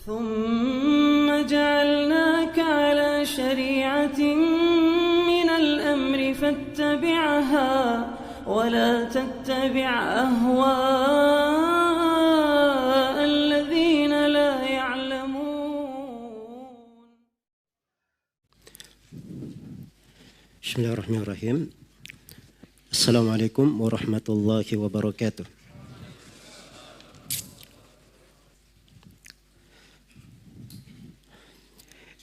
ثم جعلناك على شريعة من الأمر فاتبعها ولا تتبع أهواء الذين لا يعلمون. بسم الله الرحمن الرحيم. السلام عليكم ورحمة الله وبركاته.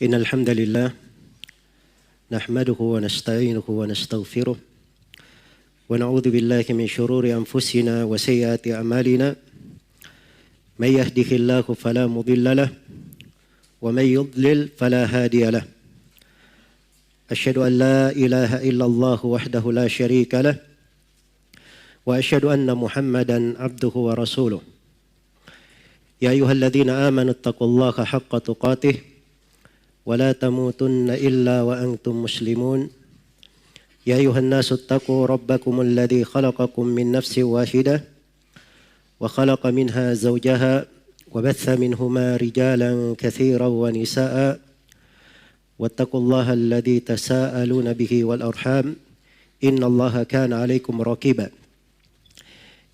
إن الحمد لله نحمده ونستعينه ونستغفره ونعوذ بالله من شرور أنفسنا وسيئات أعمالنا من يهده الله فلا مضل له ومن يضلل فلا هادي له أشهد أن لا إله إلا الله وحده لا شريك له وأشهد أن محمدا عبده ورسوله يا أيها الذين آمنوا اتقوا الله حق تقاته ولا تموتن إلا وأنتم مسلمون يا أيها الناس اتقوا ربكم الذي خلقكم من نفس واحدة وخلق منها زوجها وبث منهما رجالا كثيرا ونساء واتقوا الله الذي تساءلون به والأرحام إن الله كان عليكم رقيبا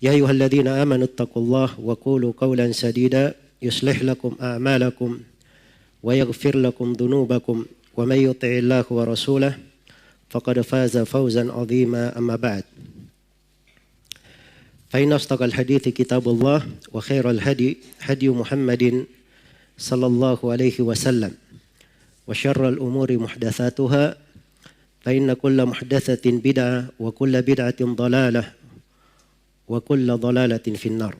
يا أيها الذين آمنوا اتقوا الله وقولوا قولا سديدا يصلح لكم أعمالكم ويغفر لكم ذنوبكم ومن يطع الله ورسوله فقد فاز فوزا عظيما أما بعد فإن أصدق الحديث كتاب الله وخير الهدي هدي محمد صلى الله عليه وسلم وشر الأمور محدثاتها فإن كل محدثة بدعة وكل بدعة ضلالة وكل ضلالة في النار.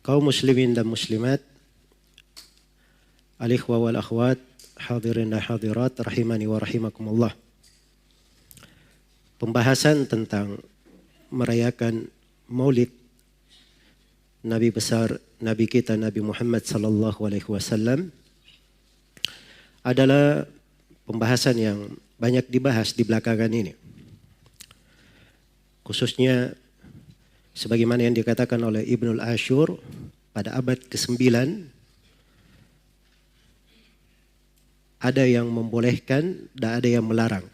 Kaum muslimin dan muslimat, al-ikhwa wal akhwat, hadirin dan hadirat rahimani wa rahimakumullah. Pembahasan tentang merayakan Maulid Nabi besar Nabi kita Nabi Muhammad sallallahu alaihi wasallam adalah pembahasan yang banyak dibahas di belakangan ini. Khususnya sebagaimana yang dikatakan oleh Ibnul Ashur pada abad ke-9, ada yang membolehkan dan ada yang melarang.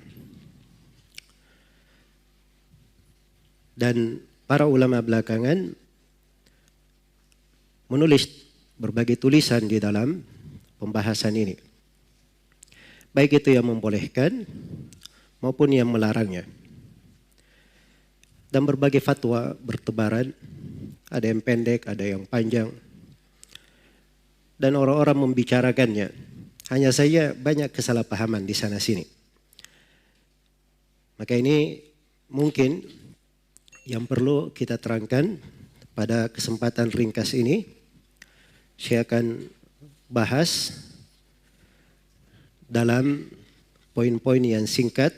Dan para ulama belakangan menulis berbagai tulisan di dalam pembahasan ini. Baik itu yang membolehkan maupun yang melarangnya. Dan berbagai fatwa bertebaran, ada yang pendek, ada yang panjang. Dan orang-orang membicarakannya. Hanya saja banyak kesalahpahaman di sana sini. Maka ini mungkin yang perlu kita terangkan pada kesempatan ringkas ini. Saya akan bahas dalam poin-poin yang singkat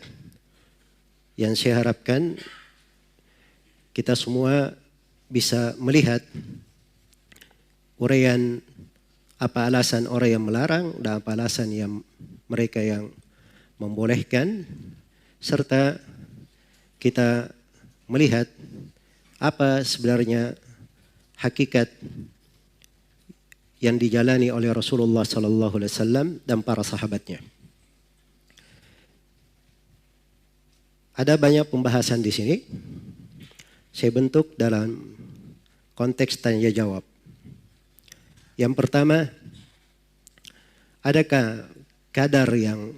yang saya harapkan kita semua bisa melihat uraian apa alasan orang yang melarang dan apa alasan yang mereka yang membolehkan, serta kita melihat apa sebenarnya hakikat yang dijalani oleh Rasulullah sallallahu alaihi wasallam dan para sahabatnya. Ada banyak pembahasan di sini. Saya bentuk dalam konteks tanya jawab. Yang pertama, adakah kadar yang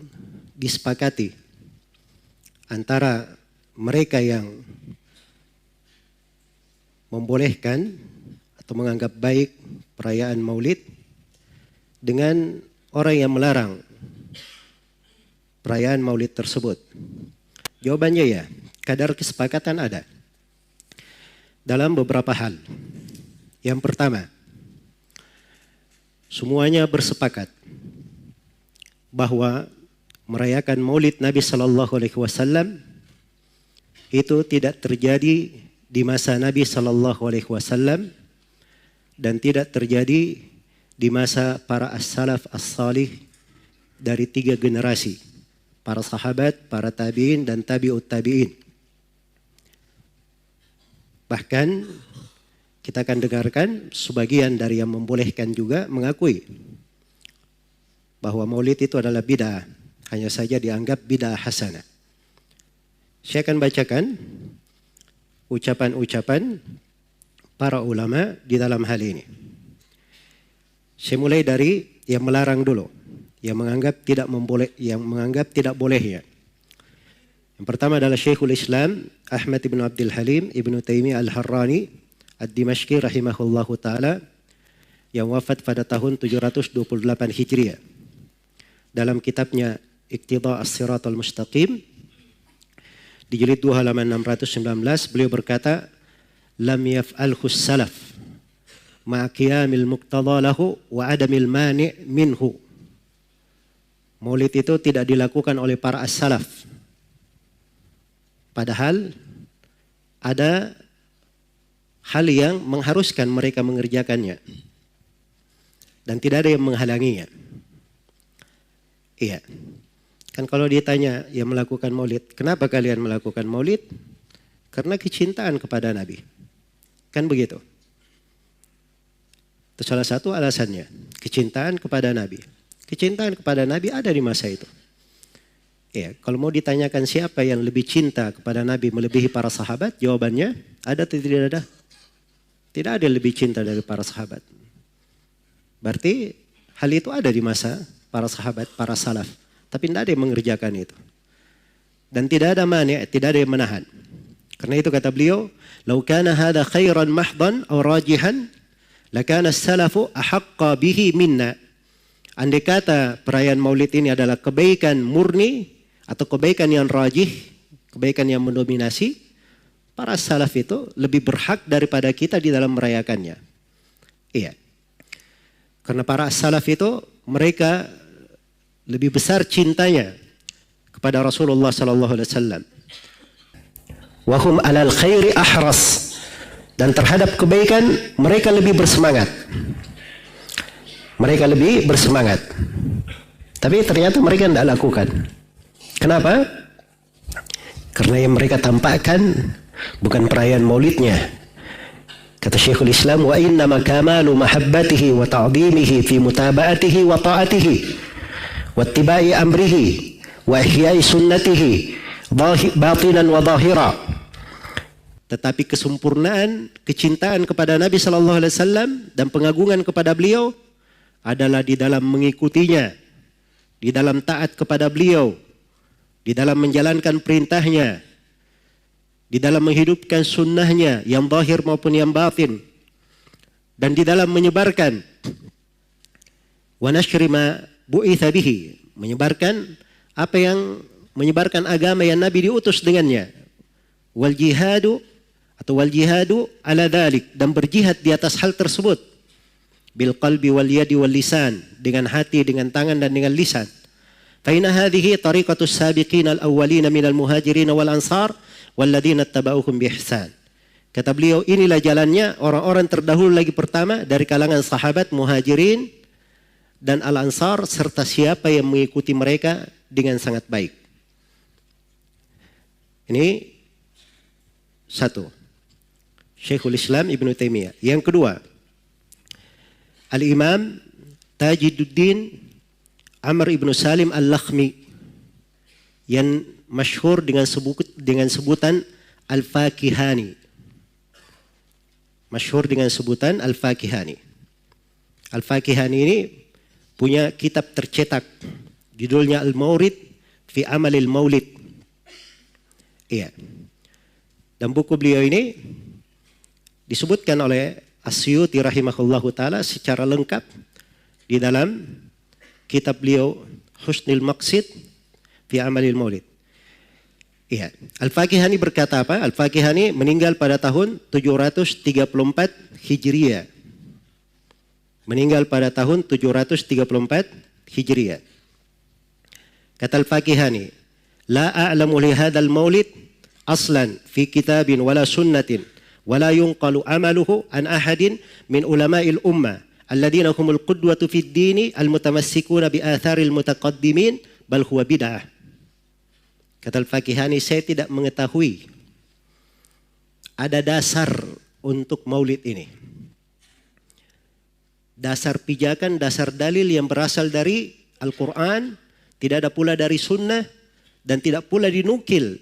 disepakati antara mereka yang membolehkan atau menganggap baik perayaan Maulid dengan orang yang melarang perayaan Maulid tersebut? Jawabannya ya, kadar kesepakatan ada dalam beberapa hal. Yang pertama, semuanya bersepakat bahwa merayakan Maulid Nabi sallallahu alaihi wasallam itu tidak terjadi di masa Nabi sallallahu alaihi wasallam dan tidak terjadi di masa para as-salaf as-salih dari 3 generasi, para sahabat, para tabi'in dan tabi'ut tabi'in. Bahkan kita akan dengarkan sebagian dari yang membolehkan juga mengakui bahwa maulid itu adalah bid'ah, hanya saja dianggap bid'ah hasanah. Saya akan bacakan ucapan-ucapan para ulama di dalam hal ini. Saya mulai dari yang melarang dulu, yang menganggap tidak bolehnya. Yang pertama adalah Syekhul Islam Ahmad ibn Abdul Halim ibn Taimiyah al-Harrani ad-Dimashqi rahimahullahu ta'ala, yang wafat pada tahun 728 Hijriah. Dalam kitabnya Iqtida as-Siratal Mustaqim, di jilid 2 halaman 619, beliau berkata, lam yaf'alhu salaf ma'a qiyamil muqtada lahu wa adamil mani' minhu. Maulid itu tidak dilakukan oleh para as-salaf, padahal ada hal yang mengharuskan mereka mengerjakannya dan tidak ada yang menghalanginya. Iya. Kan kalau ditanya yang melakukan maulid, kenapa kalian melakukan maulid? Karena kecintaan kepada Nabi. Kan begitu. Itu salah satu alasannya, kecintaan kepada Nabi. Kecintaan kepada Nabi ada di masa itu. Ya, kalau mau ditanyakan siapa yang lebih cinta kepada Nabi melebihi para sahabat, jawabannya ada atau tidak ada? Tidak ada yang lebih cinta dari para sahabat. Berarti hal itu ada di masa para sahabat, para salaf. Tapi tidak ada yang mengerjakan itu. Dan tidak ada mani', tidak ada yang menahan. Karena itu kata beliau, "Lau kana hadha khairan mahdan aw rajihan, lakana as-salafu ahaqqa bihi minna." Andai kata perayaan Maulid ini adalah kebaikan murni atau kebaikan yang rajih, kebaikan yang mendominasi, para salaf itu lebih berhak daripada kita di dalam merayakannya. Iya. Karena para salaf itu mereka lebih besar cintanya kepada Rasulullah sallallahu alaihi wasallam. Wa hum 'alal khairi ahras. Dan terhadap kebaikan mereka lebih bersemangat. Mereka lebih bersemangat. Tapi ternyata mereka tidak lakukan. Kenapa? Karena yang mereka tampakkan bukan perayaan maulidnya. Kata Syekhul Islam, wa innama kamalu mahabbatihi wa ta'dhimihi fi mutaba'atihi wa ta'atihi wa ittiba'i amrihi wa ihya'i sunnatihi batinan wa zahira. Tetapi kesempurnaan kecintaan kepada Nabi sallallahu alaihi wasallam dan pengagungan kepada beliau adalah di dalam mengikutinya, di dalam taat kepada beliau, di dalam menjalankan perintahnya, di dalam menghidupkan sunnahnya yang zahir maupun yang batin, dan di dalam menyebarkan wa nashri ma bu'itha bihi, menyebarkan apa yang menyebarkan agama yang Nabi diutus dengannya, wal jihadu ala dhalik, dan berjihad di atas hal tersebut, bil qalbi wal yadi wal lisan, dengan hati, dengan tangan dan dengan lisan. Fa inna hadhihi tariqatus sabiqin al awwalin minal muhajirin wal ansar walladzina ittaba'uhum bi ihsan. Kata beliau, inilah jalannya orang-orang terdahulu lagi pertama dari kalangan sahabat, muhajirin dan al-ansar, serta siapa yang mengikuti mereka dengan sangat baik. Ini satu, Syekhul Islam Ibn Taimiyah. Yang kedua, Al-Imam Tajiduddin Amr ibn Salim Al-Lakhmi, yang masyhur dengan sebutan Al-Fakihani. Masyhur dengan sebutan Al-Fakihani. Al-Fakihani ini punya kitab tercetak, judulnya Al-Maurid fi Amalil Maulid. Iya. Dan buku beliau ini disebutkan oleh As-Suyuti rahimahullahu ta'ala secara lengkap di dalam kitab beliau Husnul Maqsid fi Amalil Maulid. Iya. Al-Fakihani berkata apa? Al-Fakihani meninggal pada tahun 734 Hijriah. Meninggal pada tahun 734 Hijriah. Kata Al-Fakihani, la a'lamu li hadzal maulid aslan fi kitabin wala sunnatin wala yunqalu amaluhu an ahadin min ulama'il ummah alladhina humul qudwatu fid dini almutamassikuna bi atharil mutaqaddimin bal huwa bid'ah. Kata Al-Fakihani, saya tidak mengetahui ada dasar untuk maulid ini. Dasar pijakan, dasar dalil yang berasal dari Al-Quran, tidak ada pula dari sunnah, dan tidak pula dinukil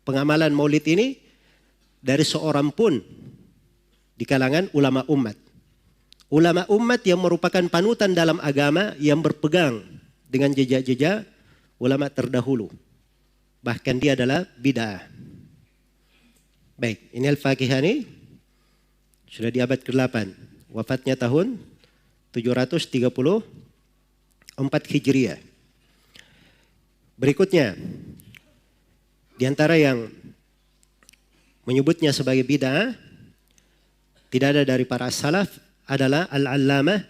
pengamalan maulid ini dari seorang pun di kalangan ulama umat. Ulama umat yang merupakan panutan dalam agama yang berpegang dengan jejak-jejak ulama terdahulu. Bahkan dia adalah bid'ah. Baik, ini Al-Fakihani sudah di abad ke-8. Wafatnya tahun 734 Hijriah. Berikutnya, di antara yang menyebutnya sebagai bid'ah, tidak ada dari para salaf, adalah Al-Allamah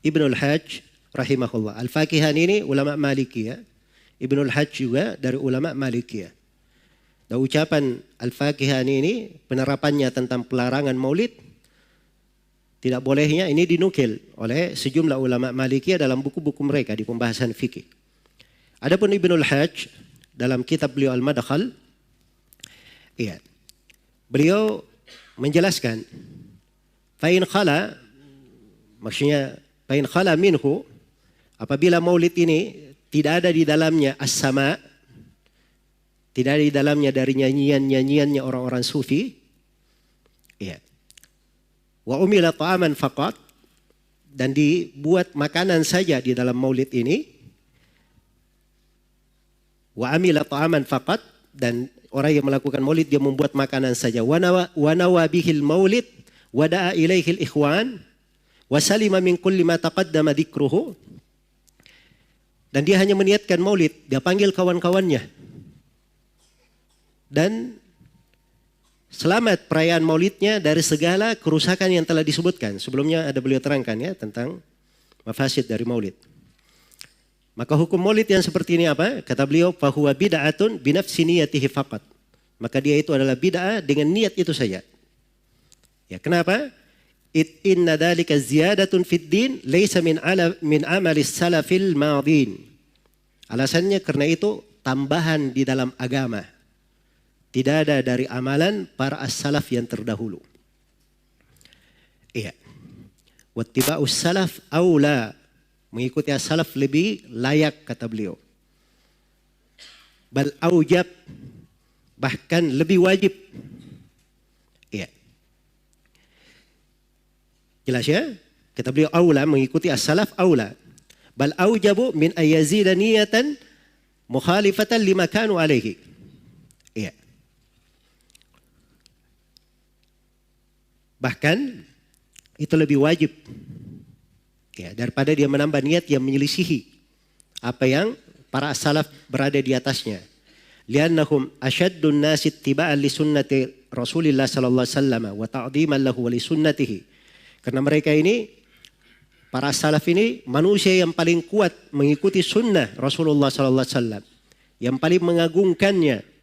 Ibnul Hajj rahimahullah. Al-Fakihani ini ulama Malikiyah. Ibnul Hajj juga dari ulama Malikiyah. Dan ucapan Al-Fakihani ini, penerapannya tentang pelarangan maulid, tidak bolehnya ini dinukil oleh sejumlah ulama Malikiyah dalam buku-buku mereka di pembahasan fikih. Adapun Ibnul Hajj dalam kitab beliau Al-Madkhal, beliau menjelaskan fa'in khala, maksudnya fa'in khala minhu, apabila maulid ini tidak ada di dalamnya as-sama, tidak ada di dalamnya dari nyanyian-nyanyiannya orang-orang sufi, wa umila ta'aman faqat, dan dibuat makanan saja di dalam maulid ini, wa amila ta'aman faqat, dan orang yang melakukan maulid dia membuat makanan saja, wa nawa bihil maulid wa da'a ilaihil ikhwan wa salima min kulli ma taqaddama dzikruhu, dan dia hanya meniatkan maulid, dia panggil kawan-kawannya dan selamat perayaan maulidnya dari segala kerusakan yang telah disebutkan. Sebelumnya ada beliau terangkan ya tentang mafasid dari maulid. Maka hukum maulid yang seperti ini apa? Kata beliau, fahuwa bid'atun binafsi niyatihi faqat. Maka dia itu adalah bid'ah dengan niat itu saja. Ya, kenapa? Inna dzalika ziyadatun fid din laisa min amalis salafil madin. Alasannya karena itu tambahan di dalam agama. Tidak ada dari amalan para as-salaf yang terdahulu. Iya. Wattiba'us salaf aula. Mengikuti as-salaf lebih layak, kata beliau. Bal aujab. Bahkan lebih wajib. Iya. Jelas ya? Kata beliau aula, mengikuti as-salaf aula. Bal aujabu min ayyazida niyatan mukhalifatan lima kanu alaihi. Iya. Bahkan itu lebih wajib ya, daripada dia menambah niat yang menyelisihi apa yang para salaf berada di atasnya. Liannahum asyaddun nasi ittiba'an li sunnati Rasulillah sallallahu alaihi wasallam wa ta'dhiman lahu wa li sunnatihi. Karena mereka ini, para salaf ini manusia yang paling kuat mengikuti sunnah Rasulullah sallallahu alaihi wasallam, yang paling mengagungkannya,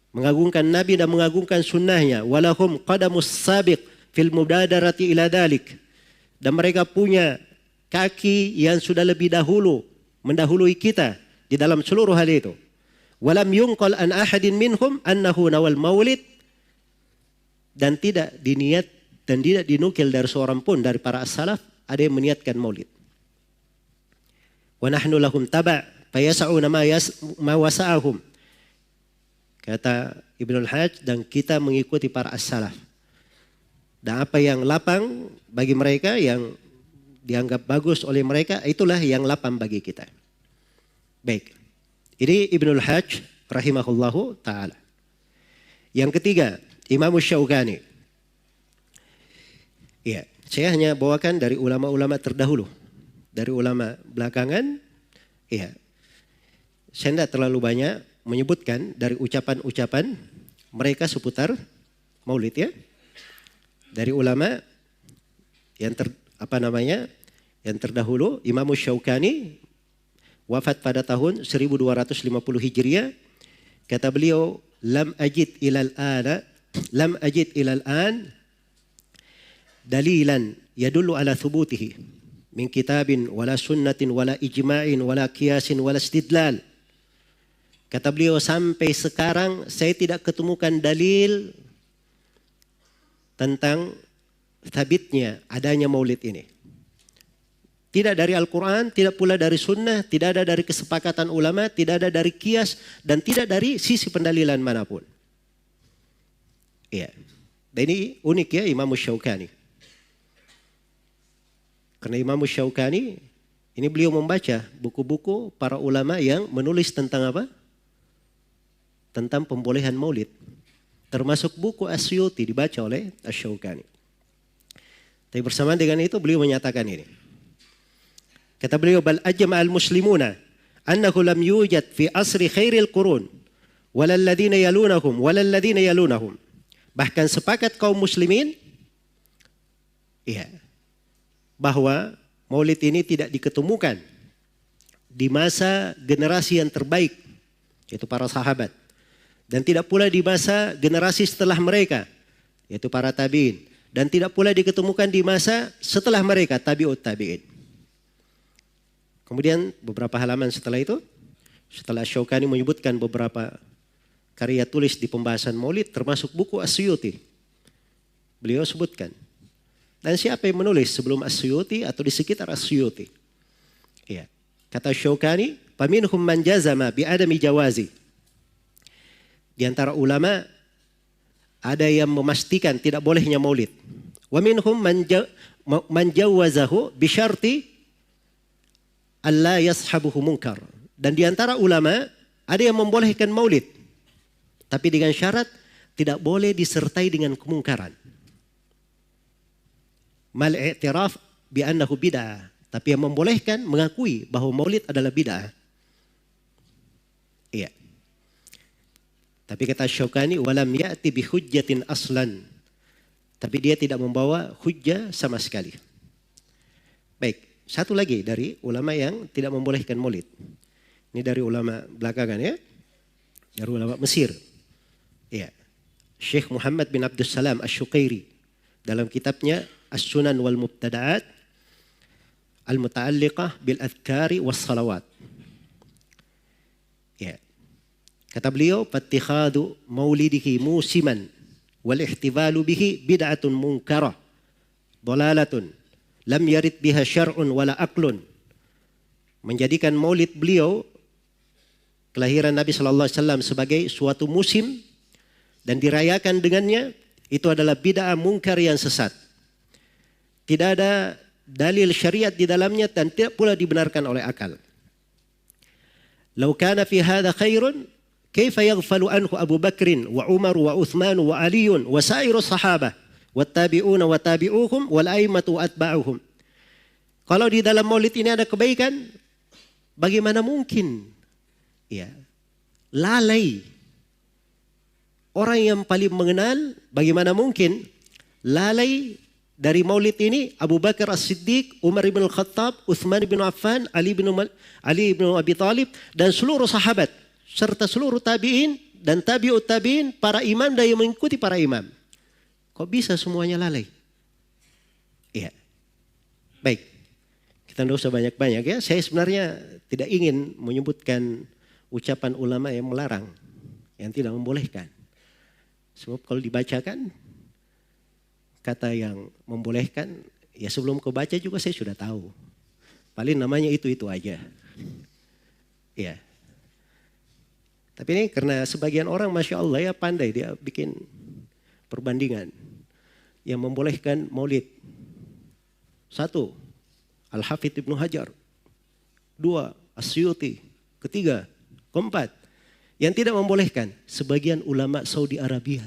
mengagungkan Nabi dan mengagungkan sunnahnya. Walahum qadamus sabiq fil mubadarati ila dalik, dan mereka punya kaki yang sudah lebih dahulu mendahului kita di dalam seluruh hal itu. Walam yunqal an ahadin minhum annahu nawal maulid, dan tidak diniat dan tidak dinukil dari seorang pun dari para as-salaf ada yang meniatkan maulid. Wa nahnu lahum taba' fayas'una ma wasa'ahum. Kata Ibnul Hajj, dan kita mengikuti para as-salaf. Dan apa yang lapang bagi mereka, yang dianggap bagus oleh mereka, itulah yang lapang bagi kita. Baik. Ini Ibnul Hajj rahimahullahu ta'ala. Yang ketiga, Imam Syaukani. Ya, saya hanya bawakan dari ulama-ulama terdahulu. Dari ulama belakangan, ya. Saya tidak terlalu banyak menyebutkan dari ucapan-ucapan mereka seputar maulid ya. Dari ulama yang yang terdahulu, Imam Syaukani wafat pada tahun 1250 Hijriah. Kata beliau, lam ajid ilal an dalilan yadullu ala thubutihi min kitabin wala sunnatin wala ijma'in wala qiyasin wala istidlal. Kata beliau, sampai sekarang saya tidak ketemukan dalil tentang sabitnya adanya maulid ini. Tidak dari Al-Quran, tidak pula dari sunnah, tidak ada dari kesepakatan ulama, tidak ada dari qiyas, dan tidak dari sisi pendalilan manapun. Iya. Dan ini unik ya Imam Syaukani. Karena Imam Syaukani, ini beliau membaca buku-buku para ulama yang menulis tentang apa? Tentang pembolehan maulid. Termasuk buku Asyuti dibaca oleh Asy-Syaukani. Tapi bersamaan dengan itu beliau menyatakan ini. Kata beliau, bal ajma'al muslimuna annahu lam yujad fi asri khairil qurun walal ladzina yalunahum walal ladzina yalunahum. Bahkan sepakat kaum muslimin bahwa maulid ini tidak diketemukan di masa generasi yang terbaik, yaitu para sahabat, dan tidak pula di masa generasi setelah mereka, yaitu para tabi'in, dan tidak pula diketemukan di masa setelah mereka, tabi'ut tabi'in. Kemudian beberapa halaman setelah itu, setelah Syaukani menyebutkan beberapa karya tulis di pembahasan maulid, termasuk buku Asyuti, beliau sebutkan. Dan siapa yang menulis sebelum Asyuti atau di sekitar Asyuti? Iya. Kata Syaukani, "Faminhum man jazama bi adami jawazi." Di antara ulama ada yang memastikan tidak bolehnya maulid. Wa minhum man jawazahu bi syarti alla yashabuhu munkar. Dan di antara ulama ada yang membolehkan maulid, tapi dengan syarat tidak boleh disertai dengan kemungkaran. Mal i'tiraf bi annahu bid'ah, tapi yang membolehkan mengakui bahwa maulid adalah bid'ah. Iya. Tapi kata Syaukani, walam ya'ti bi hujjatin aslan. Tapi dia tidak membawa hujjah sama sekali. Baik. Satu lagi dari ulama yang tidak membolehkan maulid. Ini dari ulama belakangan ya. Dari ulama Mesir. Ya. Syekh Muhammad bin Abdus Salam Asy-Syuqairi dalam kitabnya As-Sunan wal Mubtada'at Al-Muta'alliqah bil Adhkari was Salawat. Ya. Kata beliau, "Fattikhadu maulidihi musiman wal ihtifalu bihi bid'atun munkarah dhalalatun lam yarid biha syar'un wala aqlun." Menjadikan maulid beliau, kelahiran Nabi sallallahu alaihi wasallam, sebagai suatu musim dan dirayakan dengannya, itu adalah bid'ah mungkar yang sesat. Tidak ada dalil syariat di dalamnya dan tidak pula dibenarkan oleh akal. "Lau kana fi hadha khairun, kaifa yaghfalu anhu Abu Bakrin wa Umar wa Uthman wa Aliun wa sairu sahabah wattabi'una wa tabi'uhum wal a'immatu wa atba'uhum." Kalau di dalam maulid ini ada kebaikan, bagaimana mungkin lalai orang yang paling mengenal, bagaimana mungkin lalai dari maulid ini Abu Bakar As-Siddiq, Umar bin Al-Khattab, Uthman bin Affan, Ali bin Abi Thalib, dan seluruh sahabat serta seluruh tabi'in dan tabi'ut tabi'in, para imam dan yang mengikuti para imam. Kok bisa semuanya lalai? Iya. Baik. Kita tidak usah banyak-banyak ya. Saya sebenarnya tidak ingin menyebutkan ucapan ulama yang melarang, yang tidak membolehkan. Sebab kalau dibacakan kata yang membolehkan, ya sebelum kau baca juga saya sudah tahu. Paling namanya itu aja. Iya. Tapi ini karena sebagian orang Masya Allah ya pandai, dia bikin perbandingan yang membolehkan maulid. 1, Al-Hafidh Ibnu Hajar. 2, Asyuti. 3, 4, yang tidak membolehkan sebagian ulama Saudi Arabia.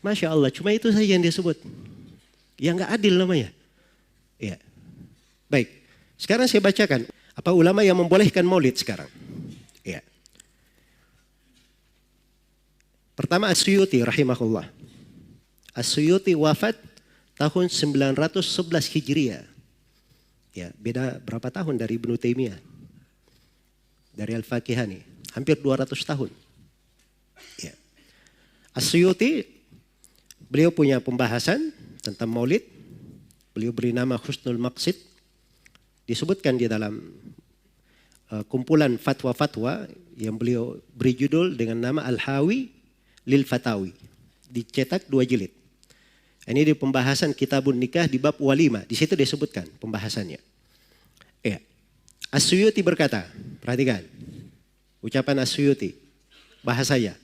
Masya Allah, cuma itu saja yang dia sebut. Yang gak adil namanya. Ya. Baik, sekarang saya bacakan apa ulama yang membolehkan maulid sekarang. Ya. Pertama As-Suyuti rahimahullah. As-Suyuti wafat tahun 911 Hijriah. Ya, beda berapa tahun dari Ibnu Taimiyah. Dari Al-Fakihani, hampir 200 tahun. Ya. As-Suyuti, beliau punya pembahasan tentang maulid. Beliau beri nama Husnul Maqsid. Disebutkan di dalam kumpulan fatwa-fatwa yang beliau beri judul dengan nama Al-Hawi lil Fatawi. dicetak 2 jilid. Ini di pembahasan Kitabun Nikah di bab walima, di situ disebutkan pembahasannya. Ya. As-Suyuti berkata, perhatikan ucapan As-Suyuti, bahasanya.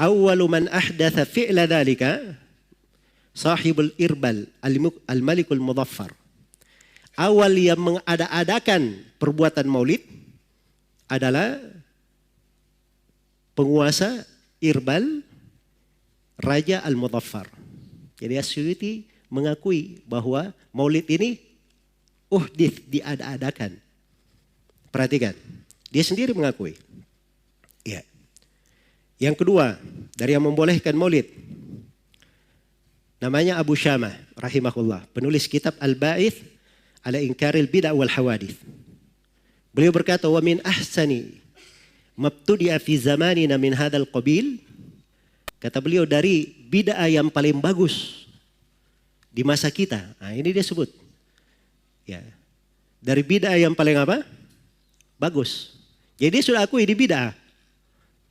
Awwalu man ahdatha fi'la dhalika sahibul irbal al-malikul mudaffar. Awal yang mengada-adakan perbuatan maulid adalah penguasa Irbal, Raja Al-Mudaffar. Jadi As-Suyuti mengakui bahwa maulid ini diada-adakan. Perhatikan, dia sendiri mengakui. Ya. Yang kedua, dari yang membolehkan maulid, namanya Abu Syamah rahimahullah, penulis kitab Al-Ba'ith ala Inkaril Bid'ah wal Hawadith. Beliau berkata, wa min ahsani mabtudi'a fi zamanina min hadzal qabil. Kata beliau, dari bid'ah yang paling bagus di masa kita. Nah, ini dia sebut. Ya. Dari bid'ah yang paling apa? Bagus. Jadi dia sudah akui di bid'ah.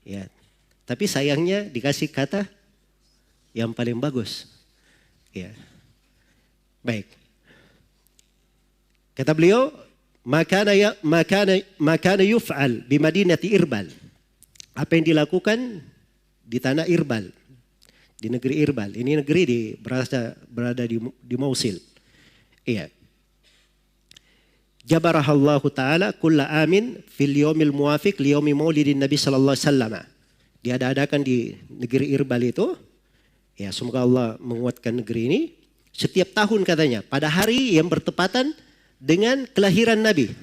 Ya. Tapi sayangnya dikasih kata yang paling bagus. Ya. Baik. Kata beliau, makana yuf'al bi madinati Irbal. Apa yang dilakukan di tanah Irbal, di negeri Irbal. Ini negeri berada di Mosul. Iya. Jabarahallahu ta'ala kulla amin fil yawmil muwafiq li yawmi maulidin Nabi sallallahu alaihi wasallam. Diadakan di negeri Irbal itu. Ya, semoga Allah menguatkan negeri ini. Setiap tahun katanya, pada hari yang bertepatan dengan kelahiran Nabi.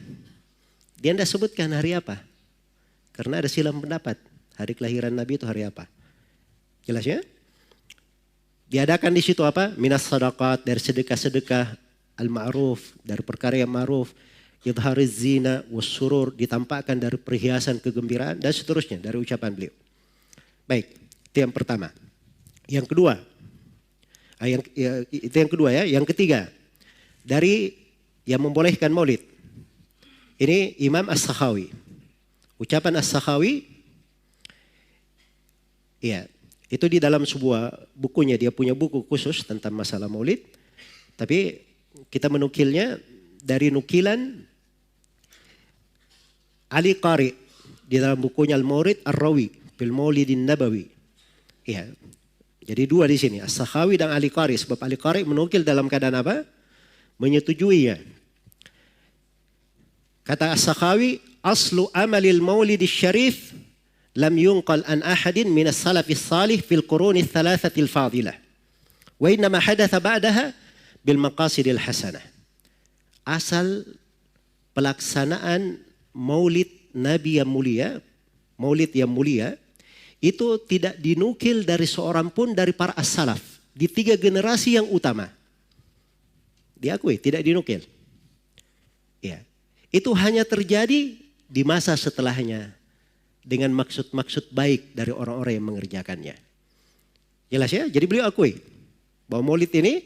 Dia tidak sebutkan hari apa. Karena ada silang pendapat. Hari kelahiran Nabi itu hari apa. Jelas ya? Diadakan di situ apa? Minas sadaqat, dari sedekah-sedekah, al-ma'ruf, dari perkara yang ma'ruf, idhariz zina, wassurur, ditampakkan dari perhiasan kegembiraan, dan seterusnya dari ucapan beliau. Baik, itu yang pertama. Yang kedua, itu yang kedua ya. Yang ketiga, dari yang membolehkan maulid. Ini Imam As-Sakhawi. Ucapan As-Sakhawi, ya, itu di dalam sebuah bukunya. Dia punya buku khusus tentang masalah maulid. Tapi kita menukilnya dari nukilan Ali Qari di dalam bukunya Al-Maurid Ar-Rawi fil Maulidin Nabawi. Ya. Jadi dua di sini, As-Sakhawi dan Ali Qari. Sebab Ali Qari menukil dalam keadaan apa? Menyetujuinya. Kata As-Sakhawi, aslu amalil maulid syarif lam yunqal an ahadin min as-salafis salih fil quruni thalathatil fadilah. Wa innama hadatha ba'daha bil maqasidil hasanah. Asal pelaksanaan maulid Nabi yang mulia, maulid yang mulia, itu tidak dinukil dari seorang pun dari para as-salaf. Di 3 generasi yang utama. Diakui, tidak dinukil. Ya. Itu hanya terjadi di masa setelahnya. Dengan maksud-maksud baik dari orang-orang yang mengerjakannya. Jelas ya? Jadi beliau akui bahwa maulid ini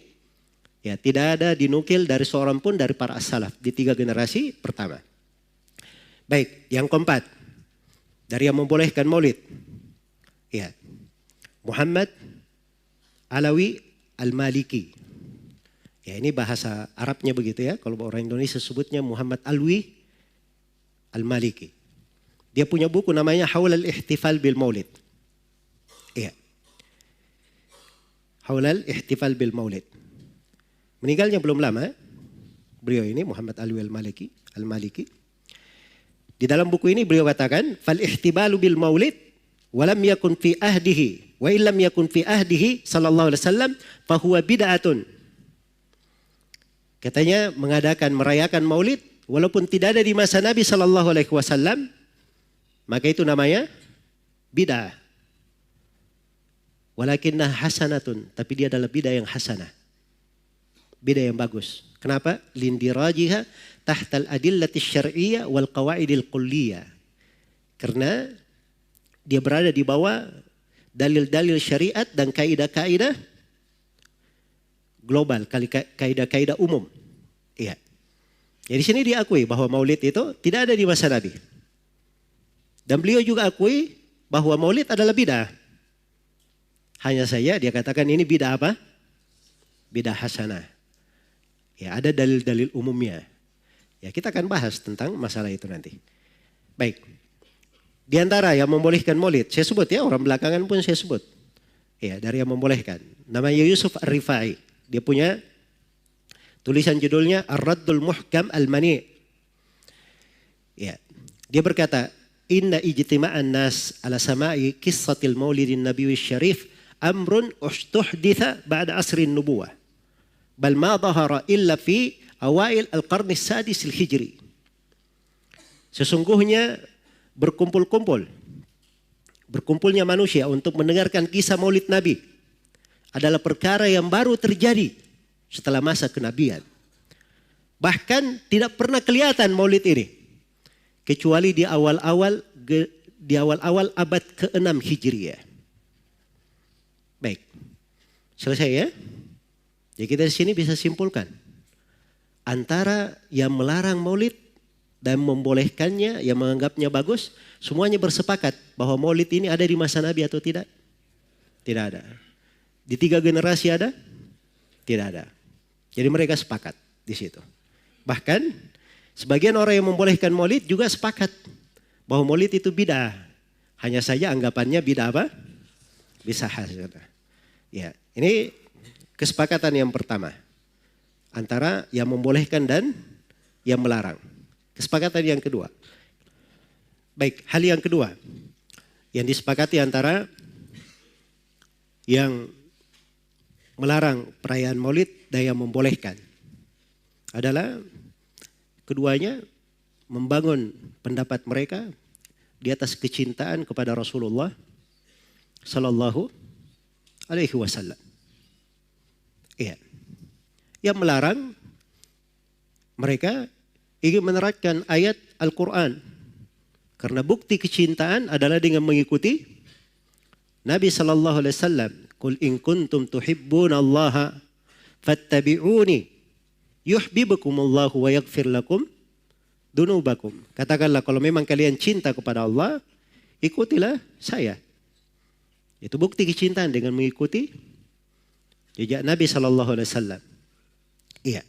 ya tidak ada dinukil dari seorang pun dari para as-salaf. Di 3 generasi pertama. Baik, yang keempat. Dari yang membolehkan maulid. Ya. Muhammad Alawi Al-Maliki. Ya, ini bahasa Arabnya begitu ya. Kalau orang Indonesia sebutnya Muhammad Alwi Al-Maliki. Dia punya buku namanya Haul al-Ihtifal bil Maulid. Iya. Haul al-Ihtifal bil Maulid. Meninggalnya belum lama. Beliau ini Muhammad Alwi Al-Maliki. Di dalam buku ini beliau katakan, fal ihtibalu bil Maulid walam yakun fi ahdihi wa illam yakun fi ahdihi sallallahu alaihi wasallam fa huwa bid'atun. Katanya merayakan maulid walaupun tidak ada di masa Nabi sallallahu alaihi wasallam, maka itu namanya bid'ah. Walakinnah hasanatun, tapi dia adalah bid'ah yang hasanah. Bid'ah yang bagus. Kenapa? Lindirajiha tahtal adillati syar'iyyah wal qawaidil kulliyah. Karena dia berada di bawah dalil-dalil syariat dan kaidah-kaidah global, kaidah-kaidah umum. Iya. Jadi di sini diakui bahwa maulid itu tidak ada di masa Nabi. Dan beliau juga akui bahwa maulid adalah bid'ah. Hanya saja dia katakan ini bidah apa? Bidah hasanah. Ya, ada dalil-dalil umumnya. Ya, kita akan bahas tentang masalah itu nanti. Baik. Di antara yang membolehkan maulid, saya sebut ya, orang belakangan pun saya sebut. Ya, dari yang membolehkan. Namanya Yusuf Ar-Rifai. Dia punya tulisan judulnya Ar-Raddul Muhkam Al-Mani'. Ya. Dia berkata, "Inna ijtima'an nas ala sama'i qissatil maulidin nabiyyi syarif amrun ustuhditha ba'da asrin nubuwah. Bal ma dhahara illa fi awail al-qarni sadis al-hijri." Sesungguhnya berkumpulnya manusia untuk mendengarkan kisah maulid Nabi adalah perkara yang baru terjadi setelah masa kenabian. Bahkan tidak pernah kelihatan maulid ini kecuali di awal-awal abad ke-6 Hijriah. Baik. Selesai ya? Jadi kita di sini bisa simpulkan antara yang melarang maulid dan membolehkannya, yang menganggapnya bagus, semuanya bersepakat bahwa maulid ini ada di masa Nabi atau tidak? Tidak ada. Di 3 generasi ada? Tidak ada. Jadi mereka sepakat di situ. Bahkan sebagian orang yang membolehkan maulid juga sepakat bahwa maulid itu bidah. Hanya saja anggapannya bidah apa? Bisa hasanah. Ya, ini kesepakatan yang pertama antara yang membolehkan dan yang melarang. Kesepakatan yang kedua. Baik, hal yang kedua yang disepakati antara yang melarang perayaan maulid dan yang membolehkan adalah keduanya membangun pendapat mereka di atas kecintaan kepada Rasulullah Sallallahu Alaihi Wasallam. Iya. Yang melarang mereka ingin menerapkan ayat Al-Quran. Karena bukti kecintaan adalah dengan mengikuti Nabi Sallallahu Alaihi Wasallam. Qul in kuntum tuhibbuna Allah fattabi'uni yuhibbukumullahu wa yaghfir lakum dunubakum. Katakanlah kalau memang kalian cinta kepada Allah, ikutilah saya. Itu bukti kecintaan dengan mengikuti jejak Nabi Sallallahu Alaihi Wasallam. Iya.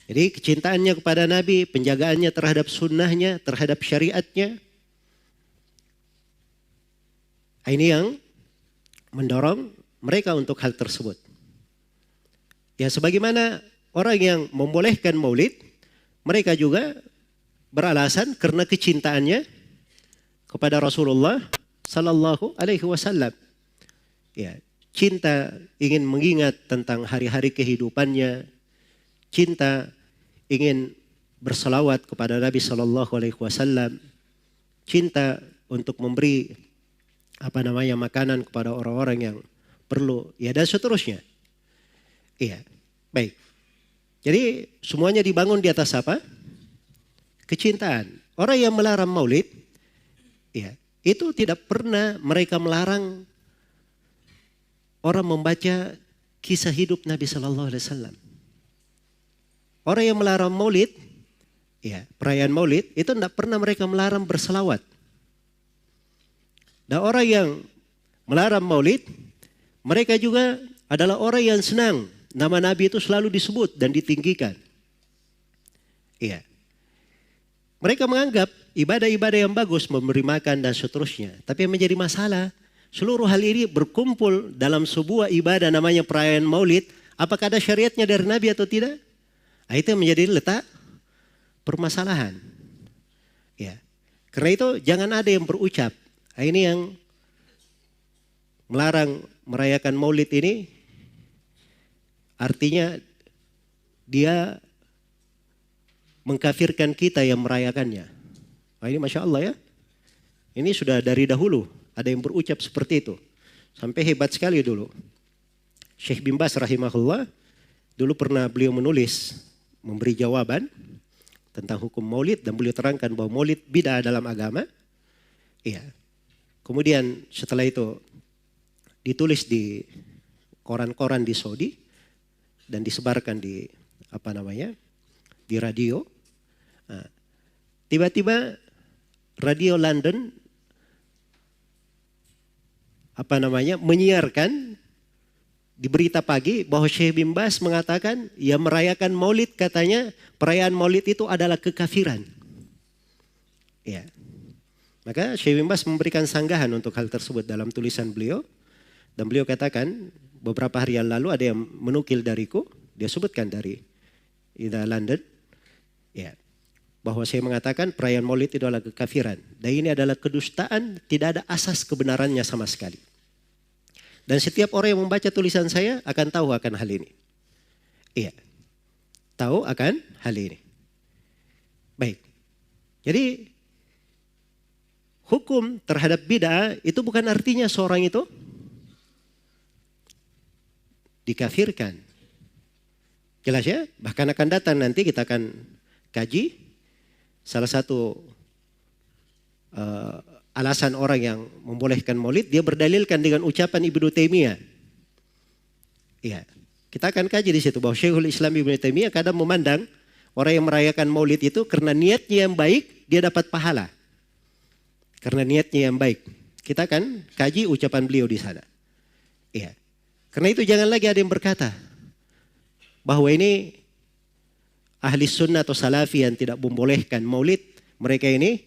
Jadi kecintaannya kepada Nabi, penjagaannya terhadap sunnahnya, terhadap syariatnya. Ini yang mendorong mereka untuk hal tersebut. Ya, sebagaimana orang yang membolehkan maulid, mereka juga beralasan karena kecintaannya kepada Rasulullah Sallallahu Alaihi Wasallam. Ya, cinta ingin mengingat tentang hari-hari kehidupannya, cinta ingin berselawat kepada Nabi Sallallahu Alaihi Wasallam, cinta untuk memberi makanan kepada orang-orang yang perlu, ya dan seterusnya. Iya, baik. Jadi semuanya dibangun di atas apa? Kecintaan. Orang yang melarang maulid, ya, itu tidak pernah mereka melarang orang membaca kisah hidup Nabi Sallallahu Alaihi Wasallam. Orang yang melarang maulid, ya, perayaan maulid, itu tidak pernah mereka melarang berselawat. Dan orang yang melarang maulid, mereka juga adalah orang yang senang nama Nabi itu selalu disebut dan ditinggikan. Iya. Mereka menganggap ibadah-ibadah yang bagus, memberi makan dan seterusnya. Tapi yang menjadi masalah, seluruh hal ini berkumpul dalam sebuah ibadah namanya perayaan maulid. Apakah ada syariatnya dari Nabi atau tidak? Nah, itu yang menjadi letak permasalahan. Ya. Karena itu jangan ada yang berucap. Nah, ini yang melarang merayakan maulid ini artinya dia mengkafirkan kita yang merayakannya. Nah, ini Masya Allah ya. Ini sudah dari dahulu ada yang berucap seperti itu. Sampai hebat sekali dulu. Syekh bin Baz rahimahullah dulu pernah beliau menulis, memberi jawaban tentang hukum maulid dan beliau terangkan bahwa maulid bid'ah dalam agama. Iya. Kemudian setelah itu ditulis di koran-koran di Saudi dan disebarkan di di radio. Nah, tiba-tiba radio London menyiarkan di berita pagi bahwa Syekh bin Baz mengatakan ya merayakan Maulid, katanya perayaan Maulid itu adalah kekafiran. Ya. Maka Syekh bin Baz memberikan sanggahan untuk hal tersebut dalam tulisan beliau, dan beliau katakan beberapa hari yang lalu ada yang menukil dariku, dia sebutkan dari London, ya, bahwa saya mengatakan perayaan Maulid itu adalah kekafiran dan ini adalah kedustaan, tidak ada asas kebenarannya sama sekali. Dan setiap orang yang membaca tulisan saya akan tahu akan hal ini. Iya, tahu akan hal ini. Baik, jadi hukum terhadap bid'ah itu bukan artinya seorang itu dikafirkan. Jelas ya? Bahkan akan datang nanti kita akan kaji salah satu alasan orang yang membolehkan maulid, dia berdalilkan dengan ucapan Ibnu Taimiyah. Iya, kita akan kaji di situ bahwa Syekhul Islam Ibnu Taimiyah kadang memandang orang yang merayakan maulid itu karena niatnya yang baik, dia dapat pahala. Karena niatnya yang baik. Kita akan kaji ucapan beliau di sana. Iya. Karena itu jangan lagi ada yang berkata bahwa ini ahli sunnah atau salafi yang tidak membolehkan maulid, mereka ini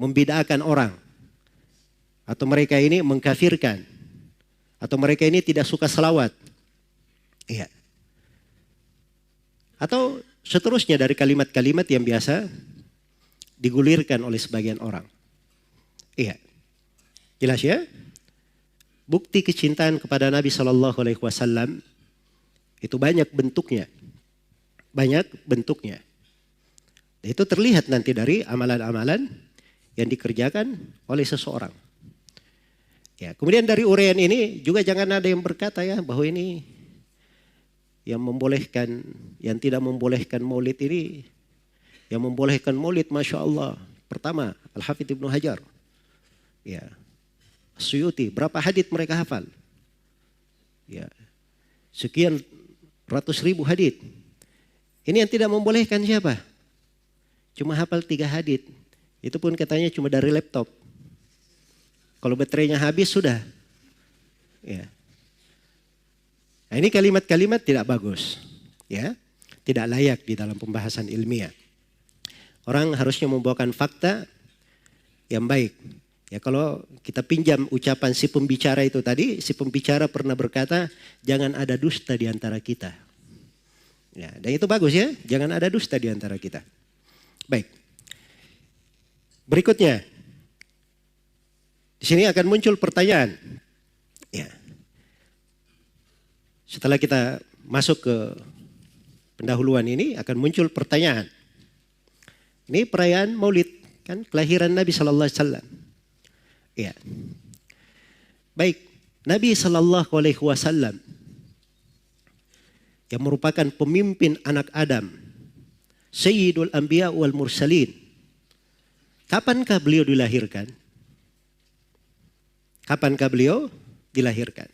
membid'ahkan orang, atau mereka ini mengkafirkan, atau mereka ini tidak suka selawat. Iya. Atau seterusnya dari kalimat-kalimat yang biasa digulirkan oleh sebagian orang. Iya. Jelas ya? Bukti kecintaan kepada Nabi SAW itu banyak bentuknya. Banyak bentuknya. Dan itu terlihat nanti dari amalan-amalan yang dikerjakan oleh seseorang. Ya, kemudian dari uraian ini juga jangan ada yang berkata ya bahwa ini yang membolehkan, yang tidak membolehkan maulid ini, yang membolehkan maulid Masya Allah. Pertama, Al-Hafidz Ibnu Hajar. Ya, Suyuti, berapa hadits mereka hafal? Ya, sekian ratus ribu hadits. Ini yang tidak membolehkan siapa? Cuma hafal 3 hadits. Itu pun katanya cuma dari laptop. Kalau baterainya habis sudah. Ya. Nah, ini kalimat-kalimat tidak bagus. Ya, tidak layak di dalam pembahasan ilmiah. Orang harusnya membawakan fakta yang baik. Ya, kalau kita pinjam ucapan si pembicara itu tadi, si pembicara pernah berkata, jangan ada dusta di antara kita. Ya, dan itu bagus ya, jangan ada dusta di antara kita. Baik. Berikutnya, di sini akan muncul pertanyaan. Ya. Setelah kita masuk ke pendahuluan ini, akan muncul pertanyaan. Ini perayaan Maulid, kan kelahiran Nabi Sallallahu Alaihi Wasallam. Ya. Baik, Nabi Sallallahu Alaihi Wasallam yang merupakan pemimpin anak Adam, Sayyidul Anbiya wal Mursalin. Kapankah beliau dilahirkan? Kapankah beliau dilahirkan?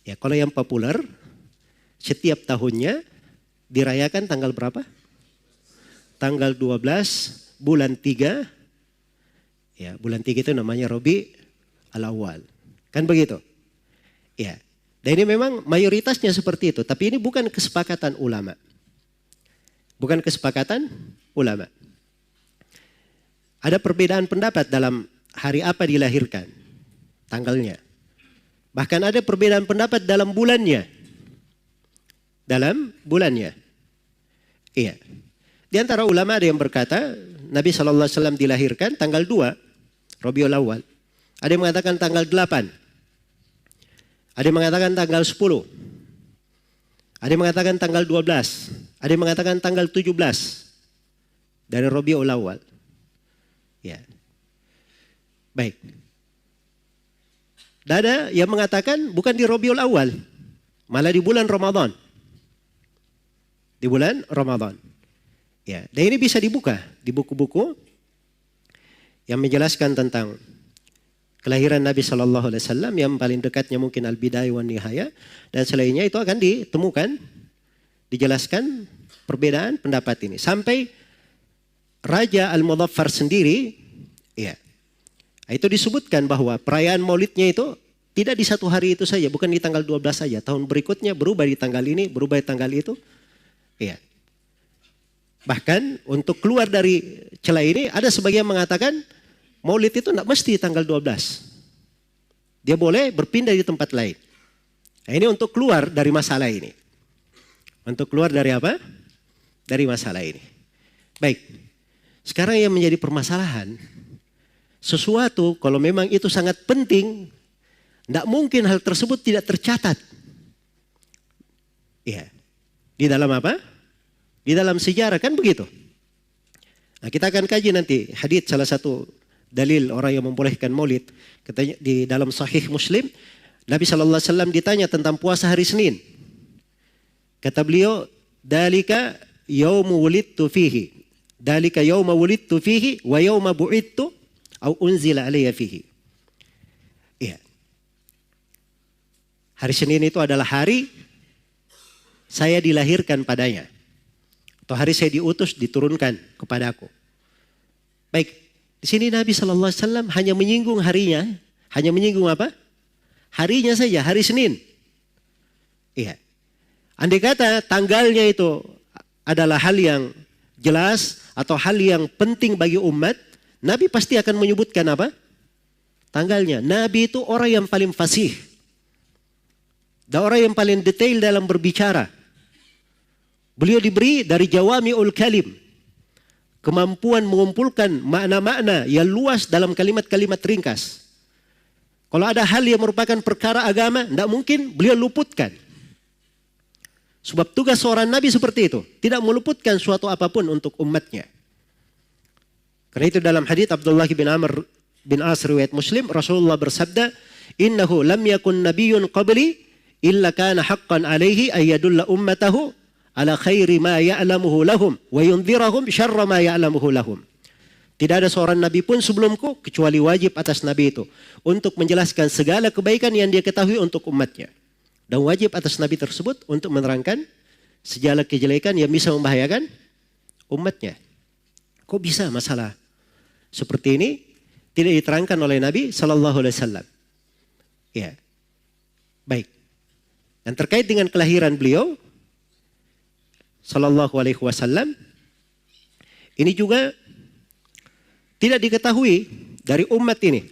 Ya, kalau yang populer, setiap tahunnya dirayakan tanggal berapa? Tanggal 12 bulan 3. Ya, bulan 3 itu namanya Rabi al-Awwal. Kan begitu? Ya. Dan ini memang mayoritasnya seperti itu, tapi ini bukan kesepakatan ulama. Bukan kesepakatan ulama. Ada perbedaan pendapat dalam hari apa dilahirkan, tanggalnya. Bahkan ada perbedaan pendapat dalam bulannya. Dalam bulannya. Iya. Di antara ulama ada yang berkata Nabi SAW dilahirkan tanggal 2 Rabiul Awal. Ada yang mengatakan tanggal 8. Ada yang mengatakan tanggal 10. Ada yang mengatakan tanggal 12. Ada yang mengatakan tanggal 17 dari Rabiul Awal. Ya. Baik. Dan ada yang mengatakan bukan di Rabiul Awal, malah di bulan Ramadan. Di bulan Ramadan. Ya, dan ini bisa dibuka di buku-buku yang menjelaskan tentang kelahiran Nabi Sallallahu Alaihi Wasallam, yang paling dekatnya mungkin Al-Bidayah wan Nihayah, dan selainnya itu akan ditemukan, dijelaskan perbedaan pendapat ini. Sampai Raja Al-Mudhaffar sendiri, ya, Nah, itu disebutkan bahwa perayaan maulidnya itu tidak di satu hari itu saja, bukan di tanggal 12 saja. Tahun berikutnya berubah di tanggal ini, berubah di tanggal itu. Iya. Bahkan untuk keluar dari celah ini ada sebagian mengatakan maulid itu tidak mesti tanggal 12. Dia boleh berpindah di tempat lain. Nah, ini untuk keluar dari masalah ini. Untuk keluar dari apa? Dari masalah ini. Baik. Sekarang yang menjadi permasalahan, sesuatu kalau memang itu sangat penting, tidak mungkin hal tersebut tidak tercatat. Iya. Di dalam apa? Di dalam sejarah kan begitu. Nah, kita akan kaji nanti hadits salah satu dalil orang yang membolehkan maulid. Katanya di dalam Sahih Muslim, Nabi SAW ditanya tentang puasa hari Senin. Kata beliau, dalika yaumu wulidtu fihi. Dalika yauma wulidtu fihi wa yauma bu'idtu au unzila alayya fihi. Iya. Hari Senin itu adalah hari saya dilahirkan padanya. Atau hari saya diutus diturunkan kepadaku. Baik, di sini Nabi SAW hanya menyinggung harinya. Hanya menyinggung apa? Harinya saja, hari Senin. Iya. Andai kata tanggalnya itu adalah hal yang jelas atau hal yang penting bagi umat, Nabi pasti akan menyebutkan apa? Tanggalnya. Nabi itu orang yang paling fasih. Dan orang yang paling detail dalam berbicara. Beliau diberi dari jawami'ul kalim. Kemampuan mengumpulkan makna-makna yang luas dalam kalimat-kalimat ringkas. Kalau ada hal yang merupakan perkara agama, tidak mungkin beliau luputkan. Sebab tugas seorang Nabi seperti itu. Tidak meluputkan suatu apapun untuk umatnya. Karena itu dalam hadits Abdullah bin Amr bin As riwayat Muslim, Rasulullah bersabda, "Innahu lam yakun nabiyyun qabli illa kana haqqan alaihi ayyadulla ummatahu ala khairi ma ya'lamuhu lahum wa yundhirahum syarra ma ya'lamuhu lahum." Tidak ada seorang nabi pun sebelumku kecuali wajib atas nabi itu untuk menjelaskan segala kebaikan yang dia ketahui untuk umatnya. Dan wajib atas nabi tersebut untuk menerangkan segala kejelekan yang bisa membahayakan umatnya. Kok bisa masalah seperti ini tidak diterangkan oleh Nabi Sallallahu Alaihi Wasallam? Ya, baik. Dan terkait dengan kelahiran beliau Sallallahu Alaihi Wasallam, ini juga tidak diketahui dari umat ini,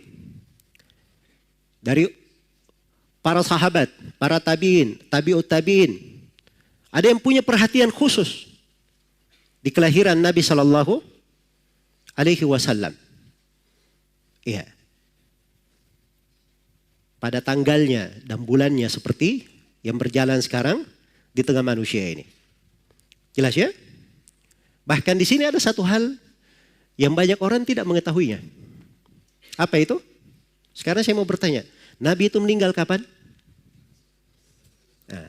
dari para sahabat, para tabi'in, tabi'ut tabi'in. Ada yang punya perhatian khusus di kelahiran Nabi Sallallahu Alaihi Wasallam. Iya. Pada tanggalnya dan bulannya seperti yang berjalan sekarang di tengah manusia ini. Jelas ya? Bahkan di sini ada satu hal yang banyak orang tidak mengetahuinya. Apa itu? Sekarang saya mau bertanya, Nabi itu meninggal kapan? Nah,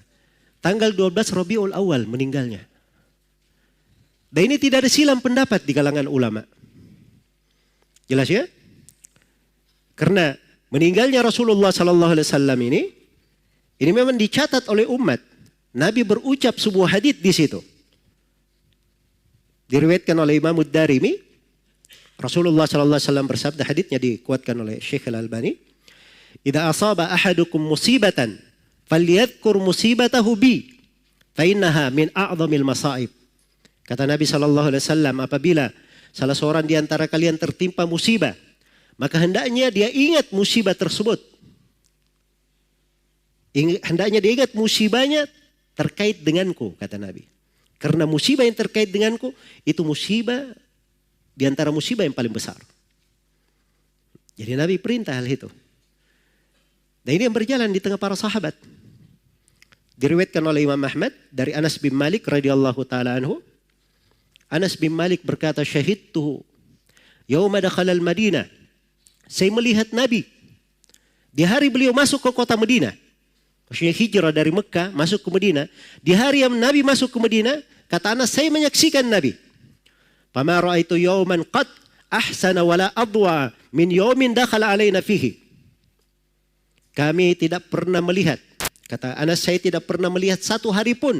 tanggal 12 Rabiul Awal meninggalnya. Dan ini tidak ada silang pendapat di kalangan ulama. Jelas ya? Karena meninggalnya Rasulullah Sallallahu Alaihi Wasallam ini memang dicatat oleh umat. Nabi berucap sebuah hadits di situ. Diriwayatkan oleh Imam Ad-Darimi. Rasulullah Sallallahu Alaihi Wasallam bersabda, haditsnya dikuatkan oleh Syekh Al-Albani. Idza asaba ahadukum musibatan falyadhkur musibatahu bi fa innaha min a'dhamil masaib. Kata Nabi Sallallahu Alaihi Wasallam, apabila salah seorang di antara kalian tertimpa musibah, maka hendaknya dia ingat musibah tersebut. Hendaknya dia ingat musibahnya terkait denganku, kata Nabi. Karena musibah yang terkait denganku itu musibah di antara musibah yang paling besar. Jadi Nabi perintah hal itu. Dan ini yang berjalan di tengah para sahabat. Diriwayatkan oleh Imam Ahmad dari Anas bin Malik radhiyallahu taala anhu. Anas bin Malik berkata, syahidtuhu yauma dakhala al-Madinah. Saya melihat Nabi di hari beliau masuk ke kota Madinah. Maksudnya hijrah dari Mekah masuk ke Madinah. Di hari yang Nabi masuk ke Madinah, kata Anas, saya menyaksikan Nabi. Fama ra'aitu yawman qad ahsana wala adwa min yawmin dakhala alaina fihi. Kami tidak pernah melihat, kata Anas, saya tidak pernah melihat satu hari pun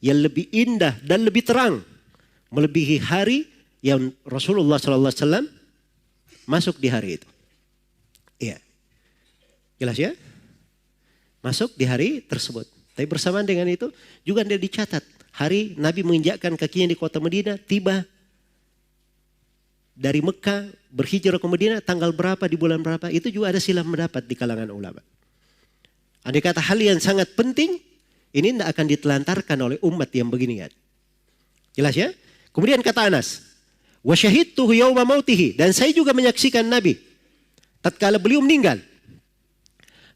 yang lebih indah dan lebih terang melebihi hari yang Rasulullah SAW masuk di hari itu. Iya. Jelas ya? Masuk di hari tersebut. Tapi bersamaan dengan itu juga dia dicatat. Hari Nabi menginjakkan kakinya di kota Madinah, tiba dari Mekah, berhijrah ke Madinah, tanggal berapa, di bulan berapa. Itu juga ada silang pendapat di kalangan ulama. Andai kata hal yang sangat penting, ini tidak akan ditelantarkan oleh umat yang begini kan. Jelas ya? Kemudian kata Anas, wa syahidtuhu yawma mautihi, dan saya juga menyaksikan Nabi tatkala beliau meninggal.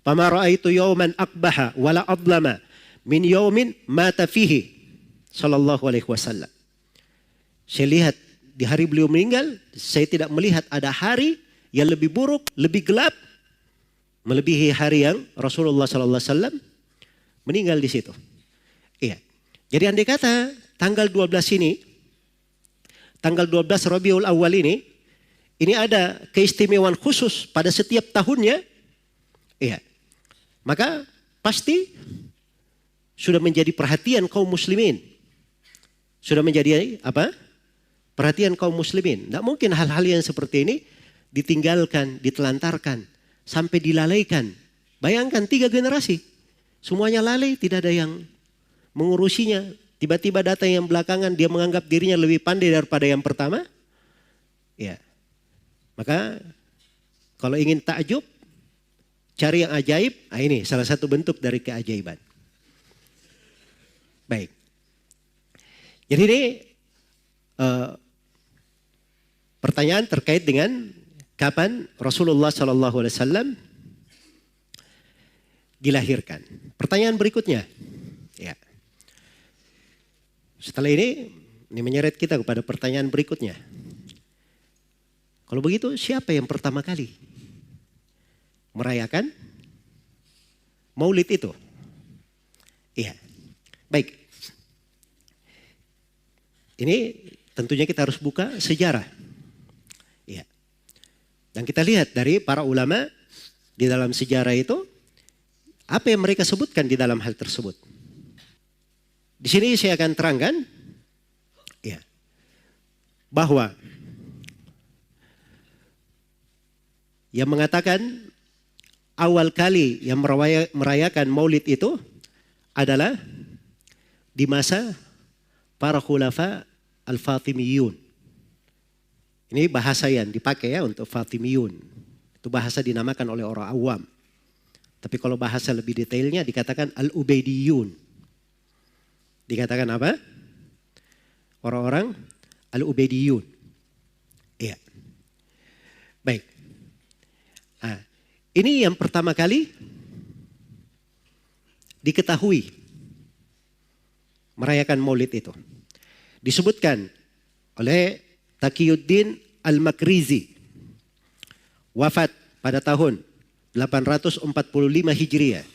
Fama ra'aitu yawman akbaha wala adlama min yawmin mata fihi sallallahu alaihi wasallam. Saya lihat di hari beliau meninggal, saya tidak melihat ada hari yang lebih buruk, lebih gelap melebihi hari yang Rasulullah sallallahu alaihi wasallam meninggal di situ. Iya. Jadi andai kata tanggal 12 ini, tanggal 12 Rabiul Awal ini ada keistimewaan khusus pada setiap tahunnya. Iya. Maka pasti sudah menjadi perhatian kaum muslimin. Sudah menjadi apa? Perhatian kaum muslimin. Tidak mungkin hal-hal yang seperti ini ditinggalkan, ditelantarkan, sampai dilalaikan. Bayangkan 3 generasi. Semuanya lalai, tidak ada yang mengurusinya. Tiba-tiba datang yang belakangan, dia menganggap dirinya lebih pandai daripada yang pertama. Ya. Maka kalau ingin takjub, cari yang ajaib. Nah, ini salah satu bentuk dari keajaiban. Baik. Jadi ini pertanyaan terkait dengan kapan Rasulullah SAW dilahirkan. Pertanyaan berikutnya. Ya. Setelah ini menyeret kita kepada pertanyaan berikutnya. Kalau begitu, siapa yang pertama kali merayakan Maulid itu? Iya. Baik. Ini tentunya kita harus buka sejarah. Iya. Dan kita lihat dari para ulama di dalam sejarah itu, apa yang mereka sebutkan di dalam hal tersebut. Di sini saya akan terangkan ya, bahwa yang mengatakan awal kali yang merayakan Maulid itu adalah di masa para khulafa al-Fatimiyun. Ini bahasa yang dipakai ya untuk Fatimiyun. Itu bahasa dinamakan oleh orang awam. Tapi kalau bahasa lebih detailnya dikatakan al-Ubaidiyun. Dikatakan apa? Orang-orang al-Ubaidiyun. Iya. Baik. Nah, ini yang pertama kali diketahui merayakan Maulid itu. Disebutkan oleh Taqiyuddin Al-Makrizi. Wafat pada tahun 845 Hijriah.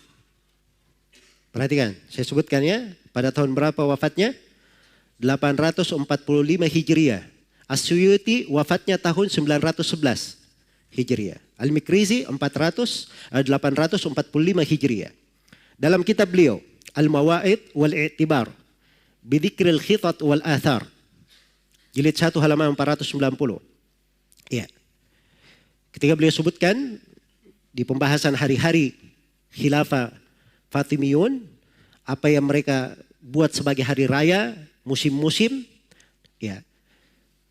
Perhatikan, saya sebutkan ya, pada tahun berapa wafatnya? 845 Hijriah. As-Suyuti wafatnya tahun 911 Hijriah. Al-Makrizi 845 Hijriah. Dalam kitab beliau, Al-Mawa'id wal-I'tibar, Bidzikril Khitat wal-Athar. Jilid 1 halaman 490. Ya. Ketika beliau sebutkan di pembahasan hari-hari khilafah Fatimiyun, apa yang mereka buat sebagai hari raya, musim-musim, ya,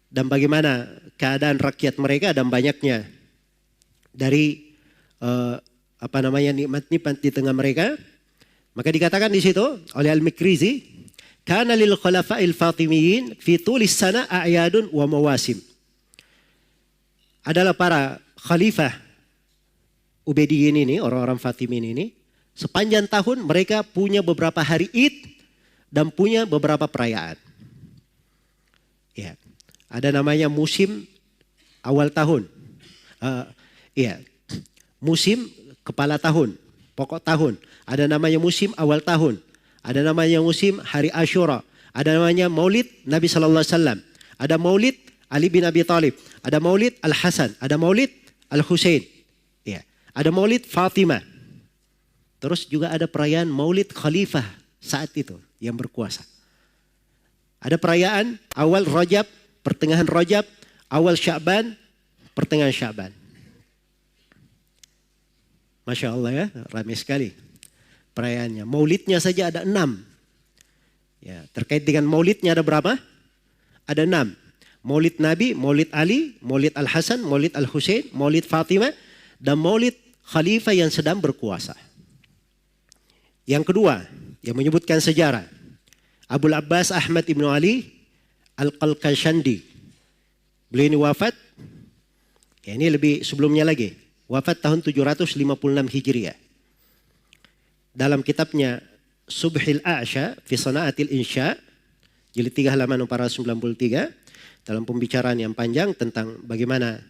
dan bagaimana keadaan rakyat mereka dan banyaknya dari nikmat-nikmat di tengah mereka, maka dikatakan di situ oleh Al-Makrizi, kana lil khulafa'il Fatimiyin fi tulis sana a'yadun wa mawasim. Adalah para khalifah Ubaidiyyin ini, orang-orang Fatimiyin ini, sepanjang tahun mereka punya beberapa hari Id dan punya beberapa perayaan. Ya, ada namanya musim awal tahun. Musim kepala tahun, pokok tahun. Ada namanya musim awal tahun. Ada namanya musim hari Asyura. Ada namanya Maulid Nabi sallallahu alaihi wasallam. Ada Maulid Ali bin Abi Thalib. Ada Maulid Al-Hasan. Ada Maulid Al-Husain. Ya. Ada Maulid Fatimah. Terus juga ada perayaan Maulid Khalifah saat itu yang berkuasa. Ada perayaan awal Rajab, pertengahan Rajab, awal Sya'ban, pertengahan Sya'ban. Masya Allah ya, ramai sekali perayaannya. Maulidnya saja ada 6. Ya, terkait dengan maulidnya ada berapa? Ada 6. Maulid Nabi, Maulid Ali, Maulid Al-Hasan, Maulid Al-Husain, Maulid Fatimah, dan Maulid Khalifah yang sedang berkuasa. Yang kedua, yang menyebutkan sejarah, Abul Abbas Ahmad Ibn Ali Al-Qalqashandi. Beliau ini wafat, ya ini lebih sebelumnya lagi, wafat tahun 756 Hijriah. Dalam kitabnya Subhil A'sha fi Sana'atil Insya, jilid 3 halaman 493, dalam pembicaraan yang panjang tentang bagaimana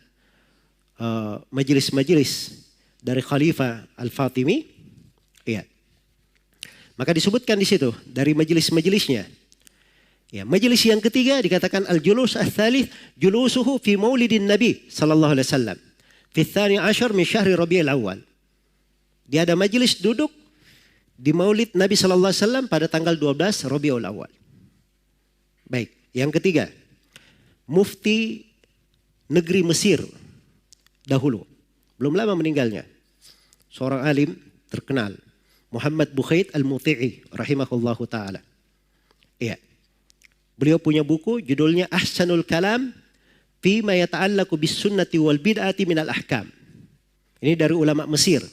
majelis-majelis dari Khalifah Al-Fatimi, ya. Maka disebutkan di situ dari majelis-majelisnya. Ya, majelis yang ketiga dikatakan al-julus ats-tsalits julusuhu fi maulidin Nabi sallallahu alaihi wasallam fi tsani asyar min syahri Rabiul Awal. Dia ada majelis duduk di Maulid Nabi sallallahu alaihi wasallam pada tanggal 12 Rabiul Awal. Baik, yang ketiga, mufti negeri Mesir dahulu, belum lama meninggalnya, seorang alim terkenal, Muhammad Bukhaid Al-Muti'i rahimahullahu taala. Iya. Beliau punya buku judulnya Ahsanul Kalam fi ma yata'allaqu bis sunnati wal bid'ati minal ahkam. Ini dari ulama Mesir.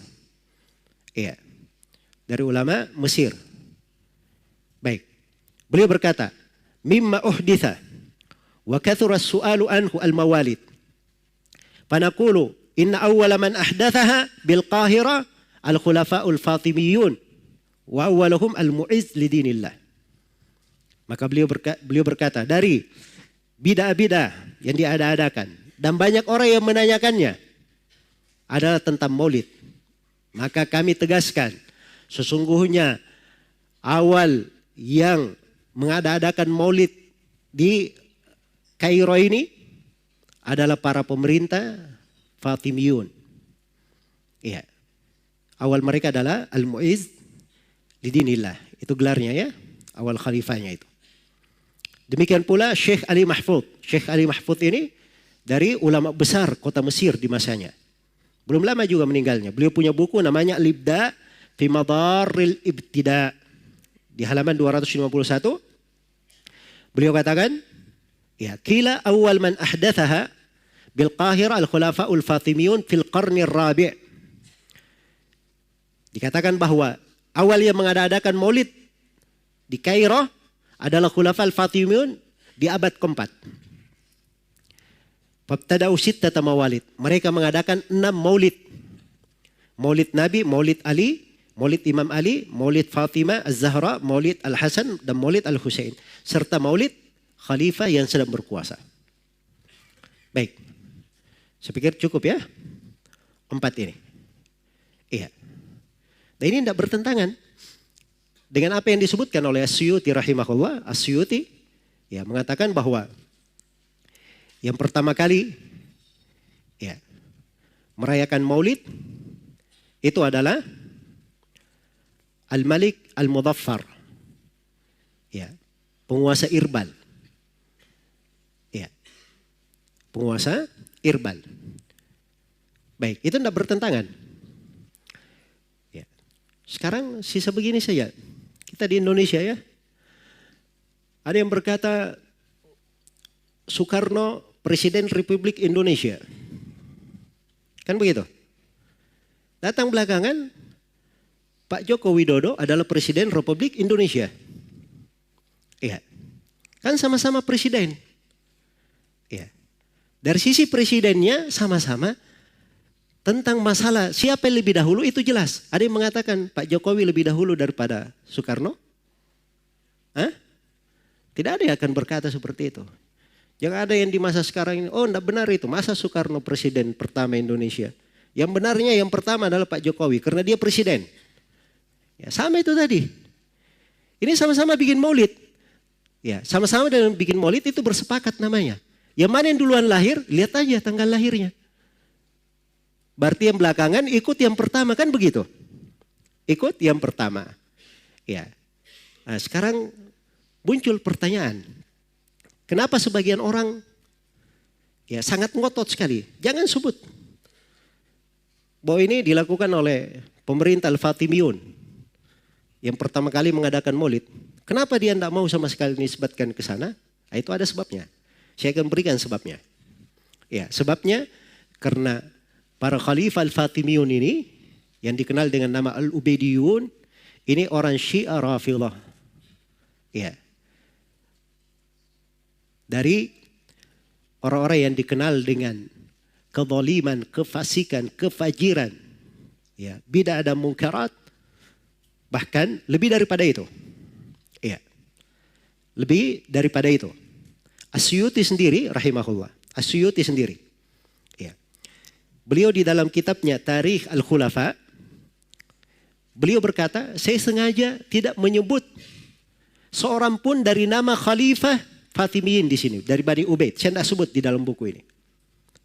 Iya. Dari ulama Mesir. Baik. Beliau berkata, mimma uhditha wa kathura as-su'alu anhu al-mawalid. Fanaqulu inna awwala man ahdathaha bil Qahira al-khulafa'ul Fatimiyun wa awwaluhum al-mu'izz lidinillah. Maka beliau berkata, dari bidah-bidah yang diada-adakan dan banyak orang yang menanyakannya adalah tentang maulid. Maka kami tegaskan, sesungguhnya awal yang mengada-adakan maulid di Kairo ini adalah para pemerintah Fatimiyun. Iya. Awal mereka adalah Al-Mu'izz lidinillah. Itu gelarnya ya, awal khalifahnya itu. Demikian pula Syekh Ali Mahfud. Syekh Ali Mahfud ini dari ulama besar kota Mesir di masanya. Belum lama juga meninggalnya. Beliau punya buku namanya Al-Ibda fi Madarril Ibtida. Di halaman 251. Beliau katakan, ya, qila awal man ahdathaha bil Qahira al-khulafa'ul Fatimiyun fil qarnir rabi'. Dikatakan bahwa awal yang mengadakan maulid di Kairo adalah Khulafa al-Fatimiyun di abad keempat. Fabtada'u sittata mawalid. Mereka mengadakan 6 maulid. Maulid Nabi, Maulid Ali, Maulid Imam Ali, Maulid Fatimah Az-Zahra, Maulid Al-Hasan, dan Maulid Al-Husain. Serta Maulid Khalifah yang sedang berkuasa. Baik. Saya pikir cukup ya. 4 ini. Iya. Dan ini tidak bertentangan dengan apa yang disebutkan oleh As-Suyuti rahimahullah. As-Suyuti ya mengatakan bahwa yang pertama kali ya merayakan maulid itu adalah Al-Malik Al-Mudhaffar. Ya, penguasa Irbal. Ya. Penguasa Irbal. Baik, itu tidak bertentangan. Ya. Sekarang sisa begini saja. Kita di Indonesia ya, ada yang berkata Soekarno Presiden Republik Indonesia. Kan begitu? Datang belakangan Pak Joko Widodo adalah Presiden Republik Indonesia. Iya. Kan sama-sama presiden. Iya. Dari sisi presidennya sama-sama tentang masalah siapa yang lebih dahulu itu jelas. Ada yang mengatakan Pak Jokowi lebih dahulu daripada Soekarno. Hah? Tidak ada yang akan berkata seperti itu. Jangan ada yang di masa sekarang ini, oh tidak benar itu. Masa Soekarno presiden pertama Indonesia. Yang benarnya yang pertama adalah Pak Jokowi karena dia presiden. Ya, sama itu tadi. Ini sama-sama bikin maulid. Ya, sama-sama dalam bikin maulid itu bersepakat namanya. Yang mana yang duluan lahir, lihat aja tanggal lahirnya. Berarti yang belakangan ikut yang pertama kan begitu. Ikut yang pertama. Ya. Nah, sekarang muncul pertanyaan. Kenapa sebagian orang ya sangat ngotot sekali. Jangan sebut. bahwa ini dilakukan oleh pemerintah Al-Fatimiyun yang pertama kali mengadakan maulid. Kenapa dia tidak mau sama sekali nisbatkan ke sana? Nah, itu ada sebabnya. Saya akan berikan sebabnya. Ya, sebabnya karena para khalifah Al-Fatimiyun ini yang dikenal dengan nama Al-Ubaidiyun, ini orang Syiah Rafidhah. Ya. Dari orang-orang yang dikenal dengan kezaliman, kefasikan, kefajiran, ya, bidah dan munkarat, bahkan lebih daripada itu. Ya. Lebih daripada itu. As-Suyuti sendiri rahimahullah, As-Suyuti sendiri. Ya. Beliau di dalam kitabnya Tarikh Al-Khulafa, beliau berkata, saya sengaja tidak menyebut seorang pun dari nama Khalifah Fatimiyin di sini, dari Bani Ubaid. Saya tidak sebut di dalam buku ini.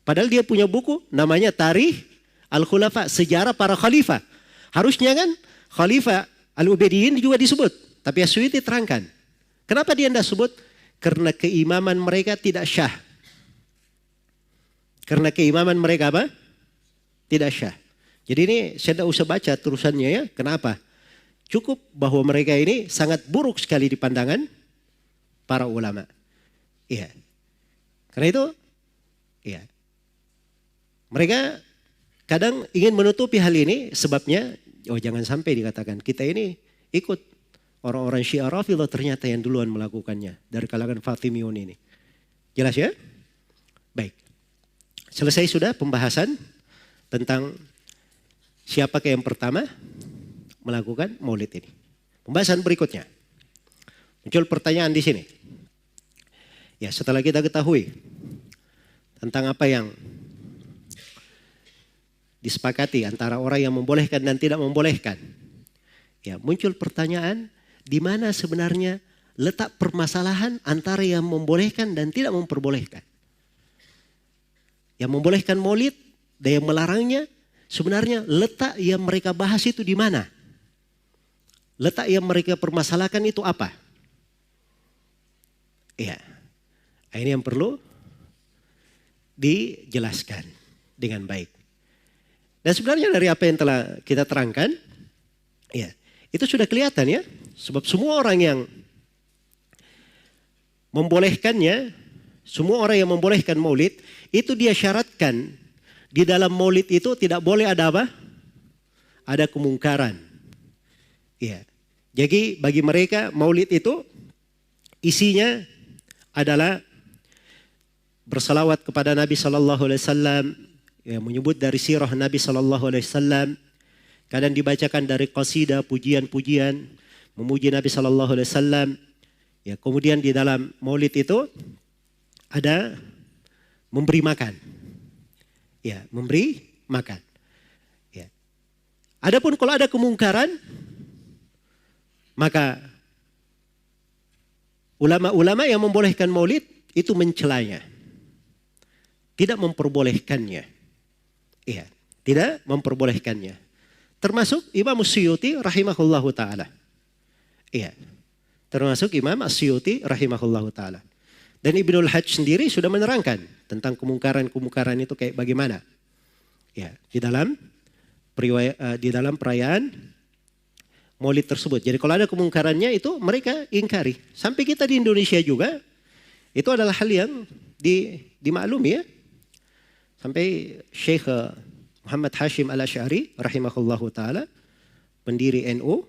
Padahal dia punya buku namanya Tarikh Al-Khulafa, sejarah para khalifah. Harusnya kan Khalifah Al-Ubaidiyin juga disebut. Tapi As-Suyuti terangkan. Kenapa dia tidak sebut? Karena keimaman mereka tidak syah. Karena keimaman mereka apa? Tidak syah. Jadi ini saya tidak usah baca terusannya ya. Kenapa? Cukup bahwa mereka ini sangat buruk sekali di pandangan para ulama. Iya. Karena itu, iya. Mereka kadang ingin menutupi hal ini, sebabnya, oh jangan sampai dikatakan kita ini ikut orang-orang Syiah Rafidhah ternyata yang duluan melakukannya dari kalangan Fatimiyun ini. Jelas ya? Baik. Selesai sudah pembahasan tentang siapakah yang pertama melakukan maulid ini. Pembahasan berikutnya. Muncul pertanyaan di sini. Ya, setelah kita ketahui tentang apa yang disepakati antara orang yang membolehkan dan tidak membolehkan. Ya, muncul pertanyaan, di mana sebenarnya letak permasalahan antara yang membolehkan dan tidak memperbolehkan. Yang membolehkan maulid dan yang melarangnya, sebenarnya letak yang mereka bahas itu di mana? Letak yang mereka permasalahkan itu apa? Ya, ini yang perlu dijelaskan dengan baik. Dan sebenarnya dari apa yang telah kita terangkan, ya, itu sudah kelihatan ya. Sebab semua orang yang membolehkannya, semua orang yang membolehkan maulid, itu dia syaratkan di dalam maulid itu tidak boleh ada apa? Ada kemungkaran. Ya. Jadi bagi mereka maulid itu isinya adalah bersalawat kepada Nabi SAW, ya, menyebut dari sirah Nabi SAW, kadang dibacakan dari qasidah, pujian-pujian, memuji Nabi SAW. Ya, kemudian di dalam maulid itu ada memberi makan. Ya, memberi makan. Ya. Adapun kalau ada kemungkaran, maka ulama-ulama yang membolehkan maulid itu mencelanya. Tidak memperbolehkannya. Iya, tidak memperbolehkannya. Termasuk Imam As-Suyuti rahimahullahu ta'ala. Iya, termasuk Imam As-Suyuti rahimahullahu ta'ala. Dan Ibnul Hajj sendiri sudah menerangkan tentang kemungkaran-kemungkaran itu kayak bagaimana. Ya, di dalam perayaan maulid tersebut. Jadi kalau ada kemungkarannya itu mereka ingkari. Sampai kita di Indonesia juga, itu adalah hal yang dimaklumi ya. Sampai Syekh Muhammad Hashim Al-Asy'ari rahimahullahu ta'ala, pendiri NU,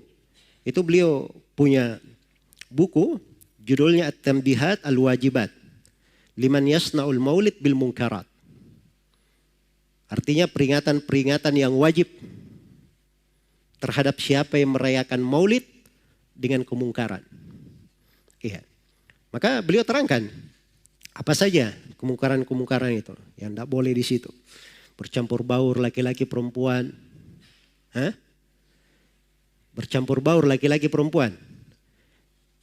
itu beliau punya buku judulnya At-Tanbihat Al-Wajibat Liman Yasna'ul Maulid Bil Munkarat. Artinya peringatan-peringatan yang wajib terhadap siapa yang merayakan maulid dengan kemungkaran. Iya. Maka beliau terangkan apa saja kemungkaran-kemungkaran itu yang tidak boleh di situ. Bercampur baur laki-laki perempuan. Bercampur baur laki-laki perempuan.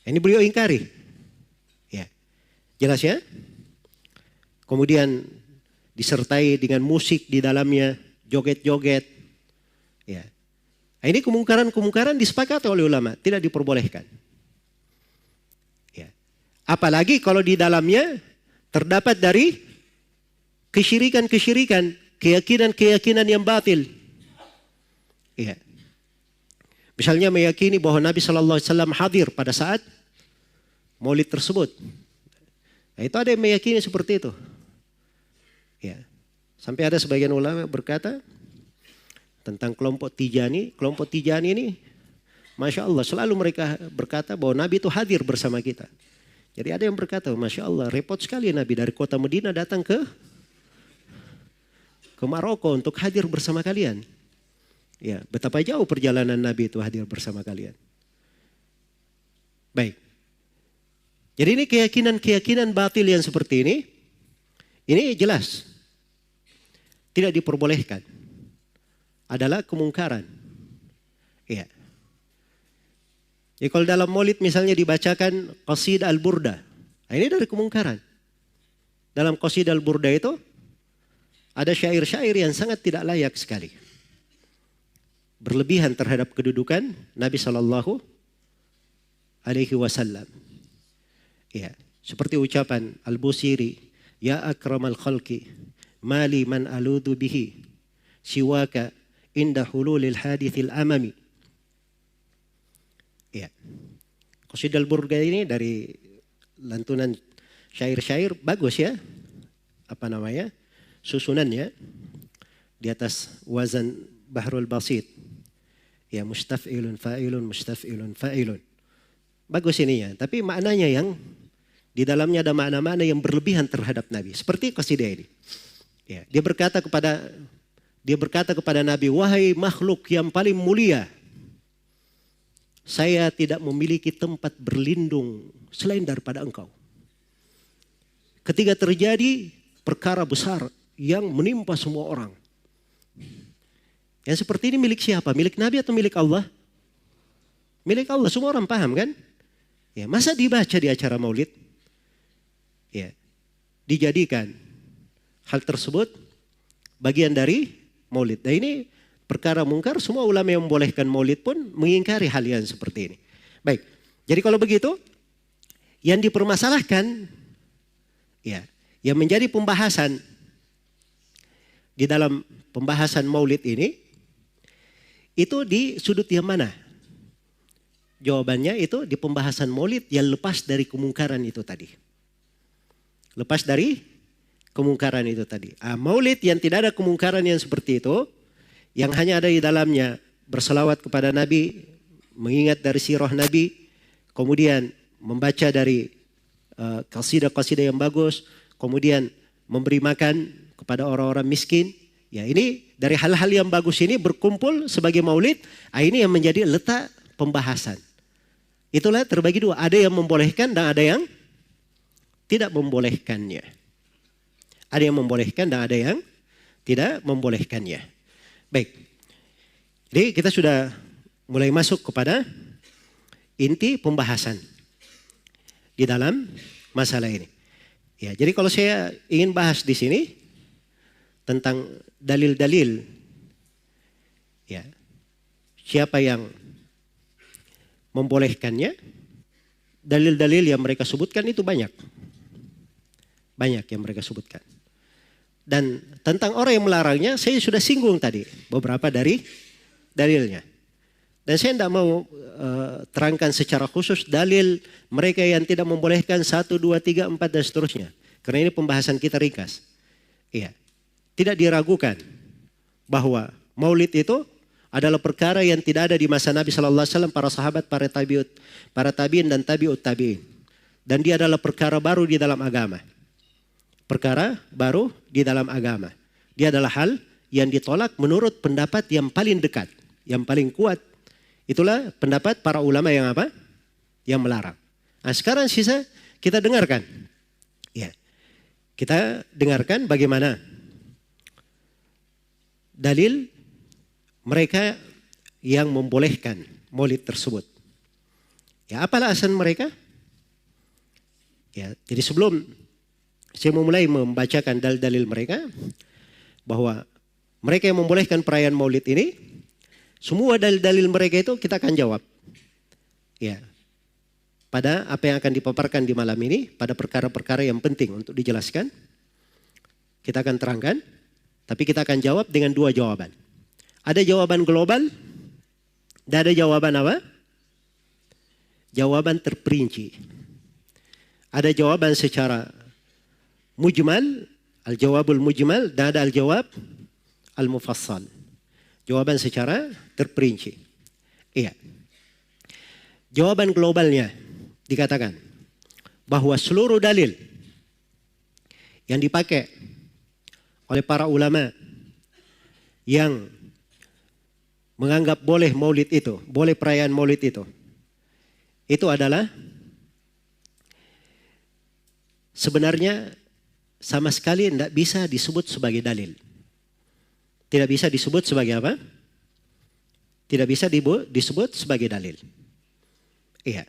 Ini beliau ingkari. Ya. Jelas ya? Kemudian disertai dengan musik di dalamnya, joget-joget. Ya. Ini kemungkaran-kemungkaran disepakati oleh ulama, tidak diperbolehkan. Ya. Apalagi kalau di dalamnya terdapat dari kesyirikan-kesyirikan, keyakinan-keyakinan yang batil. Iya. Misalnya meyakini bahwa Nabi Shallallahu Alaihi Wasallam hadir pada saat maulid tersebut. Nah, itu ada yang meyakini seperti itu. Ya. Sampai ada sebagian ulama berkata tentang kelompok Tijani. Kelompok Tijani ini, Masya Allah, selalu mereka berkata bahwa Nabi itu hadir bersama kita. Jadi ada yang berkata, Masya Allah, repot sekali Nabi dari kota Medina datang ke Maroko untuk hadir bersama kalian. Ya, betapa jauh perjalanan Nabi itu hadir bersama kalian. Baik. Jadi ini keyakinan batil yang seperti ini jelas tidak diperbolehkan. Adalah kemungkaran. Iya. Jadi kalau dalam maulid misalnya dibacakan qasidah al-burda. Nah, ini dari kemungkaran. Dalam qasidah al-burda itu ada syair-syair yang sangat tidak layak sekali. Berlebihan terhadap kedudukan Nabi Sallallahu Alaihi Wasallam. Ya, seperti ucapan Al-Busiri, ya akramal khalqi, mali man aludu bihi, siwaka inda hululil hadithil amami. Ya, qasidah al-burda ini dari lantunan syair-syair bagus ya. Apa namanya? Susunannya di atas wazan Bahrul Basit. Ya, mustaf'ilun fa'ilun mustaf'ilun fa'ilun. Bagus ininya, tapi maknanya yang di dalamnya ada makna-makna yang berlebihan terhadap Nabi. Seperti qasidah ini. Ya, dia berkata kepada Nabi, wahai makhluk yang paling mulia, saya tidak memiliki tempat berlindung selain daripada engkau. Ketika terjadi perkara besar yang menimpa semua orang. Yang seperti ini milik siapa? Milik Nabi atau milik Allah? Milik Allah, semua orang paham kan? Ya, masa dibaca di acara maulid? Ya, dijadikan hal tersebut bagian dari maulid. Nah ini perkara mungkar, semua ulama yang membolehkan maulid pun mengingkari hal yang seperti ini. Baik, jadi kalau begitu, yang dipermasalahkan, ya, yang menjadi pembahasan di dalam pembahasan maulid ini, itu di sudut yang mana? Jawabannya itu di pembahasan maulid yang lepas dari kemungkaran itu tadi. Lepas dari kemungkaran itu tadi. Maulid yang tidak ada kemungkaran yang seperti itu, yang hanya ada di dalamnya berselawat kepada Nabi, mengingat dari sirah Nabi, kemudian membaca dari qasidah-qasidah yang bagus, kemudian memberi makan kepada orang-orang miskin. Ya, ini dari hal-hal yang bagus ini berkumpul sebagai maulid, ini yang menjadi letak pembahasan. Itulah terbagi dua, ada yang membolehkan dan ada yang tidak membolehkannya. Ada yang membolehkan dan ada yang tidak membolehkannya. Baik, jadi kita sudah mulai masuk kepada inti pembahasan di dalam masalah ini. Ya, jadi kalau saya ingin bahas di sini tentang dalil-dalil, ya, siapa yang membolehkannya, dalil-dalil yang mereka sebutkan itu banyak yang mereka sebutkan. Dan tentang orang yang melarangnya, saya sudah singgung tadi beberapa dari dalilnya. Dan saya tidak mau terangkan secara khusus dalil mereka yang tidak membolehkan 1, 2, 3, 4 dan seterusnya. Karena ini pembahasan kita ringkas. Iya. Tidak diragukan bahwa maulid itu adalah perkara yang tidak ada di masa Nabi Sallallahu Alaihi Wasallam, para sahabat, para tabiin dan tabiut tabiin. Dan dia adalah perkara baru di dalam agama. Perkara baru di dalam agama. Dia adalah hal yang ditolak menurut pendapat yang paling dekat, yang paling kuat. Itulah pendapat para ulama yang apa? Yang melarang. Nah, sekarang sisa kita dengarkan. Ya. Kita dengarkan bagaimana dalil mereka yang membolehkan maulid tersebut. Ya, apa alasan mereka? Ya, jadi sebelum saya memulai membacakan dalil-dalil mereka, bahwa mereka yang membolehkan perayaan maulid ini, semua dalil-dalil mereka itu kita akan jawab. Ya, pada apa yang akan dipaparkan di malam ini, pada perkara-perkara yang penting untuk dijelaskan, kita akan terangkan. Tapi kita akan jawab dengan dua jawaban. Ada jawaban global, Tidak ada jawaban apa? Jawaban terperinci. Ada jawaban secara mujmal, al-jawabul mujmal, dan ada al-jawab al-mufassal. Jawaban secara terperinci. Iya. Jawaban globalnya dikatakan bahwa seluruh dalil yang dipakai oleh para ulama yang menganggap boleh maulid itu, boleh perayaan maulid itu adalah sebenarnya sama sekali tidak bisa disebut sebagai dalil. Tidak bisa disebut sebagai apa? Tidak bisa disebut sebagai dalil. Iya.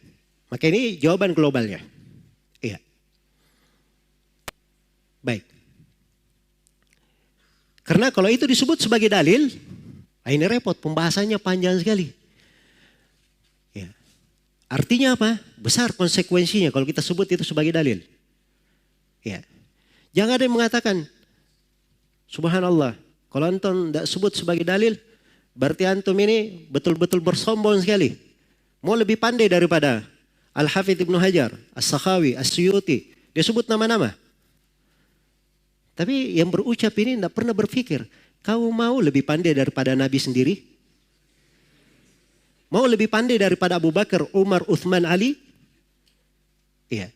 Maka ini jawaban globalnya. Iya. Baik. Karena kalau itu disebut sebagai dalil, ini repot, pembahasannya panjang sekali. Ya. Artinya apa? Besar konsekuensinya kalau kita sebut itu sebagai dalil. Ya. Jangan ada yang mengatakan, subhanallah, kalau antum tidak sebut sebagai dalil, berarti antum ini betul-betul bersombong sekali. Mau lebih pandai daripada Al-Hafidh Ibnu Hajar, As-Sakhawi, As-Suyuti. Dia sebut nama-nama. Tapi yang berucap ini tidak pernah berpikir, kau mau lebih pandai daripada Nabi sendiri? Mau lebih pandai daripada Abu Bakar, Umar, Uthman, Ali? Iya.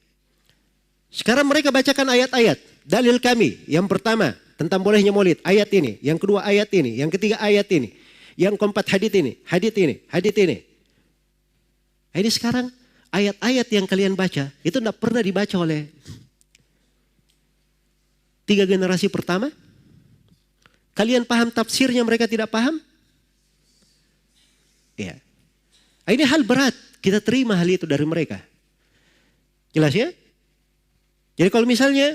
Sekarang mereka bacakan ayat-ayat. Dalil kami, yang pertama tentang bolehnya maulid, ayat ini. Yang kedua ayat ini. Yang ketiga ayat ini. Yang keempat hadits ini. Hadits ini. Hadits ini. Ini sekarang ayat-ayat yang kalian baca, itu tidak pernah dibaca oleh 3 generasi pertama. Kalian paham tafsirnya, mereka tidak paham? Ya. Ini hal berat, kita terima hal itu dari mereka. Jelas ya? Jadi kalau misalnya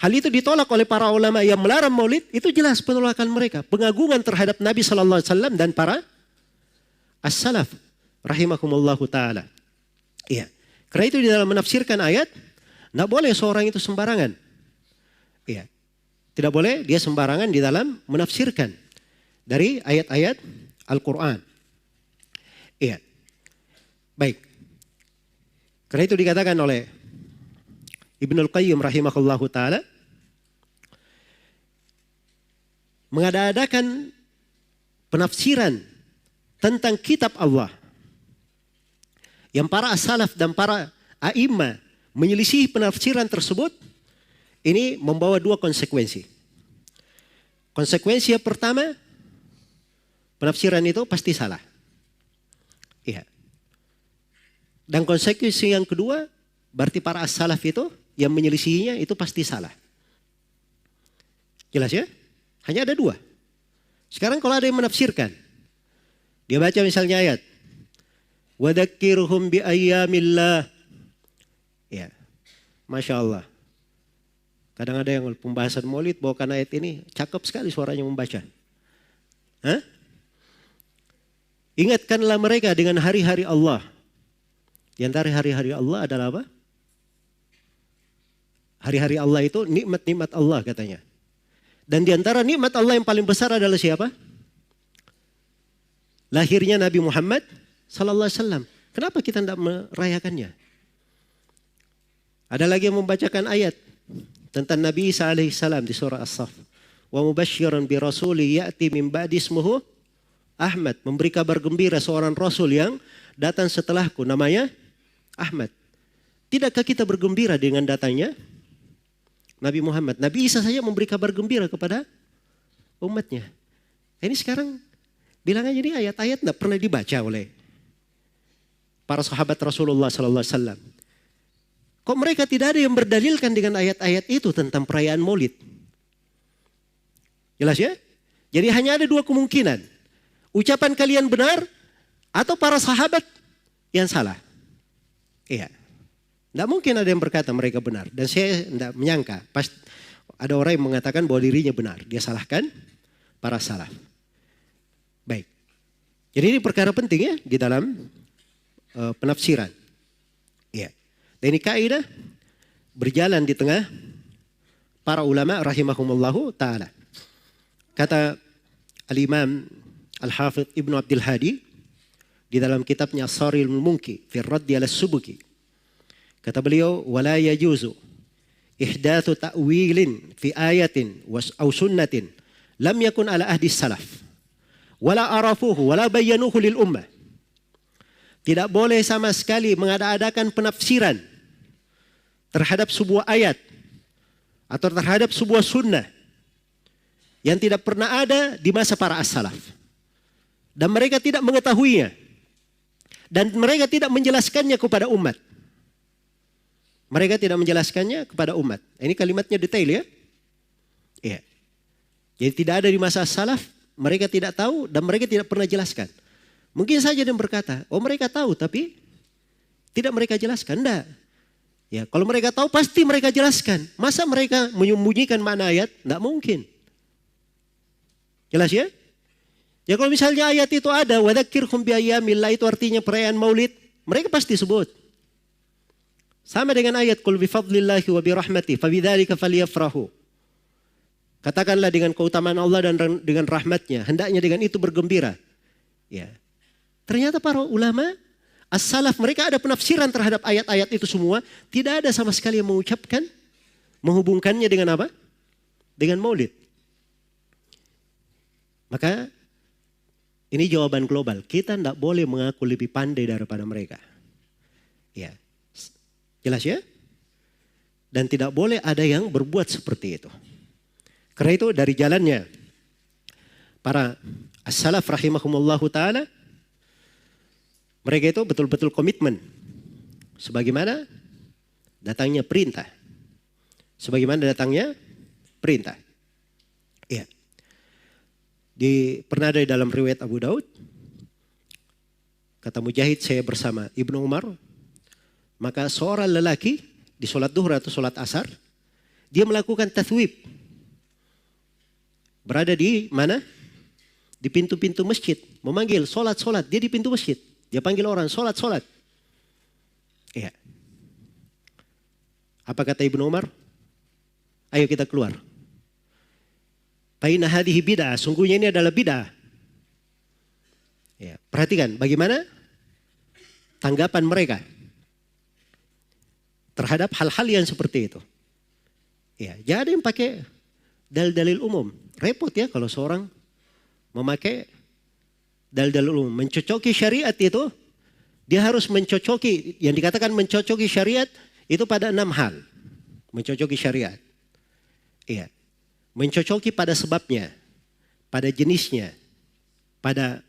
hal itu ditolak oleh para ulama yang melarang maulid, itu jelas penolakan mereka. Pengagungan terhadap Nabi SAW dan para as-salaf. Rahimahumullahu ta'ala. Iya. Karena itu di dalam menafsirkan ayat, tidak boleh seorang itu sembarangan. Iya. Tidak boleh dia sembarangan di dalam menafsirkan dari ayat-ayat Al-Quran. Iya. Baik. Karena itu dikatakan oleh Ibnul Qayyim rahimahullahu ta'ala, mengada-adakan penafsiran tentang kitab Allah yang para as-salaf dan para a'imah menyelisih penafsiran tersebut, ini membawa 2 konsekuensi. Konsekuensi yang pertama, penafsiran itu pasti salah. Iya. Dan konsekuensi yang kedua, berarti para as-salaf itu yang menyelisihinya itu pasti salah. Jelas ya? Hanya ada 2. Sekarang kalau ada yang menafsirkan, dia baca misalnya ayat, وَذَكِّرْهُمْ بِأَيَّامِ Ya, Masya Allah. Kadang ada yang pembahasan maulid bawakan ayat ini, cakep sekali suaranya membaca. Hah? Ingatkanlah mereka dengan hari-hari Allah. Di antara hari-hari Allah adalah apa? Hari-hari Allah itu nikmat-nikmat Allah katanya. Dan di antara nikmat Allah yang paling besar adalah siapa? Lahirnya Nabi Muhammad sallallahu alaihi wasallam. Kenapa kita tidak merayakannya? Ada lagi yang membacakan ayat tentang Nabi Isa alaihi salam di surah As-Saff. Wa mubasysyiran bi rasuli ya'ti min ba'di ismuhu Ahmad, memberi kabar gembira seorang rasul yang datang setelahku, namanya Ahmad. Tidakkah kita bergembira dengan datangnya Nabi Muhammad? Nabi Isa saja memberi kabar gembira kepada umatnya. Ini sekarang bilang aja ini ayat-ayat tidak pernah dibaca oleh para sahabat Rasulullah sallallahu alaihi wasallam. Kok mereka tidak ada yang berdalilkan dengan ayat-ayat itu tentang perayaan Maulid? Jelas ya? Jadi hanya ada 2 kemungkinan. Ucapan kalian benar atau para sahabat yang salah. Iya. Tidak mungkin ada yang berkata mereka benar. Dan saya tidak menyangka. Pas ada orang yang mengatakan bahwa dirinya benar. Dia salahkan para salaf. Baik. Jadi ini perkara penting ya di dalam penafsiran. Iya. Dan ini kaidah berjalan di tengah para ulama rahimahumullahu ta'ala. Kata Al-Imam Al-Hafidh Ibnu Abdul Hadi di dalam kitabnya As-Sarimul Munki fi Raddi 'ala Subuki. Kata beliau, wala yajuzu ihdatsu ta'wilin fi ayatin aw sunnatin lam yakun ala ahdi salaf wala arafuhu wala bayyanuhu lil ummah. Tidak boleh sama sekali mengada-adakan penafsiran terhadap sebuah ayat atau terhadap sebuah sunnah yang tidak pernah ada di masa para as-salaf. Dan mereka tidak mengetahuinya. Dan mereka tidak menjelaskannya kepada umat. Mereka tidak menjelaskannya kepada umat. Ini kalimatnya detail ya. Iya. Jadi tidak ada di masa as-salaf, mereka tidak tahu dan mereka tidak pernah jelaskan. Mungkin saja dia berkata, oh mereka tahu tapi tidak mereka jelaskan. Enggak. Ya, kalau mereka tahu pasti mereka jelaskan. Masa mereka menyembunyikan makna ayat? Enggak mungkin. Jelas ya? Ya kalau misalnya ayat itu ada, wadzakirhum biayyamillah, itu artinya perayaan Maulid, mereka pasti sebut. Sama dengan ayat qul bifadlillahi wa birahmatihi fabidzalika falyafrahu. Katakanlah dengan keutamaan Allah dan dengan rahmatnya, hendaknya dengan itu bergembira. Ya. Ternyata para ulama as-salaf mereka ada penafsiran terhadap ayat-ayat itu semua, tidak ada sama sekali yang mengucapkan menghubungkannya dengan apa? Dengan Maulid. Maka ini jawaban global. Kita tidak boleh mengaku lebih pandai daripada mereka. Ya. Jelas ya? Dan tidak boleh ada yang berbuat seperti itu. Karena itu dari jalannya para as-salaf rahimahumullahu ta'ala, mereka itu betul-betul komitmen. Sebagaimana datangnya perintah. Sebagaimana datangnya perintah. Iya. Pernah ada di dalam riwayat Abu Daud. Kata Mujahid, saya bersama Ibnu Umar. Maka seorang lelaki di sholat duhur atau sholat asar, dia melakukan tathwib. Berada di mana? Di pintu-pintu masjid. Memanggil sholat-sholat. Dia di pintu masjid. Dia panggil orang, sholat. Iya. Apa kata Ibnu Umar? Ayo kita keluar. Faina hadhihi bid'ah, sungguhnya ini adalah bid'ah. Ya, perhatikan bagaimana tanggapan mereka terhadap hal-hal yang seperti itu. Ya, jangan ada yang pakai dalil-dalil umum. Repot ya kalau seorang memakai dalil-dalil umum. Mencocoki syariat itu, dia harus mencocoki, yang dikatakan mencocoki syariat itu pada 6 hal. Mencocoki syariat. Iya. Mencocoki pada sebabnya, pada jenisnya, pada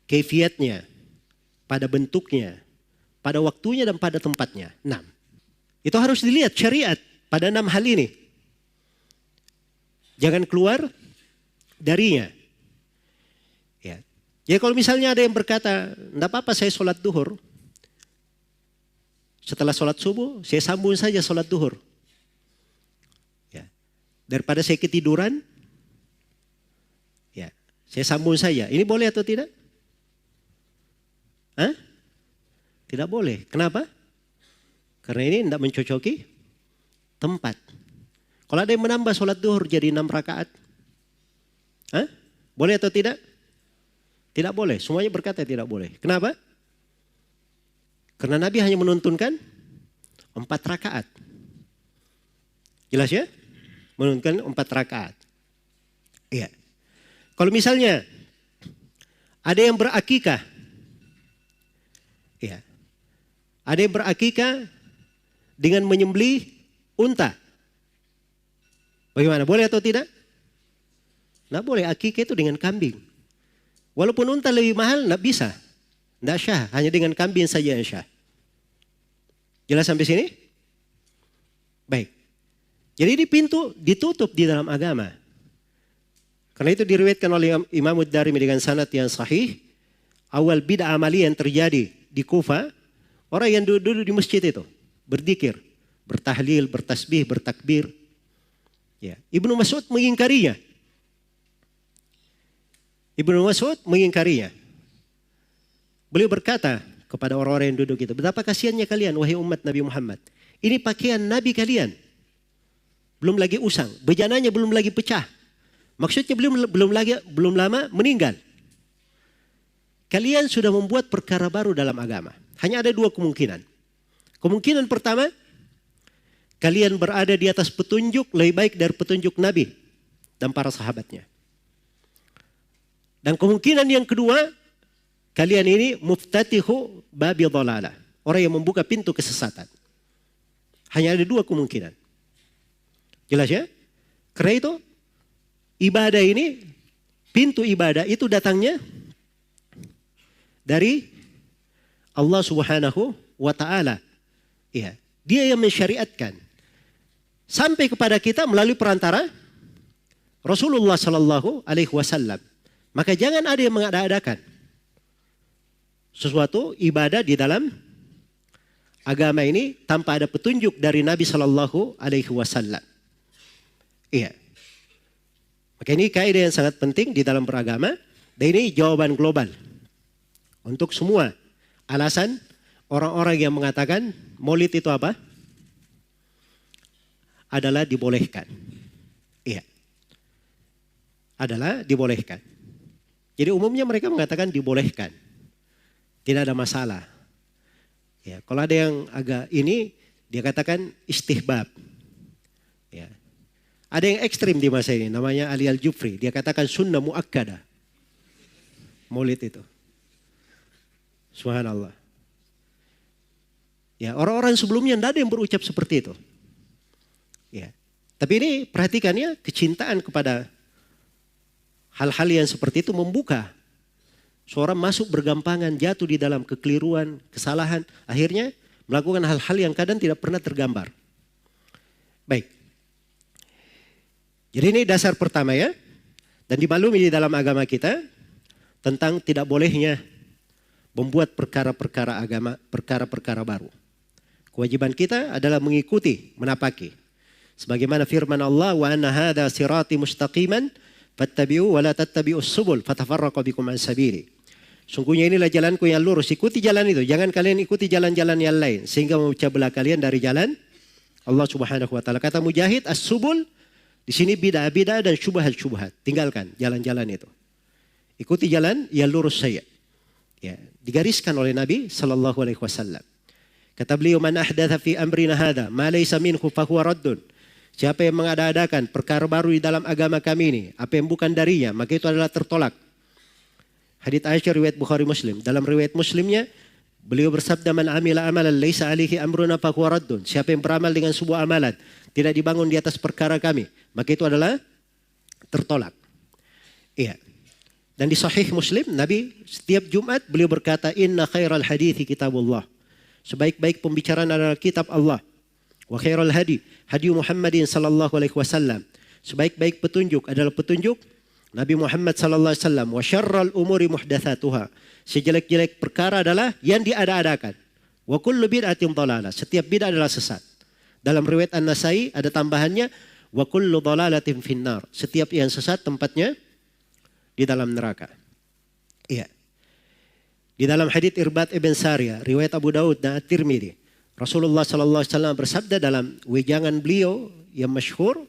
kaifiatnya, pada bentuknya, pada waktunya dan pada tempatnya. 6. Itu harus dilihat syariat pada 6 hal ini. Jangan keluar darinya. Ya. Jadi kalau misalnya ada yang berkata, enggak apa-apa saya sholat duhur. Setelah sholat subuh, saya sambung saja sholat duhur. Daripada saya ketiduran, ya, saya sambung saja. Ini boleh atau tidak? Hah? Tidak boleh. Kenapa? Karena ini tidak mencocoki tempat. Kalau ada yang menambah sholat duhur jadi 6 rakaat, hah? Boleh atau tidak? Tidak boleh. Semuanya berkata tidak boleh. Kenapa? Karena Nabi hanya menuntunkan 4 rakaat. Jelas ya? Menuntunkan 4 rakaat. Iya. Kalau misalnya ada yang berakikah, iya, ada yang berakikah dengan menyembelih unta, bagaimana? Boleh atau tidak? Nggak boleh. Akikah itu dengan kambing. Walaupun unta lebih mahal, nggak bisa, nggak syah. Hanya dengan kambing saja yang syah. Jelas sampai sini? Baik. Jadi ini pintu ditutup di dalam agama. Karena itu diriwayatkan oleh Imam Ad-Darimi dengan sanad yang sahih. Awal bid'ah amali yang terjadi di Kufa. Orang yang duduk di masjid itu. Berzikir, bertahlil, bertasbih, bertakbir. Ya. Ibnu Mas'ud mengingkarinya. Ibnu Mas'ud mengingkarinya. Beliau berkata kepada orang-orang yang duduk itu. Betapa kasihannya kalian wahai umat Nabi Muhammad. Ini pakaian Nabi kalian. Belum lagi usang, bejananya belum lagi pecah. Maksudnya belum lama meninggal. kalian sudah membuat perkara baru dalam agama. Hanya ada dua kemungkinan. Kemungkinan pertama, kalian berada di atas petunjuk lebih baik dari petunjuk Nabi dan para sahabatnya. Dan kemungkinan yang kedua, kalian ini muftatihu babi dhalalah, orang yang membuka pintu kesesatan. Hanya ada dua kemungkinan. Jelas ya? Karena itu ibadah ini, pintu ibadah itu datangnya dari Allah Subhanahu wa ta'ala. Ya, dia yang mensyariatkan sampai kepada kita melalui perantara Rasulullah sallallahu alaihi wasallam. Maka jangan ada yang mengada-adakan sesuatu ibadah di dalam agama ini tanpa ada petunjuk dari Nabi sallallahu alaihi wasallam. Iya. Maka ini kaidah yang sangat penting di dalam beragama, dan ini jawaban global untuk semua alasan orang-orang yang mengatakan Maulid itu apa? Adalah dibolehkan. Iya. Adalah dibolehkan. Jadi umumnya mereka mengatakan dibolehkan. Tidak ada masalah. Ya, kalau ada yang agak ini, dia katakan istihbab. Ya. Ada yang ekstrim di masa ini, namanya Ali Al-Jufri. Dia katakan sunnah muakkadah. Maulid itu. Subhanallah. Ya, orang-orang sebelumnya tidak ada yang berucap seperti itu. Ya. Tapi ini perhatikan ya, kecintaan kepada hal-hal yang seperti itu membuka seorang masuk bergampangan, jatuh di dalam kekeliruan, kesalahan, akhirnya melakukan hal-hal yang kadang tidak pernah tergambar. Baik. Jadi ini dasar pertama ya, dan dimaklumi di dalam agama kita tentang tidak bolehnya membuat perkara-perkara agama, perkara-perkara baru. Kewajiban kita adalah mengikuti, menapaki. Sebagaimana firman Allah, wa anna hadza sirati mustaqiman fattabi'u wa la tattabi'us subul fatafarraqu bikum an sabili. Sungguhnya inilah jalanku yang lurus, ikuti jalan itu, jangan kalian ikuti jalan-jalan yang lain sehingga memecah belah kalian dari jalan Allah Subhanahu wa taala. Kata Mujahid, as-subul di sini bid'ah-bid'ah dan syubhat-syubhat. Tinggalkan jalan-jalan itu. Ikuti jalan yang lurus saya. Ya, digariskan oleh Nabi sallallahu alaihi wasallam. Kata beliau, man ahdatha fi amrina hadza ma laysa minhu fa huwa raddun. Siapa yang mengada-adakan perkara baru di dalam agama kami ini, apa yang bukan darinya, maka itu adalah tertolak. Hadits Aisyah riwayat Bukhari Muslim. Dalam riwayat Muslimnya, beliau bersabda, man amila amalan laysa alaihi amruna fa huwa raddun. Siapa yang beramal dengan sebuah amalan tidak dibangun di atas perkara kami, maka itu adalah tertolak. Iya. Dan di Sahih Muslim, Nabi setiap Jumat beliau berkata, inna khairal hadithi kitabullah. Sebaik-baik pembicaraan adalah kitab Allah. Wa khairal hadi Muhammadin sallallahu alaihi wasallam. Sebaik-baik petunjuk adalah petunjuk Nabi Muhammad sallallahu alaihi wasallam. Wa syarral umuri muhdatsatuha. Sejelek-jelek perkara adalah yang diada-adakan. Wa kullu bid'atin dhalalah. Setiap bid'ah adalah sesat. Dalam riwayat An-Nasai ada tambahannya, wa kullu dhalalatin finnar. Setiap yang sesat tempatnya di dalam neraka. Iya. Di dalam hadits Irbad ibn Sariyah, riwayat Abu Daud dan At-Tirmidzi, Rasulullah sallallahu alaihi wasallam bersabda dalam wejangan beliau yang masyhur,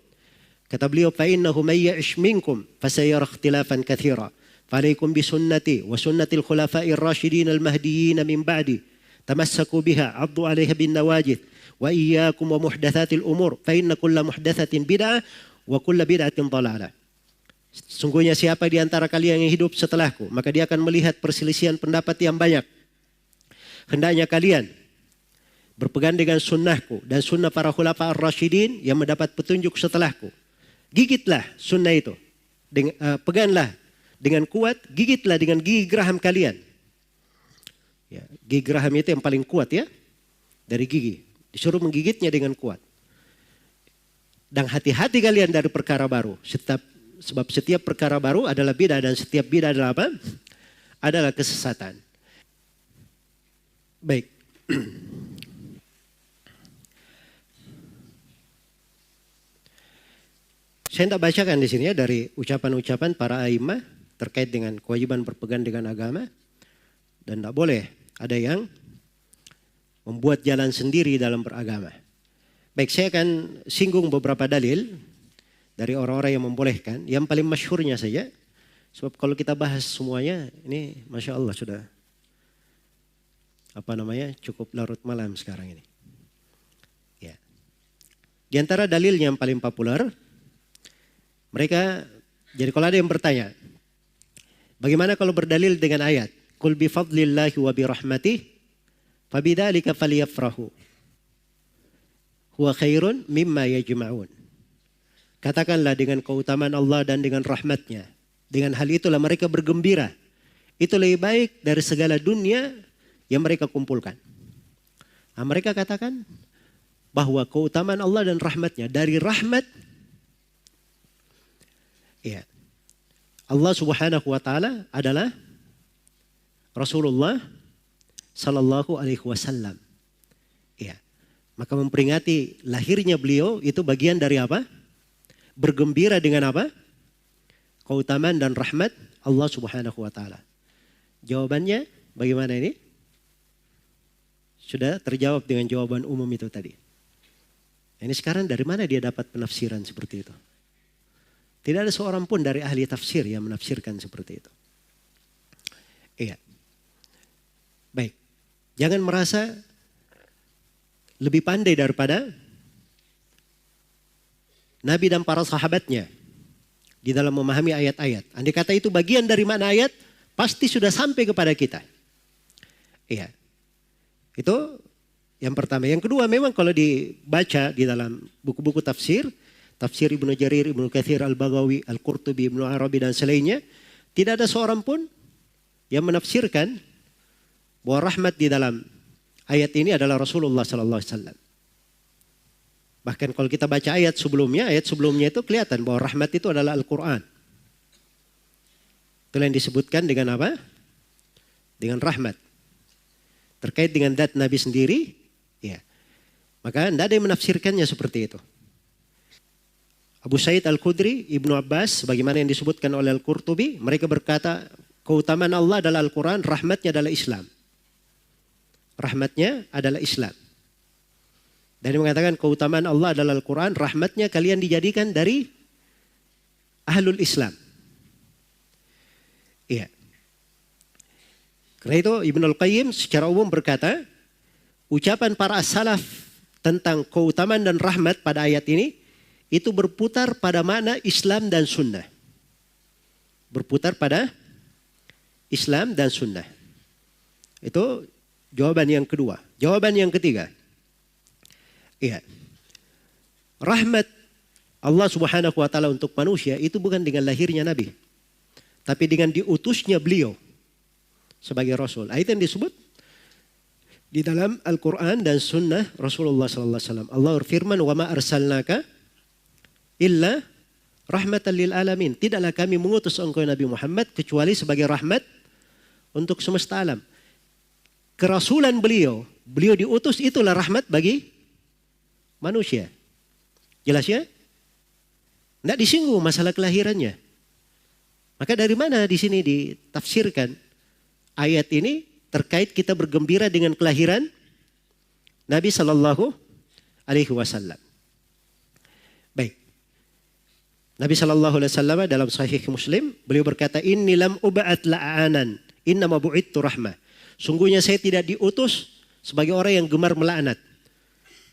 kata beliau, fa innahu may ya'ish minkum fasayara ikhtilafan katsira. Fa'alaikum bi sunnati wa sunnatil khulafa'ir rasyidin al-mahdiyyin min ba'di. Tamassaku biha 'addu 'alaiha bin nawajid wa iyyakum wa muhdatsatil umur fa inna kulla muhdatsatin bid'ah wa kulla bid'atin dhalalah. Sungguhnya siapa di antara kalian yang hidup setelahku, maka dia akan melihat perselisihan pendapat yang banyak. Hendaknya kalian berpegang dengan sunnahku dan sunnah para khulafa ar-rasyidin yang mendapat petunjuk setelahku. Gigitlah sunnah itu. Peganglah dengan kuat, gigitlah dengan gigi geraham kalian. Ya, gigi geraham itu yang paling kuat ya, dari gigi. Disuruh menggigitnya dengan kuat. Dan hati-hati kalian dari perkara baru. Sebab setiap perkara baru adalah bid'ah, dan setiap bid'ah adalah apa? Adalah kesesatan. Baik. Saya tidak bacakan di sini ya dari ucapan-ucapan para a'immah terkait dengan kewajiban berpegang dengan agama, dan tidak boleh ada yang membuat jalan sendiri dalam beragama. Baik, saya akan singgung beberapa dalil dari orang-orang yang membolehkan. Yang paling masyhurnya saja Sebab kalau kita bahas semuanya, ini Masya Allah sudah cukup larut malam sekarang ini. Ya. Di antara dalil yang paling populer, jadi kalau ada yang bertanya, bagaimana kalau berdalil dengan ayat, Qul bi fadlillahi wa bi rahmatih, fabidzalika falyafrahu. Huwa khairun mimma yajma'un. Katakanlah dengan keutamaan Allah dan dengan rahmatnya. Dengan hal itulah mereka bergembira. Itu lebih baik dari segala dunia yang mereka kumpulkan. Nah, mereka katakan bahwa keutamaan Allah dan rahmatnya. Dari rahmat, ya, Allah subhanahu wa ta'ala adalah Rasulullah sallallahu alaihi wasallam. Ya. Maka memperingati lahirnya beliau itu bagian dari apa? Bergembira dengan apa? Keutamaan dan rahmat Allah subhanahu wa ta'ala. Jawabannya bagaimana ini? Sudah terjawab dengan jawaban umum itu tadi. Ini sekarang dari mana dia dapat penafsiran seperti itu? Tidak ada seorang pun dari ahli tafsir yang menafsirkan seperti itu. Iya. Baik. Jangan merasa lebih pandai daripada Nabi dan para sahabatnya di dalam memahami ayat-ayat. Andai kata itu bagian dari makna ayat, pasti sudah sampai kepada kita. Iya. Itu yang pertama. Yang kedua, memang kalau dibaca di dalam buku-buku tafsir, tafsir Ibnu Jarir, Ibnu Katsir, Al-Baghawi, Al-Qurtubi, Ibnu Arabi dan selainnya, tidak ada seorang pun yang menafsirkan bahwa rahmat di dalam ayat ini adalah Rasulullah sallallahu alaihi wasallam. Bahkan kalau kita baca ayat sebelumnya itu kelihatan bahwa rahmat itu adalah Al-Quran. Itu yang disebutkan dengan apa? Dengan rahmat. Terkait dengan zat Nabi sendiri, ya. Maka tidak ada yang menafsirkannya seperti itu. Abu Sa'id Al-Khudri, Ibnu Abbas, sebagaimana yang disebutkan oleh Al-Qurtubi, mereka berkata, keutamaan Allah adalah Al-Quran, rahmatnya adalah Islam. Rahmatnya adalah Islam. Dan dia mengatakan keutamaan Allah adalah Al-Quran, rahmatnya kalian dijadikan dari Ahlul Islam. Iya. Karena itu Ibnul Qayyim secara umum berkata, ucapan para as-salaf tentang keutamaan dan rahmat pada ayat ini, itu berputar pada makna Islam dan Sunnah. Berputar pada Islam dan Sunnah. Itu jawaban yang kedua. Jawaban yang ketiga. Iya. Rahmat Allah subhanahu wa ta'ala untuk manusia itu bukan dengan lahirnya Nabi. Tapi dengan diutusnya beliau sebagai Rasul. Itu yang disebut di dalam Al-Quran dan Sunnah Rasulullah sallallahu alaihi wasallam. Allah berfirman, wa ma arsalnaka illa rahmatan lil alamin. Tidaklah kami mengutus engkau Nabi Muhammad kecuali sebagai rahmat untuk semesta alam. Kerasulan beliau diutus itulah rahmat bagi manusia. Jelas ya? Tidak disinggung masalah kelahirannya. Maka dari mana di sini ditafsirkan ayat ini terkait kita bergembira dengan kelahiran Nabi sallallahu alaihi wasallam. Baik. Nabi sallallahu alaihi wasallam dalam Sahih Muslim, beliau berkata, "Inni lam ub'at la'anan, innama bu'ittu rahmah." Sungguhnya saya tidak diutus sebagai orang yang gemar melaknat.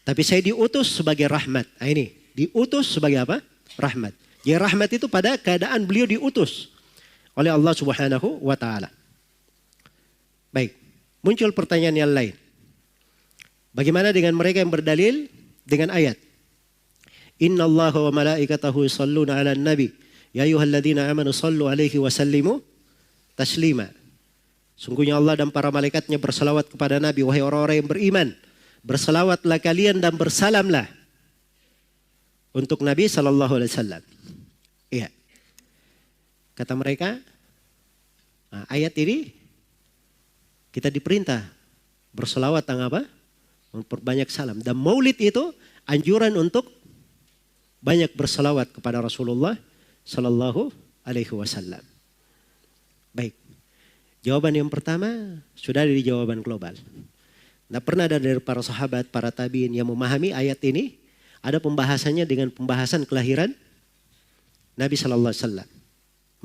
Tapi saya diutus sebagai rahmat. Nah ini, diutus sebagai apa? Rahmat. Ya rahmat itu pada keadaan beliau diutus oleh Allah subhanahu wa ta'ala. Baik, muncul pertanyaan yang lain. Bagaimana dengan mereka yang berdalil dengan ayat? Inna Allah wa malaikatahu yusalluna ala nabi. Ya ayuhalladzina amanu sallu alaihi wa sallimu taslima. Sungguhnya Allah dan para malaikatnya bersalawat kepada Nabi. Wahai orang-orang yang beriman, bersalawatlah kalian dan bersalamlah untuk Nabi sallallahu alaihi wasallam. Iya. Kata mereka, ayat ini kita diperintah bersalawat tentang apa? Memperbanyak salam. Dan maulid itu anjuran untuk banyak bersalawat kepada Rasulullah sallallahu alaihi wasallam. Baik. Jawaban yang pertama sudah ada di jawaban global. Tidak pernah ada dari para sahabat, para tabiin yang memahami ayat ini. Ada pembahasannya dengan pembahasan kelahiran Nabi sallallahu alaihi wasallam.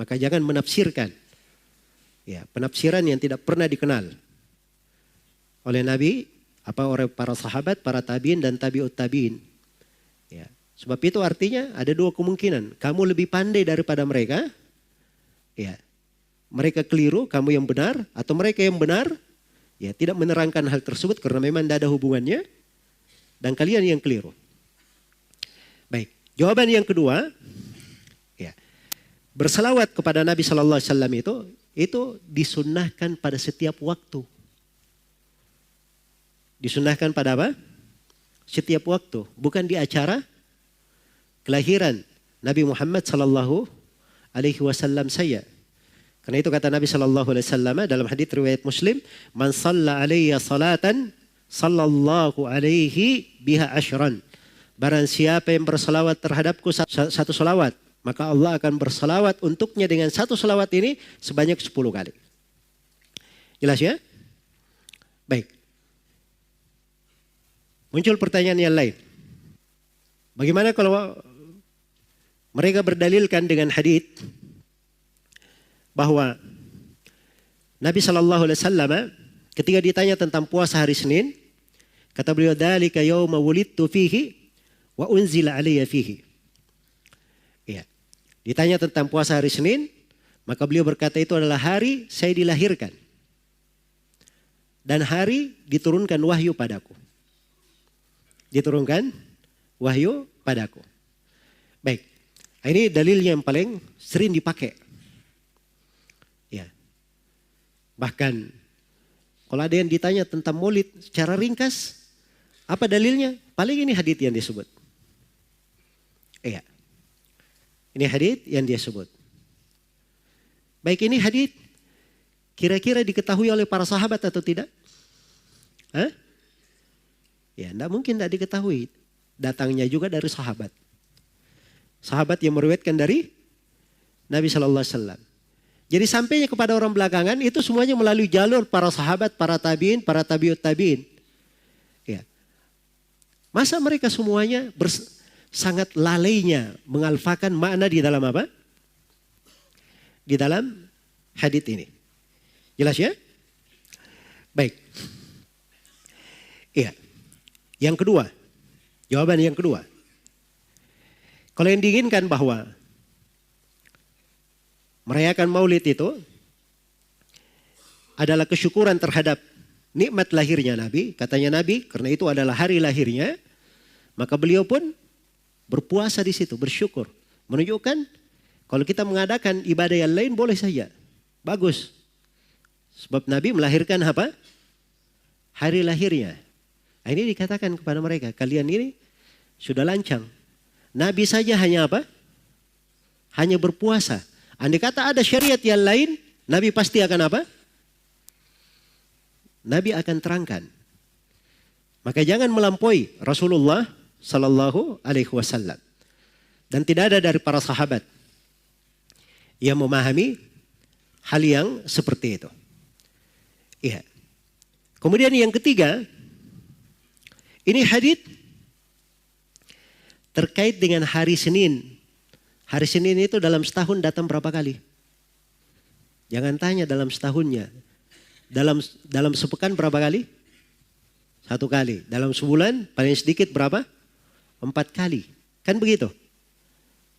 Maka jangan menafsirkan. Ya, penafsiran yang tidak pernah dikenal oleh Nabi, oleh para sahabat, para tabiin dan tabiut tabiin. Ya, sebab itu artinya ada dua kemungkinan. Kamu lebih pandai daripada mereka. Ya, mereka keliru, kamu yang benar, atau mereka yang benar, ya tidak menerangkan hal tersebut karena memang tidak ada hubungannya, dan kalian yang keliru. Baik, jawaban yang kedua, ya, berselawat kepada Nabi Sallallahu Alaihi Wasallam itu disunnahkan pada setiap waktu. Disunnahkan pada apa? Setiap waktu, bukan di acara kelahiran Nabi Muhammad Sallallahu Alaihi Wasallam saya. Karena itu kata Nabi Sallallahu Alaihi Wasallam dalam hadits riwayat Muslim, "Man shalla alayya salatan, sallallahu alaihi biha ashran." Barang siapa yang bersalawat terhadapku satu salawat, maka Allah akan bersalawat untuknya dengan satu salawat ini sebanyak 10 kali. Jelas ya? Baik. Muncul pertanyaan yang lain. Bagaimana kalau mereka berdalilkan dengan hadits bahwa Nabi Shallallahu Alaihi Wasallam ketika ditanya tentang puasa hari Senin, kata beliau, "Dzalika yauma wulidtu fihi wa unzila alayya fihi." Ya. Ditanya tentang puasa hari Senin, maka beliau berkata itu adalah hari saya dilahirkan dan hari diturunkan wahyu padaku. Diturunkan wahyu padaku. Baik. Ini dalilnya yang paling sering dipakai. Ya. Bahkan kalau ada yang ditanya tentang maulid secara ringkas, apa dalilnya? Paling ini hadits yang disebut. Iya. Ini hadits yang dia sebut. Baik, ini hadits kira-kira diketahui oleh para sahabat atau tidak? Hah? Ya, tidak mungkin tidak diketahui. Datangnya juga dari sahabat. Sahabat yang meriwayatkan dari Nabi Sallallahu Alaihi Wasallam. Jadi sampainya kepada orang belakangan itu semuanya melalui jalur para sahabat, para tabiin, para tabiut tabiin. Ya. Masa mereka semuanya sangat lalainya mengalfakan makna di dalam apa? Di dalam hadits ini. Jelas ya? Baik. Iya. Yang kedua, jawaban yang kedua. Kalau yang diinginkan bahwa merayakan maulid itu adalah kesyukuran terhadap nikmat lahirnya Nabi. Katanya Nabi, karena itu adalah hari lahirnya, maka beliau pun berpuasa di situ, bersyukur. Menunjukkan kalau kita mengadakan ibadah yang lain boleh saja. Bagus. Sebab Nabi melahirkan apa? Hari lahirnya. Nah, ini dikatakan kepada mereka, kalian ini sudah lancang. Nabi saja hanya apa? Hanya berpuasa. Andai kata ada syariat yang lain, Nabi pasti akan apa? Nabi akan terangkan. Maka jangan melampaui Rasulullah Sallallahu Alaihi Wasallam. Dan tidak ada dari para sahabat yang memahami hal yang seperti itu. Iya. Kemudian yang ketiga, ini hadits terkait dengan hari Senin. Hari Senin itu dalam setahun datang berapa kali? Jangan tanya dalam setahunnya. Dalam sepekan berapa kali? 1 kali. Dalam sebulan paling sedikit berapa? 4 kali. Kan begitu?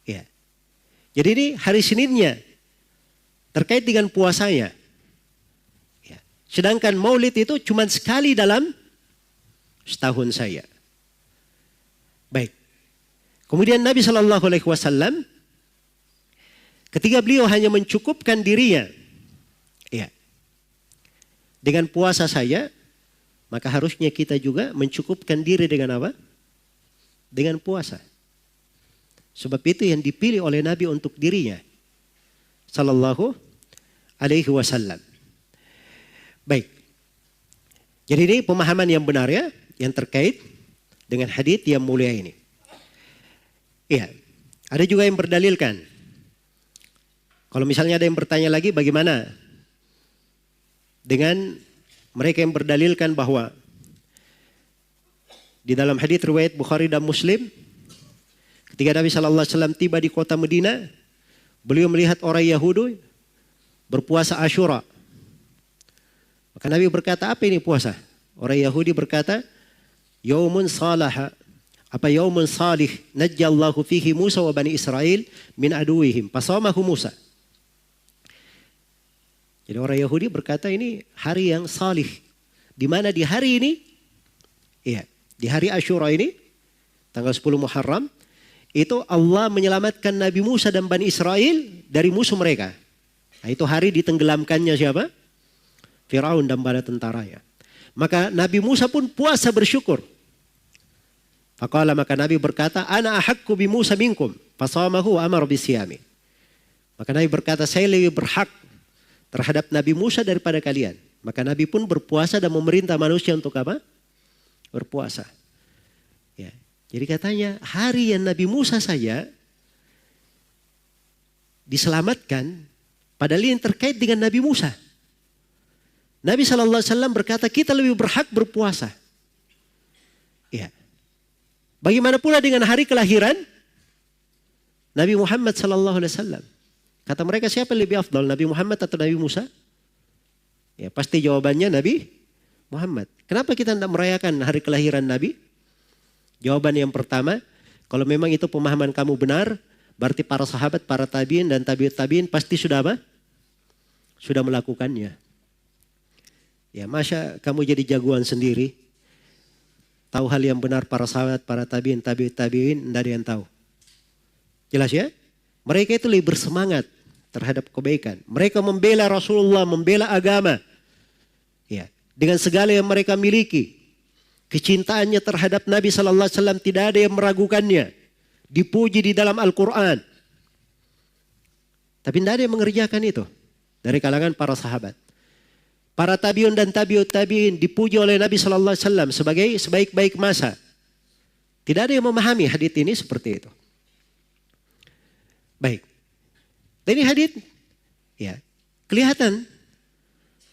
Ya. Jadi ini hari Seninnya terkait dengan puasanya. Ya. Sedangkan maulid itu cuma sekali dalam setahun saya. Baik. Kemudian Nabi Shallallahu Alaihi Wasallam ketika beliau hanya mencukupkan dirinya, ya, dengan puasa saya, maka harusnya kita juga mencukupkan diri dengan apa? Dengan puasa. Sebab itu yang dipilih oleh Nabi untuk dirinya, Sallallahu Alaihi Wasallam. Baik. Jadi ini pemahaman yang benar ya, yang terkait dengan hadits yang mulia ini. Iya, ada juga yang berdalilkan. Kalau misalnya ada yang bertanya lagi bagaimana dengan mereka yang berdalilkan bahwa di dalam hadits riwayat Bukhari dan Muslim ketika Nabi Sallallahu Alaihi Wasallam tiba di kota Madinah, Beliau melihat orang Yahudi berpuasa Asyura. Maka Nabi berkata, apa ini puasa? Orang Yahudi berkata, yaumun salaha, apa yaumun salih, najjallahu fihi Musa wa bani Israel min aduwihim, fasamahu Musa. Jadi orang Yahudi berkata ini hari yang salih. Di mana di hari ini, iya, di hari Asyura ini, tanggal 10 Muharram, itu Allah menyelamatkan Nabi Musa dan Bani Israel dari musuh mereka. Nah, itu hari ditenggelamkannya siapa? Firaun dan bala tentaranya. Maka Nabi Musa pun puasa bersyukur. Faqala, maka Nabi berkata, ana ahaqqu bi Musa minkum, fasamahu amar bisiyami. Maka Nabi berkata, saya lebih berhak terhadap Nabi Musa daripada kalian. Maka Nabi pun berpuasa dan memerintah manusia untuk apa? Berpuasa. Ya. Jadi katanya hari yang Nabi Musa saja diselamatkan, padahal yang terkait dengan Nabi Musa. Nabi SAW berkata kita lebih berhak berpuasa. Ya. Bagaimana pula dengan hari kelahiran Nabi Muhammad SAW? Kata mereka siapa yang lebih afdal, Nabi Muhammad atau Nabi Musa? Ya, pasti jawabannya Nabi Muhammad. Kenapa kita tidak merayakan hari kelahiran Nabi? Jawaban yang pertama, kalau memang itu pemahaman kamu benar, berarti para sahabat, para tabiin dan tabiut tabiin pasti sudah apa? Sudah melakukannya. Ya, masa kamu jadi jagoan sendiri? Tahu hal yang benar para sahabat, para tabiin, tabiut tabiin, tidak ada yang tahu. Jelas ya? Mereka itu lebih bersemangat terhadap kebaikan. Mereka membela Rasulullah, membela agama. Ya, dengan segala yang mereka miliki. Kecintaannya terhadap Nabi SAW tidak ada yang meragukannya. Dipuji di dalam Al-Quran. Tapi tidak ada yang mengerjakan itu. Dari kalangan para sahabat. Para tabiun dan tabiut tabiin dipuji oleh Nabi SAW sebagai sebaik-baik masa. Tidak ada yang memahami hadits ini seperti itu. Baik. Dan ini hadits ya, kelihatan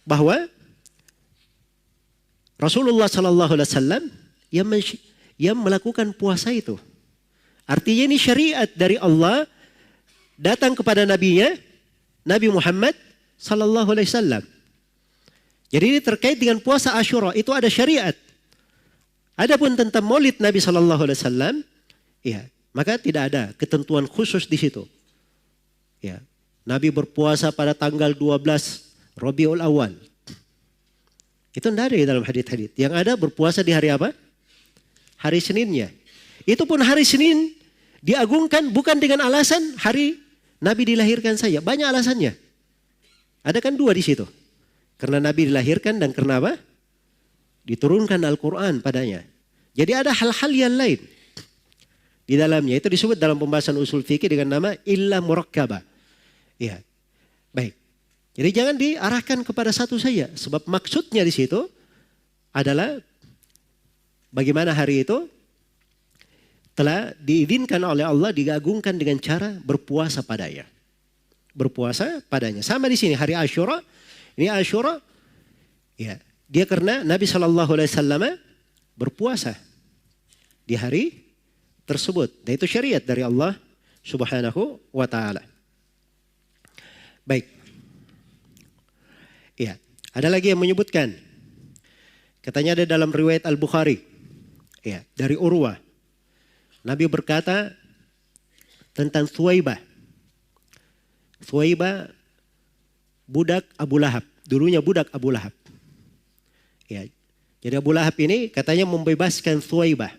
bahwa Rasulullah SAW yang melakukan puasa itu. Artinya ini syariat dari Allah datang kepada nabinya, Nabi Muhammad SAW. Jadi ini terkait dengan puasa Asyura, itu ada syariat. Adapun tentang maulid Nabi SAW, ya, maka tidak ada ketentuan khusus di situ. Ya, Nabi berpuasa pada tanggal 12 Rabiul Awal. Itu tidak ada di dalam hadits-hadits. Yang ada berpuasa di hari apa? Hari Seninnya. Itu pun hari Senin diagungkan bukan dengan alasan hari Nabi dilahirkan saja. Banyak alasannya. Ada kan dua di situ. Karena Nabi dilahirkan dan karena apa? Diturunkan Al-Quran padanya. Jadi ada hal-hal yang lain di dalamnya. Itu disebut dalam pembahasan usul fikih dengan nama illah murakkabah. Ya, baik. Jadi jangan diarahkan kepada satu saja. Sebab maksudnya di situ adalah bagaimana hari itu telah diizinkan oleh Allah digagungkan dengan cara berpuasa padanya. Berpuasa padanya. Sama di sini hari Asyura. Ini Asyura. Ya, dia karena Nabi SAW berpuasa di hari tersebut. Dan itu syariat dari Allah Subhanahu wa ta'ala. Baik. Ya, ada lagi yang menyebutkan. Katanya ada dalam riwayat Al-Bukhari. Ya, dari Urwah. Nabi berkata tentang Thuwaibah. Thuwaibah budak Abu Lahab. Dulunya budak Abu Lahab. Ya, jadi Abu Lahab ini katanya membebaskan Thuwaibah.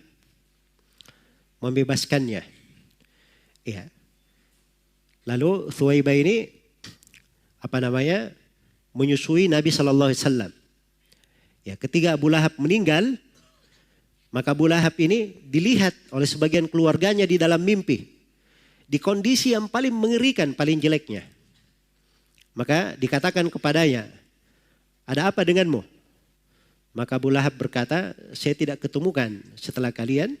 Membebaskannya. Ya. Lalu Thuwaibah ini menyusui Nabi SAW. Ya, ketika Abu Lahab meninggal, maka Abu Lahab ini dilihat oleh sebagian keluarganya di dalam mimpi. Di kondisi yang paling mengerikan, paling jeleknya. Maka dikatakan kepadanya, ada apa denganmu? Maka Abu Lahab berkata, saya tidak ketemukan setelah kalian.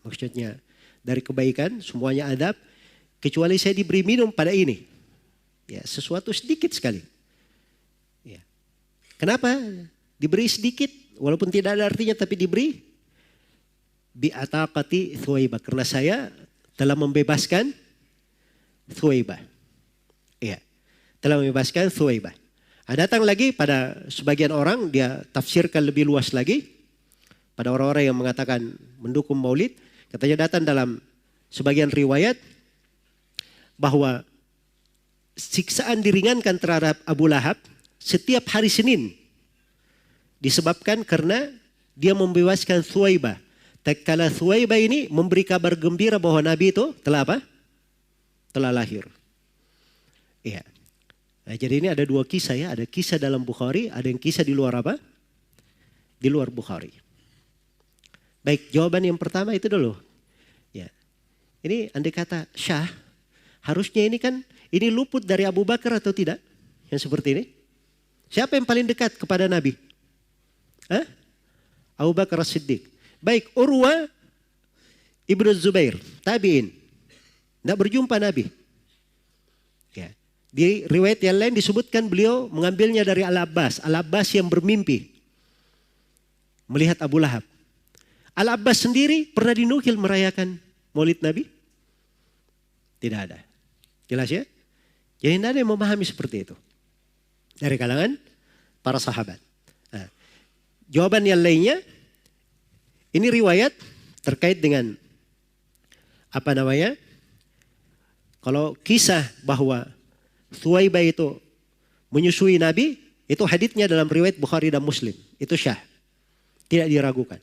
Maksudnya dari kebaikan semuanya adab. Kecuali saya diberi minum pada ini. Ya, sesuatu sedikit sekali. Ya. Kenapa? Diberi sedikit, walaupun tidak ada artinya tapi diberi. Bi'ataqati Thuwaibah. Karena saya telah membebaskan Thuwaibah. Iya. Telah membebaskan Thuwaibah. Datang lagi pada sebagian orang, dia tafsirkan lebih luas lagi. Pada orang-orang yang mengatakan mendukung maulid. Katanya datang dalam sebagian riwayat bahwa siksaan diringankan terhadap Abu Lahab setiap hari Senin. Disebabkan karena dia membebaskan Thuwaibah. Tatkala Thuwaibah ini memberi kabar gembira bahwa Nabi itu telah apa? Telah lahir. Iya. Nah, jadi ini ada dua kisah ya. Ada kisah dalam Bukhari, ada yang kisah di luar apa? Di luar Bukhari. Baik, jawaban yang pertama itu dulu. Ya. Ini andai kata Syah, harusnya ini kan ini luput dari Abu Bakar atau tidak? Yang seperti ini. Siapa yang paling dekat kepada Nabi? Abu Bakar As-Siddiq. Baik, Urwa Ibnu Zubair, tabi'in. Tidak berjumpa Nabi. Ya. Di riwayat yang lain disebutkan beliau mengambilnya dari Al-Abbas. Al-Abbas yang bermimpi melihat Abu Lahab. Al-Abbas sendiri pernah dinukil merayakan maulid Nabi? Tidak ada. Jelas ya? Jadi tidak ada yang memahami seperti itu. Dari kalangan para sahabat. Nah, jawaban yang lainnya, ini riwayat terkait dengan apa namanya? Kalau kisah bahwa Thuwaibah itu menyusui Nabi, itu haditsnya dalam riwayat Bukhari dan Muslim. Itu syah. Tidak diragukan.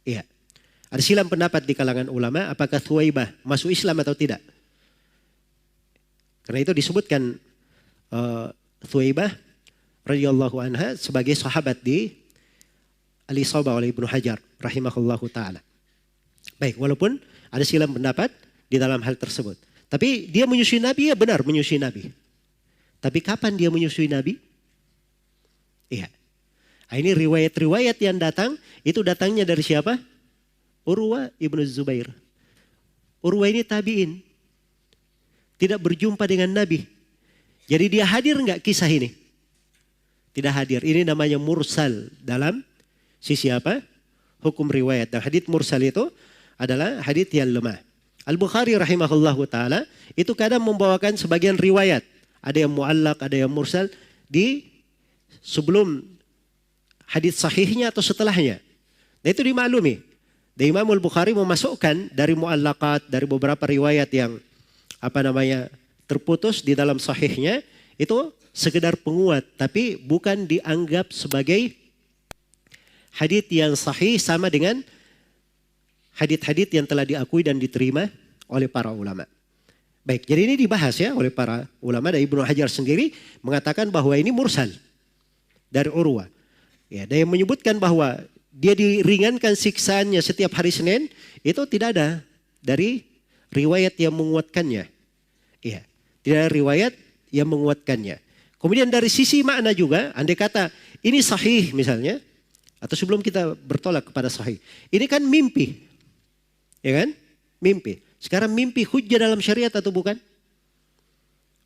Iya. Ada silang pendapat di kalangan ulama apakah Thuwaibah masuk Islam atau tidak. Karena itu disebutkan Thuwaibah radhiyallahu anha sebagai sahabat di Al-Isabah oleh Ibnu Hajar rahimahullahu ta'ala. Baik, walaupun ada silang pendapat di dalam hal tersebut. Tapi dia menyusui Nabi, ya benar menyusui Nabi. Tapi kapan dia menyusui Nabi? Iya. Nah, ini riwayat-riwayat yang datang, itu datangnya dari siapa? Urwa Ibnu Zubair. Urwa ini tabi'in. Tidak berjumpa dengan Nabi. Jadi dia hadir enggak kisah ini? Tidak hadir. Ini namanya mursal dalam sisi apa? Hukum riwayat. Dan hadits mursal itu adalah hadits yang lemah. Al-Bukhari rahimahullahu ta'ala itu kadang membawakan sebagian riwayat. Ada yang mu'allaq, ada yang mursal di sebelum hadits sahihnya atau setelahnya. Nah itu dimaklumi. Dan Imam Al-Bukhari memasukkan dari mu'allaqat, dari beberapa riwayat yang apa namanya terputus di dalam sahihnya. Itu sekedar penguat. Tapi bukan dianggap sebagai hadits yang sahih sama dengan hadits-hadits yang telah diakui dan diterima oleh para ulama. Baik, jadi ini dibahas ya oleh para ulama. Dan Ibnu Hajar sendiri mengatakan bahwa ini mursal dari Urwa. Ya, dan yang menyebutkan bahwa dia diringankan siksaannya setiap hari Senin itu tidak ada dari riwayat yang menguatkannya. Ya, tidak ada riwayat yang menguatkannya. Kemudian dari sisi makna juga, andai kata ini sahih misalnya, atau sebelum kita bertolak kepada sahih. Ini kan mimpi. Ya kan? Mimpi. Sekarang mimpi hujjah dalam syariat atau bukan?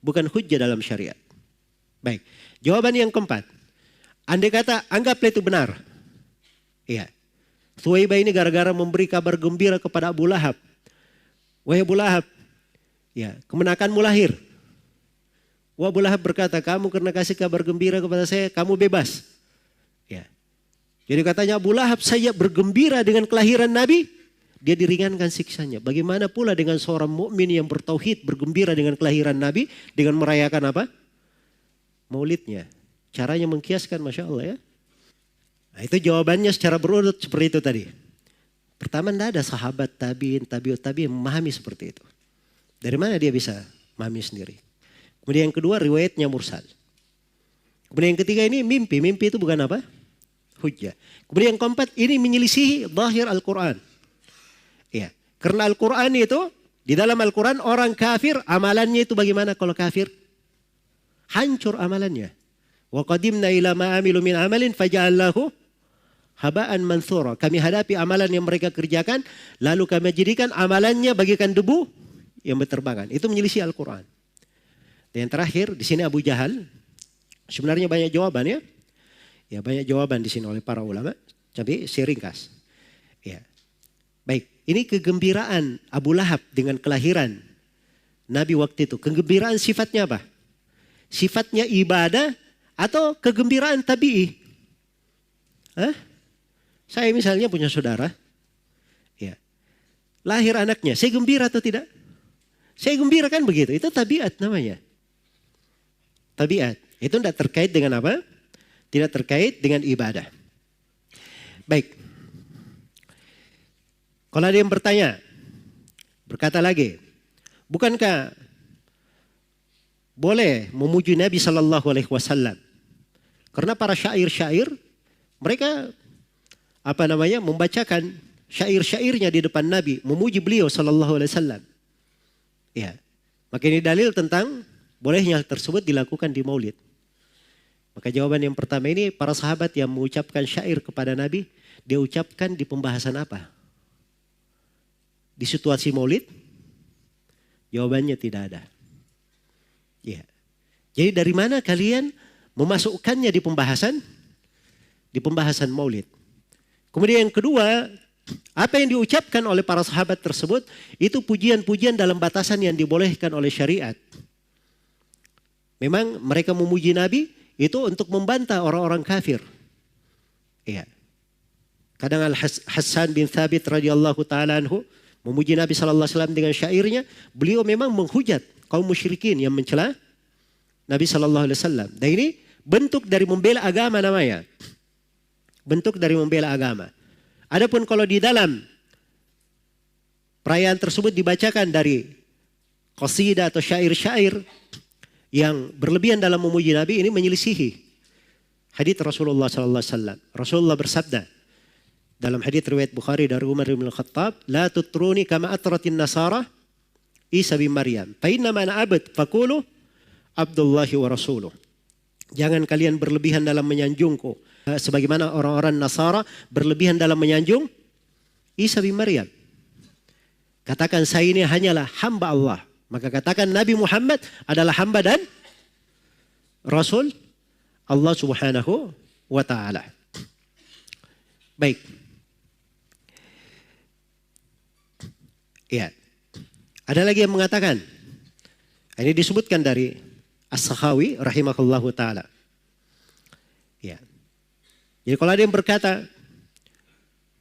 Bukan hujjah dalam syariat. Baik. Jawaban yang keempat. Andai kata anggaplah itu benar. Iya. Thuwaibah ini gara-gara memberi kabar gembira kepada Abu Lahab. Wahai Abu Lahab. Ya, kemenakanmu lahir. Wah, Abu Lahab berkata, kamu karena kasih kabar gembira kepada saya, kamu bebas. Ya. Jadi katanya Abu Lahab saya bergembira dengan kelahiran Nabi, dia diringankan siksanya. Bagaimana pula dengan seorang mukmin yang bertauhid bergembira dengan kelahiran Nabi dengan merayakan apa? Maulidnya. Caranya mengkiaskan, Masya Allah ya. Nah, itu jawabannya secara berurut seperti itu tadi. Pertama, tidak ada sahabat tabi'in, tabi'ut tabi'in memahami seperti itu. Dari mana dia bisa memahami sendiri? Kemudian yang kedua, riwayatnya mursal. Kemudian yang ketiga ini mimpi. Mimpi itu bukan apa? Hujjah. Kemudian yang keempat, ini menyelisihi zahir Al-Quran. Ya, karena Al-Quran itu, di dalam Al-Quran orang kafir, amalannya itu bagaimana kalau kafir? Hancur amalannya. Wa qadimna ila ma amilu min amalin faja'allahu haba'an mansura. Kami hadapi amalan yang mereka kerjakan, lalu kami jadikan amalannya bagikan debu yang berterbangan. Itu menyelisih Al-Quran. Dan yang terakhir, di sini Abu Jahal, sebenarnya banyak jawaban ya. Ya, banyak jawaban di sini oleh para ulama, tapi saya ringkas. Ya. Baik, ini kegembiraan Abu Lahab dengan kelahiran Nabi waktu itu? Kegembiraan sifatnya apa? Sifatnya ibadah atau kegembiraan tabi'i? Saya misalnya punya saudara, ya, lahir anaknya, saya gembira atau tidak? Saya gembira kan begitu, itu tabiat namanya. Tabiat, itu tidak terkait dengan apa? Tidak terkait dengan ibadah. Baik, kalau ada yang bertanya, berkata lagi, bukankah boleh memuji Nabi Sallallahu Alaihi Wasallam? Karena para syair-syair mereka membacakan syair-syairnya di depan Nabi, memuji beliau Sallallahu Alaihi Wasallam. Ya, maka ini dalil tentang bolehnya hal tersebut dilakukan di Maulid. Maka jawaban yang pertama ini, para sahabat yang mengucapkan syair kepada Nabi, dia ucapkan di pembahasan apa? Di situasi Maulid? Jawabannya tidak ada. Ya. Jadi dari mana kalian memasukkannya di pembahasan? Di pembahasan Maulid. Kemudian yang kedua, apa yang diucapkan oleh para sahabat tersebut itu pujian-pujian dalam batasan yang dibolehkan oleh syariat. Memang mereka memuji Nabi itu untuk membantah orang-orang kafir. Iya. Kadang Al-Hassan bin Thabit radhiyallahu taala anhu memuji Nabi sallallahu alaihi wasallam dengan syairnya, beliau memang menghujat kaum musyrikin yang mencela Nabi sallallahu alaihi wasallam. Dan ini bentuk dari membela agama namanya. Bentuk dari membela agama. Adapun kalau di dalam perayaan tersebut dibacakan dari qasidah atau syair-syair yang berlebihan dalam memuji Nabi, ini menyelisihi hadits Rasulullah sallallahu alaihi wasallam. Rasulullah bersabda dalam hadits riwayat Bukhari dari Umar bin Khattab, "La tutruni kama atratin nasara Isa bin Maryam. Fa inna ma ana abd faqulu Abdullahi wa rasuluh." Jangan kalian berlebihan dalam menyanjungku sebagaimana orang-orang Nasara berlebihan dalam menyanjung Isa bin Maryam. Katakan saya ini hanyalah hamba Allah. Maka katakan Nabi Muhammad adalah hamba dan Rasul Allah Subhanahu wa ta'ala. Baik. Ya. Ada lagi yang mengatakan, ini disebutkan dari As-Sakhawi rahimahullahu ta'ala. Ya. Jadi kalau ada yang berkata,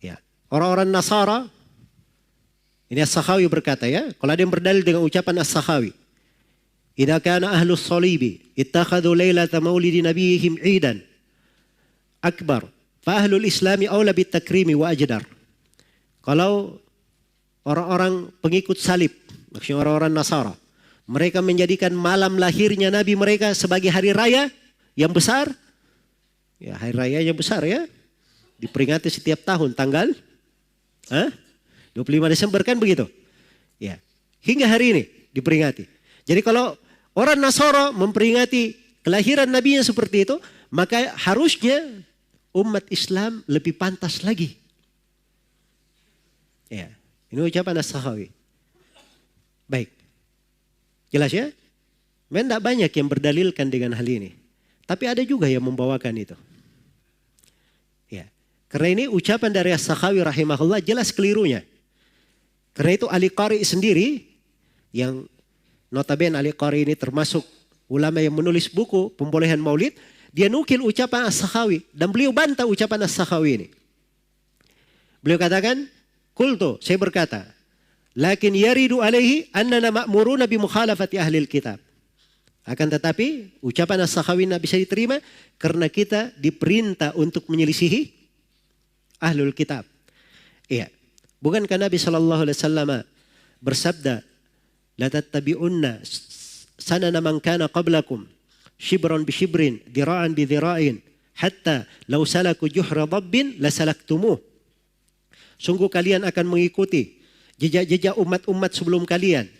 ya, orang-orang Nasara, ini As-Sakhawi berkata ya, kalau ada yang berdalil dengan ucapan As-Sakhawi, "Idza kana ahlus salibi ittakhadhu lailata maulidi nabiyihim 'idan akbar, fa ahlul islami aula bitakrimi wa ajdar." Kalau orang-orang pengikut salib, maksudnya orang-orang Nasara, mereka menjadikan malam lahirnya Nabi mereka sebagai hari raya yang besar, ya hari raya yang besar ya, diperingati setiap tahun tanggal 25 Desember kan begitu. Ya, hingga hari ini diperingati. Jadi kalau orang Nasara memperingati kelahiran Nabi-nya seperti itu, maka harusnya umat Islam lebih pantas lagi. Ya, ini ucapan As-Sakhawi. Baik. Jelas ya? Memang tidak banyak yang berdalilkan dengan hal ini. Tapi ada juga yang membawakan itu. Ya. Karena ini ucapan dari As-Sakhawi rahimahullah jelas kelirunya. Karena itu Ali Qari sendiri, yang notabene Ali Qari ini termasuk ulama yang menulis buku pembolehan maulid, dia nukil ucapan As-Sakhawi dan beliau bantah ucapan As-Sakhawi ini. Beliau katakan, "Qultu," saya berkata, "lakin yaridu alaihi annana ma'muruna bi mukhalafati ahlil kitab." Akan tetapi ucapan As-Sakhawi tidak bisa diterima karena kita diperintah untuk menyelisihi ahlul kitab. Iya. Bukankah Nabi sallallahu alaihi wasallam bersabda, "La tattabi'unna sanana man kana qablakum shibran bi shibrin, dira'an bi dira'in, hatta law salaku juhra dabbin la salaktumuh." Sungguh kalian akan mengikuti jejak-jejak umat-umat sebelum kalian,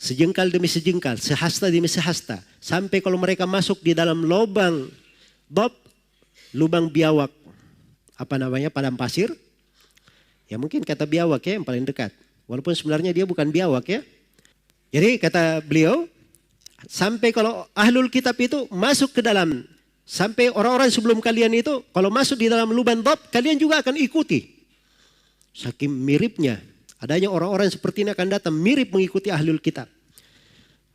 sejengkal demi sejengkal, sehasta demi sehasta, sampai kalau mereka masuk di dalam lubang dab, lubang biawak, padang pasir. Ya mungkin kata biawak ya yang paling dekat. Walaupun sebenarnya dia bukan biawak ya. Jadi kata beliau, sampai kalau ahlul kitab itu masuk ke dalam, sampai orang-orang sebelum kalian itu kalau masuk di dalam lubang dab, kalian juga akan ikuti. Saking miripnya, adanya orang-orang seperti ini akan datang mirip mengikuti ahlul kitab.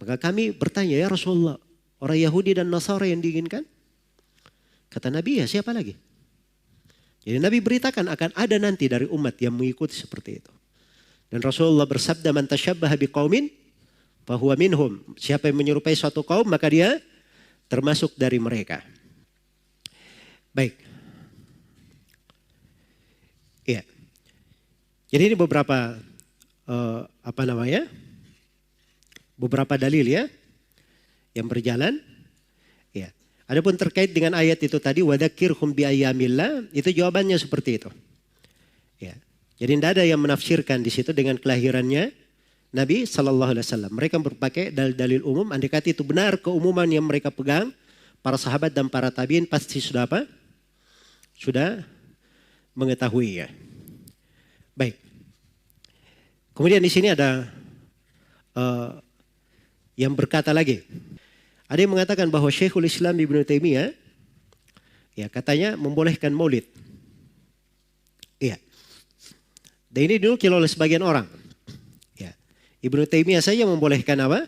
Maka kami bertanya, ya Rasulullah, orang Yahudi dan Nasara yang diinginkan? Kata Nabi, ya siapa lagi? Jadi Nabi beritakan akan ada nanti dari umat yang mengikuti seperti itu. Dan Rasulullah bersabda, man tasyabbaha biqaumin fahuwa minhum. Siapa yang menyerupai suatu kaum maka dia termasuk dari mereka. Baik. Ya. Jadi ini beberapa beberapa dalil ya yang berjalan. Ya. Adapun terkait dengan ayat itu tadi, wadzakirhum biayyamillah, itu jawabannya seperti itu. Ya. Jadi tidak ada yang menafsirkan di situ dengan kelahirannya Nabi Sallallahu Alaihi Wasallam. Mereka berpakai dalil umum. Andai kata itu benar keumuman yang mereka pegang, para sahabat dan para tabiin pasti sudah apa? Sudah mengetahui ya. Baik. Kemudian di sini ada yang berkata lagi. Ada yang mengatakan bahwa Syekhul Islam Ibnu Taimiyah ya katanya membolehkan maulid. Iya. Dan ini dinukil oleh sebagian orang. Ya. Ibnu Taimiyah saja membolehkan apa?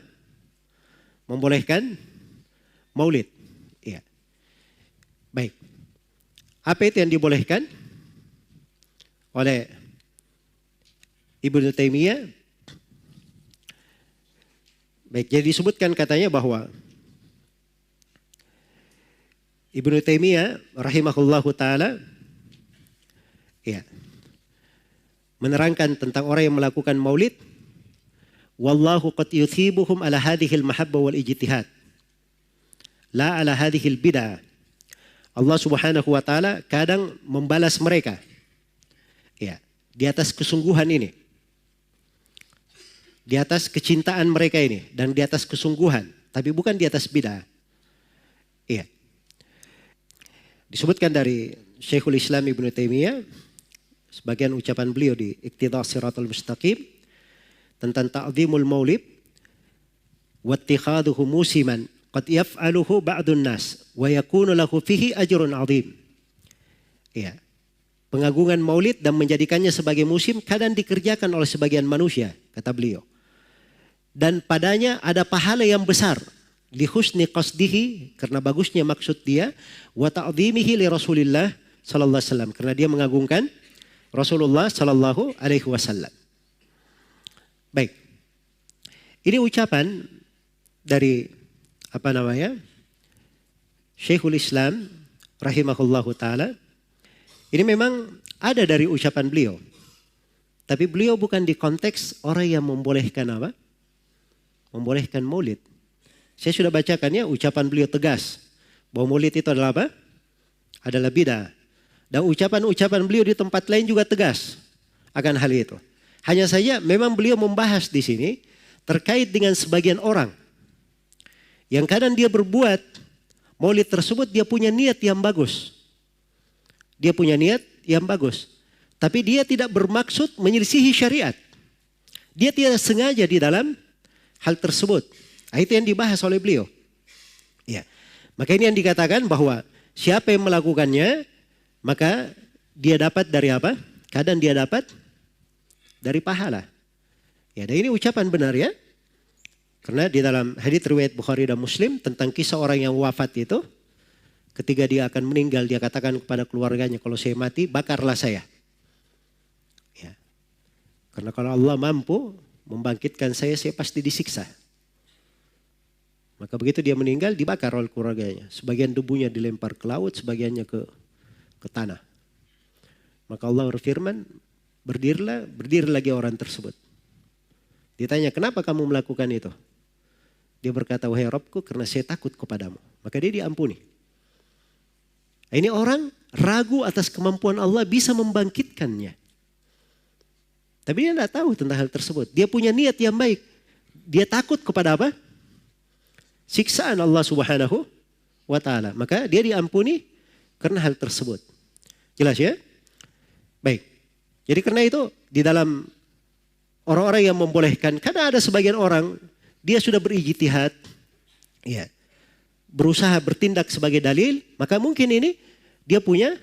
Membolehkan maulid. Ya. Baik. Apa itu yang dibolehkan oleh Ibnu Taimiyah? Baik, jadi disebutkan katanya bahwa Ibnu Taimiyah rahimahullahu taala ya menerangkan tentang orang yang melakukan maulid, wallahu qad yuthibuhum ala hadhil mahabbah wal ijtihad la ala hadhil bid'ah. Allah Subhanahu wa taala kadang membalas mereka ya di atas kesungguhan ini, di atas kecintaan mereka ini, dan di atas kesungguhan, tapi bukan di atas bid'ah. Iya. Disebutkan dari Syekhul Islam Ibnu Taimiyah, sebagian ucapan beliau di Iqtidah Shiratal Mustaqim tentang ta'zimul maulid wa ittikhaduhu musiman qad yaf'aluhu ba'dun nas wa yakunu lahu fihi ajrun 'azim. Iya. Pengagungan maulid dan menjadikannya sebagai musim kadang dikerjakan oleh sebagian manusia, kata beliau. Dan padanya ada pahala yang besar. Li husni qasdihi, karena bagusnya maksud dia, wa ta'zimihi li Rasulillah sallallahu alaihi wasallam, karena dia mengagungkan Rasulullah sallallahu alaihi wasallam. Baik. Ini ucapan dari Syekhul Islam rahimahullahu taala. Ini memang ada dari ucapan beliau. Tapi beliau bukan di konteks orang yang membolehkan apa? Membolehkan maulid. Saya sudah bacakan ya ucapan beliau tegas bahwa maulid itu adalah apa? Adalah bid'ah. Dan ucapan-ucapan beliau di tempat lain juga tegas akan hal itu. Hanya saja memang beliau membahas di sini terkait dengan sebagian orang yang kadang dia berbuat maulid tersebut, dia punya niat yang bagus. Dia punya niat yang bagus. Tapi dia tidak bermaksud menyelisihi syariat. Dia tidak sengaja di dalam hal tersebut. Nah, itu yang dibahas oleh beliau. Ya. Maka ini yang dikatakan bahwa siapa yang melakukannya, maka dia dapat dari apa? Kadang dia dapat dari pahala. Ya, dan ini ucapan benar ya. Karena di dalam hadits riwayat Bukhari dan Muslim tentang kisah orang yang wafat itu, ketika dia akan meninggal, dia katakan kepada keluarganya, kalau saya mati, bakarlah saya. Ya. Karena kalau Allah mampu membangkitkan saya pasti disiksa. Maka begitu dia meninggal, dibakar oleh keluarganya. Sebagian debunya dilempar ke laut, sebagiannya ke tanah. Maka Allah berfirman, berdiri lagi orang tersebut. Ditanya, kenapa kamu melakukan itu? Dia berkata, wahai Rabbku, karena saya takut kepadamu. Maka dia diampuni. Ini orang ragu atas kemampuan Allah bisa membangkitkannya. Tapi dia tidak tahu tentang hal tersebut. Dia punya niat yang baik. Dia takut kepada apa? Siksaan Allah Subhanahu wa ta'ala. Maka dia diampuni karena hal tersebut. Jelas ya? Baik. Jadi karena itu di dalam orang-orang yang membolehkan, karena ada sebagian orang dia sudah berijtihad, ya, berusaha bertindak sebagai dalil, maka mungkin ini dia punya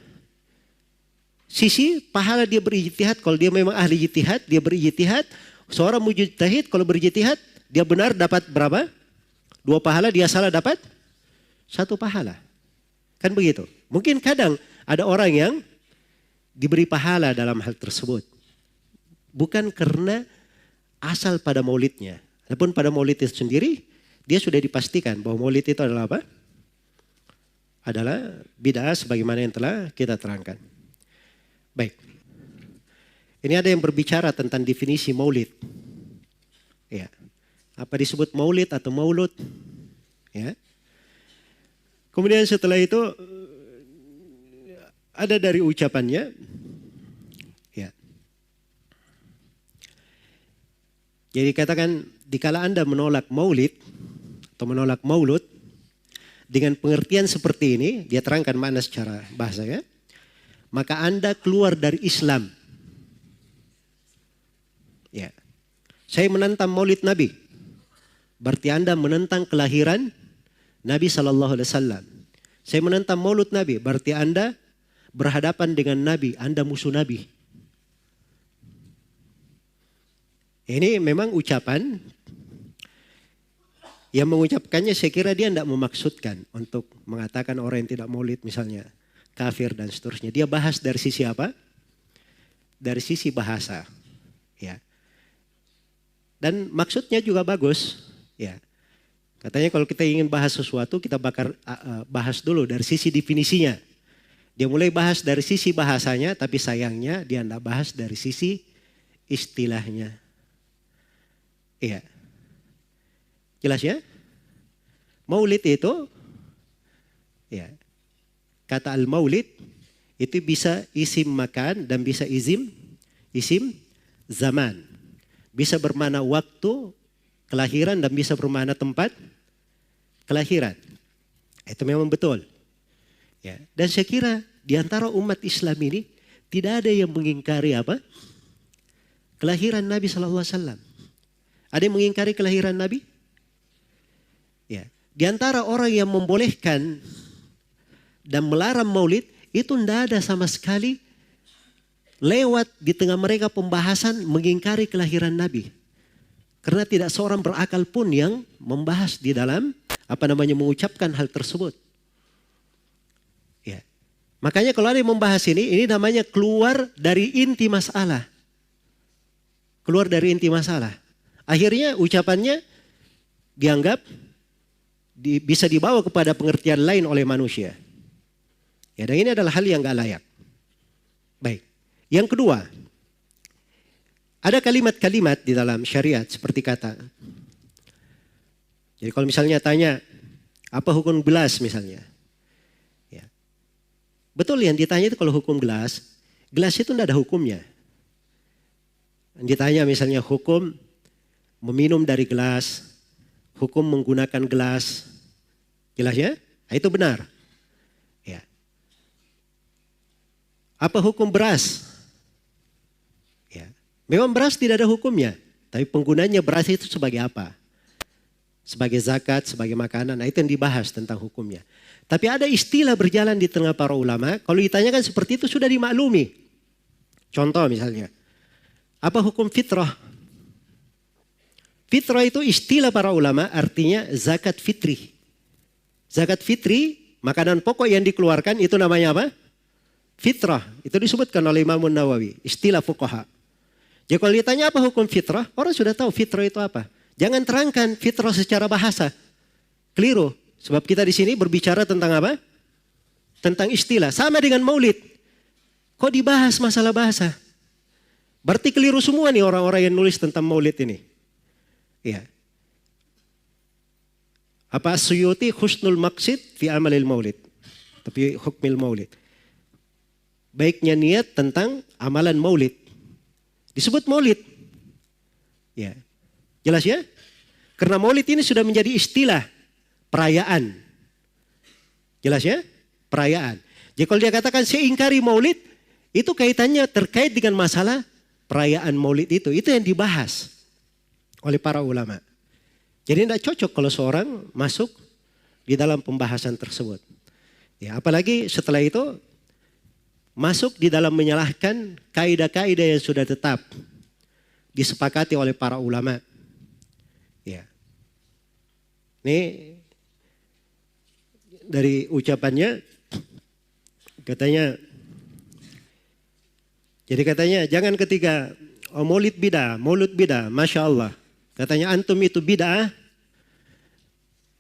sisi pahala dia berijtihad. Kalau dia memang ahli ijtihad, dia berijtihad. Seorang mujtahid kalau berijtihad, dia benar dapat berapa? 2 pahala, dia salah dapat 1 pahala. Kan begitu. Mungkin kadang ada orang yang diberi pahala dalam hal tersebut. Bukan karena asal pada maulidnya. Adapun pada maulid itu sendiri, dia sudah dipastikan bahwa maulid itu adalah apa? Adalah bid'ah sebagaimana yang telah kita terangkan. Baik. Ini ada yang berbicara tentang definisi maulid. Ya. Apa disebut maulid atau maulud? Ya. Kemudian setelah itu ada dari ucapannya. Ya. Jadi katakan dikala Anda menolak maulid atau menolak maulud dengan pengertian seperti ini, dia terangkan makna secara bahasa ya. Maka Anda keluar dari Islam. Ya. Saya menentang maulid Nabi. Berarti Anda menentang kelahiran Nabi SAW. Saya menentang maulud Nabi. Berarti Anda berhadapan dengan Nabi. Anda musuh Nabi. Ini memang ucapan. Yang mengucapkannya saya kira dia tidak memaksudkan untuk mengatakan orang yang tidak maulid misalnya kafir dan seterusnya. Dia bahas dari sisi apa? Dari sisi bahasa. Ya. Dan maksudnya juga bagus. Ya, katanya kalau kita ingin bahas sesuatu kita bahas dulu dari sisi definisinya. Dia mulai bahas dari sisi bahasanya, tapi sayangnya dia tidak bahas dari sisi istilahnya. Iya, jelas ya? Maulid itu, ya, kata al-maulid itu bisa isim makan dan bisa isim zaman, bisa bermakna waktu kelahiran dan bisa bermakna tempat kelahiran. Itu memang betul. Ya. Dan saya kira di antara umat Islam ini tidak ada yang mengingkari apa? Kelahiran Nabi SAW. Ada yang mengingkari kelahiran Nabi? Ya. Di antara orang yang membolehkan dan melarang maulid itu tidak ada sama sekali lewat di tengah mereka pembahasan mengingkari kelahiran Nabi. Karena tidak seorang berakal pun yang membahas di dalam mengucapkan hal tersebut. Ya. Makanya kalau ada yang membahas ini namanya keluar dari inti masalah. Keluar dari inti masalah. Akhirnya ucapannya dianggap bisa dibawa kepada pengertian lain oleh manusia. Ya, dan ini adalah hal yang gak layak. Baik. Yang kedua. Ada kalimat-kalimat di dalam syariat seperti kata. Jadi kalau misalnya tanya, apa hukum gelas misalnya? Ya. Betul yang ditanya itu kalau hukum gelas itu tidak ada hukumnya. Yang ditanya misalnya hukum meminum dari gelas, hukum menggunakan gelas. Jelas ya? Nah, itu benar. Ya. Apa hukum beras? Memang beras tidak ada hukumnya. Tapi penggunanya beras itu sebagai apa? Sebagai zakat, sebagai makanan. Nah itu yang dibahas tentang hukumnya. Tapi ada istilah berjalan di tengah para ulama. Kalau ditanyakan seperti itu sudah dimaklumi. Contoh misalnya. Apa hukum fitrah? Fitrah itu istilah para ulama artinya zakat fitri. Zakat fitri, makanan pokok yang dikeluarkan itu namanya apa? Fitrah. Itu disebutkan oleh Imam Nawawi. Istilah fuqaha. Jadi kalau ditanya apa hukum fitrah, orang sudah tahu fitrah itu apa. Jangan terangkan fitrah secara bahasa. Keliru. Sebab kita di sini berbicara tentang apa? Tentang istilah. Sama dengan maulid. Kok dibahas masalah bahasa? Berarti keliru semua nih orang-orang yang nulis tentang maulid ini. Iya. Apa Suyuti husnul maqsid fi amalil maulid. Tapi hukmil maulid. Baiknya niat tentang amalan maulid. Disebut maulid. Ya. Jelas ya? Karena maulid ini sudah menjadi istilah perayaan. Jelas ya? Perayaan. Jadi kalau dia katakan saya ingkari maulid, itu kaitannya terkait dengan masalah perayaan maulid itu. Itu yang dibahas oleh para ulama. Jadi tidak cocok kalau seorang masuk di dalam pembahasan tersebut. Ya, apalagi setelah itu masuk di dalam menyalahkan kaidah-kaidah yang sudah tetap disepakati oleh para ulama. Ya. Ini dari ucapannya katanya, jadi katanya jangan ketika maulid bidah, Masya Allah. Katanya antum itu bid'ah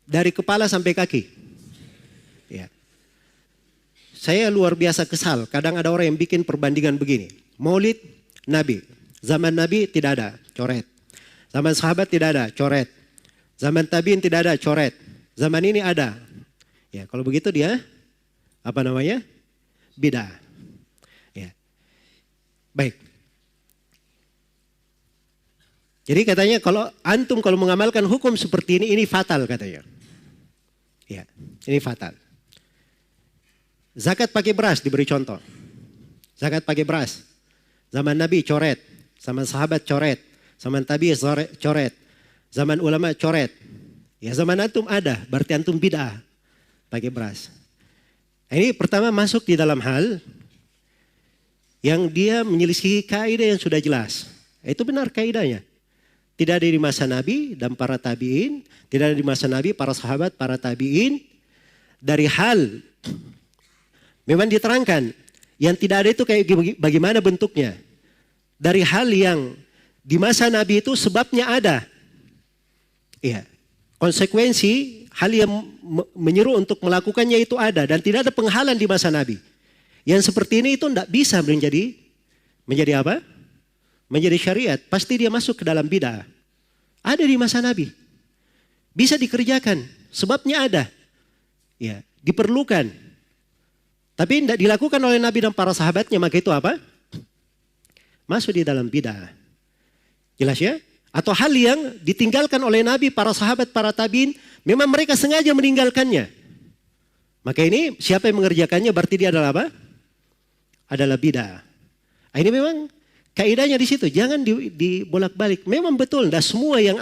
dari kepala sampai kaki. Ya. Saya luar biasa kesal, kadang ada orang yang bikin perbandingan begini. Maulid Nabi, zaman Nabi tidak ada, coret. Zaman sahabat tidak ada, coret. Zaman tabiin tidak ada, coret. Zaman ini ada. Ya, kalau begitu dia apa namanya? Bid'ah. Ya. Baik. Jadi katanya kalau antum kalau mengamalkan hukum seperti ini fatal katanya. Ya, ini fatal. Zakat pakai beras diberi contoh. Zakat pakai beras. Zaman Nabi coret, zaman sahabat coret, zaman tabi coret, zaman ulama coret. Ya zaman antum ada, berarti antum bid'ah pakai beras. Ini pertama masuk di dalam hal yang dia menyelisihi kaidah yang sudah jelas. Itu benar kaidahnya. Tidak ada di masa Nabi dan para tabi'in, tidak ada di masa Nabi, para sahabat, para tabi'in. Dari hal memang diterangkan yang tidak ada itu kayak bagaimana bentuknya. Dari hal yang di masa Nabi itu sebabnya ada. Iya. Konsekuensi hal yang menyeru untuk melakukannya itu ada dan tidak ada penghalang di masa Nabi. Yang seperti ini itu tidak bisa menjadi apa? Menjadi syariat. Pasti dia masuk ke dalam bid'ah. Ada di masa Nabi. Bisa dikerjakan. Sebabnya ada. Ya, diperlukan. Tapi tidak dilakukan oleh Nabi dan para sahabatnya, maka itu apa? Masuk di dalam bid'ah. Jelas ya? Atau hal yang ditinggalkan oleh Nabi, para sahabat, para tabiin, memang mereka sengaja meninggalkannya. Maka ini siapa yang mengerjakannya berarti dia adalah apa? Adalah bid'ah. Ini memang kaidahnya di situ, jangan dibolak-balik. Memang betul, tidak semua yang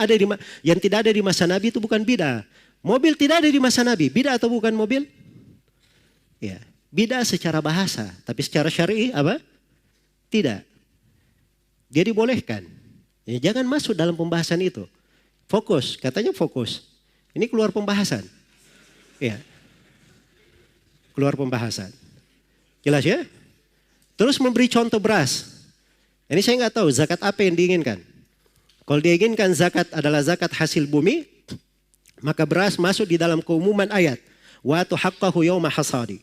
tidak ada di masa Nabi itu bukan bid'ah. Mobil tidak ada di masa Nabi, bid'ah atau bukan mobil? Ya, bid'ah secara bahasa, tapi secara syar'i apa? Tidak. Dia dibolehkan. Ya, jangan masuk dalam pembahasan itu. Fokus, katanya fokus. Ini keluar pembahasan. Ya. Keluar pembahasan. Jelas ya? Terus memberi contoh beras. Ini saya nggak tahu zakat apa yang diinginkan. Kalau diinginkan zakat adalah zakat hasil bumi, maka beras masuk di dalam keumuman ayat. Wa atu haqqahu yauma hasadi.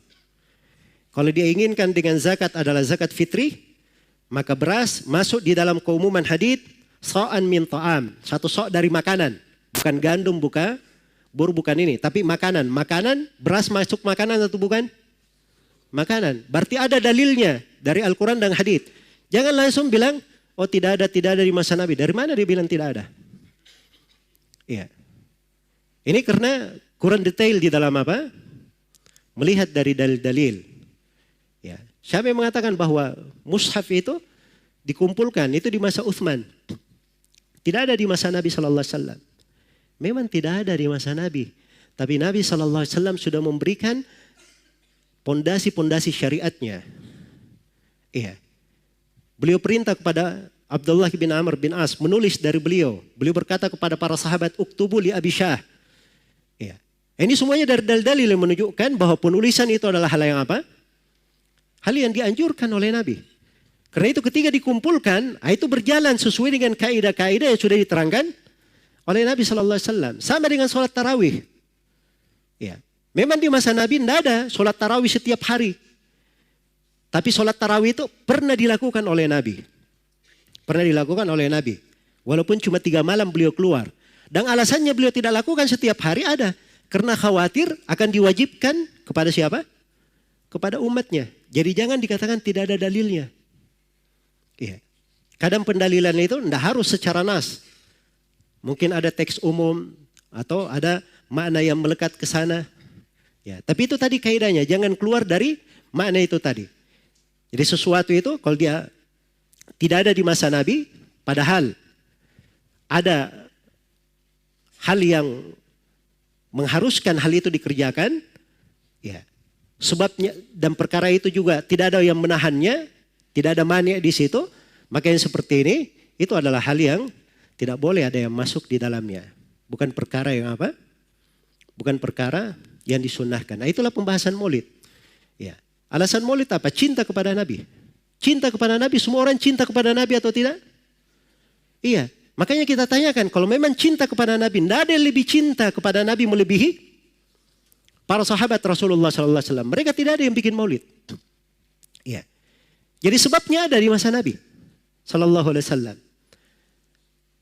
Kalau dia inginkan dengan zakat adalah zakat fitri, maka beras masuk di dalam keumuman hadits sa'an min ta'am. Satu sok dari makanan. Bukan gandum, bukan ini. Tapi makanan. Makanan, beras masuk makanan atau bukan? Makanan. Berarti ada dalilnya dari Al-Quran dan hadits. Jangan langsung bilang, oh tidak ada di masa Nabi. Dari mana dia bilang tidak ada? Iya. Ini karena kurang detail di dalam apa? Melihat dari dalil-dalil. Ya. Siapa yang mengatakan bahwa mushaf itu dikumpulkan itu di masa Utsman? Tidak ada di masa Nabi sallallahu alaihi wasallam. Memang tidak ada di masa Nabi, tapi Nabi sallallahu alaihi wasallam sudah memberikan pondasi-pondasi syariatnya. Iya. Beliau perintah kepada Abdullah bin Amr bin As menulis dari beliau. Beliau berkata kepada para sahabat, "Uktubu li Abi Syah." Iya. Ini semuanya dari dalil-dalil yang menunjukkan bahwa penulisan itu adalah hal yang apa? Hal yang dianjurkan oleh Nabi. Karena itu ketika dikumpulkan, itu berjalan sesuai dengan kaidah-kaidah yang sudah diterangkan oleh Nabi Sallallahu Alaihi Wasallam. Sama dengan sholat tarawih. Ya, memang di masa Nabi tidak ada sholat tarawih setiap hari. Tapi sholat tarawih itu pernah dilakukan oleh Nabi. Pernah dilakukan oleh Nabi. Walaupun cuma 3 malam beliau keluar. Dan alasannya beliau tidak lakukan setiap hari ada. Karena khawatir akan diwajibkan kepada siapa? Kepada umatnya. Jadi jangan dikatakan tidak ada dalilnya. Iya. Kadang pendalilan itu tidak harus secara nas. Mungkin ada teks umum atau ada makna yang melekat ke sana. Ya, tapi itu tadi kaidahnya, jangan keluar dari makna itu tadi. Jadi sesuatu itu kalau dia tidak ada di masa Nabi, padahal ada hal yang mengharuskan hal itu dikerjakan, ya. Sebabnya dan perkara itu juga tidak ada yang menahannya, tidak ada mani di situ, maka yang seperti ini itu adalah hal yang tidak boleh ada yang masuk di dalamnya. Bukan perkara yang apa? Bukan perkara yang disunnahkan. Nah, itulah pembahasan maulid. Ya. Alasan maulid apa? Cinta kepada Nabi. Cinta kepada Nabi, semua orang cinta kepada Nabi atau tidak? Iya. Makanya kita tanyakan, kalau memang cinta kepada Nabi, tidak ada yang lebih cinta kepada Nabi melebihi para sahabat Rasulullah SAW. Mereka tidak ada yang bikin maulid. Iya. Jadi sebabnya ada di masa Nabi SAW.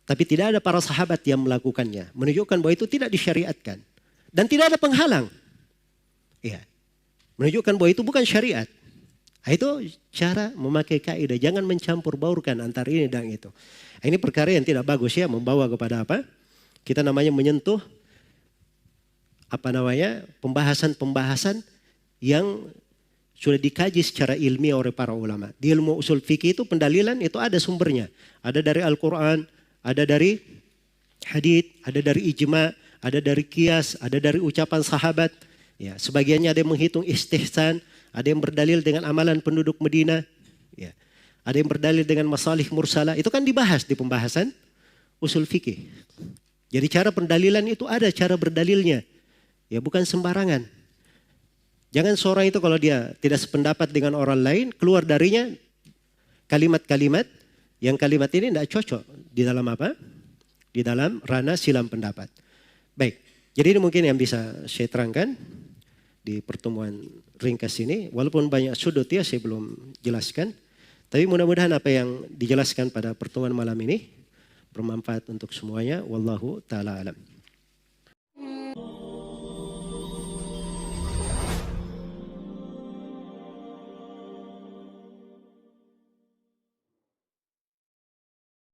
Tapi tidak ada para sahabat yang melakukannya. Menunjukkan bahwa itu tidak disyariatkan. Dan tidak ada penghalang. Iya. Menunjukkan bahwa itu bukan syariat. Itu cara memakai kaidah. Jangan mencampur baurkan antara ini dan itu. Ini perkara yang tidak bagus ya. Membawa kepada apa? Kita namanya menyentuh pembahasan-pembahasan yang sudah dikaji secara ilmiah oleh para ulama. Di ilmu usul fikih itu pendalilan itu ada sumbernya. Ada dari Al-Quran, ada dari hadits, ada dari ijma', ada dari qiyas, ada dari ucapan sahabat. Ya, sebagiannya ada yang menghitung istihsan, ada yang berdalil dengan amalan penduduk Madinah. Ya. Ada yang berdalil dengan masalih mursalah. Itu kan dibahas di pembahasan usul fikih. Jadi cara pendalilan itu ada cara berdalilnya. Ya bukan sembarangan. Jangan seorang itu kalau dia tidak sependapat dengan orang lain, keluar darinya kalimat-kalimat yang kalimat ini tidak cocok di dalam apa? Di dalam ranah silam pendapat. Baik, jadi ini mungkin yang bisa saya terangkan di pertemuan ringkas ini. Walaupun banyak sudut ya saya belum jelaskan. Tapi mudah-mudahan apa yang dijelaskan pada pertemuan malam ini bermanfaat untuk semuanya. Wallahu ta'ala alam.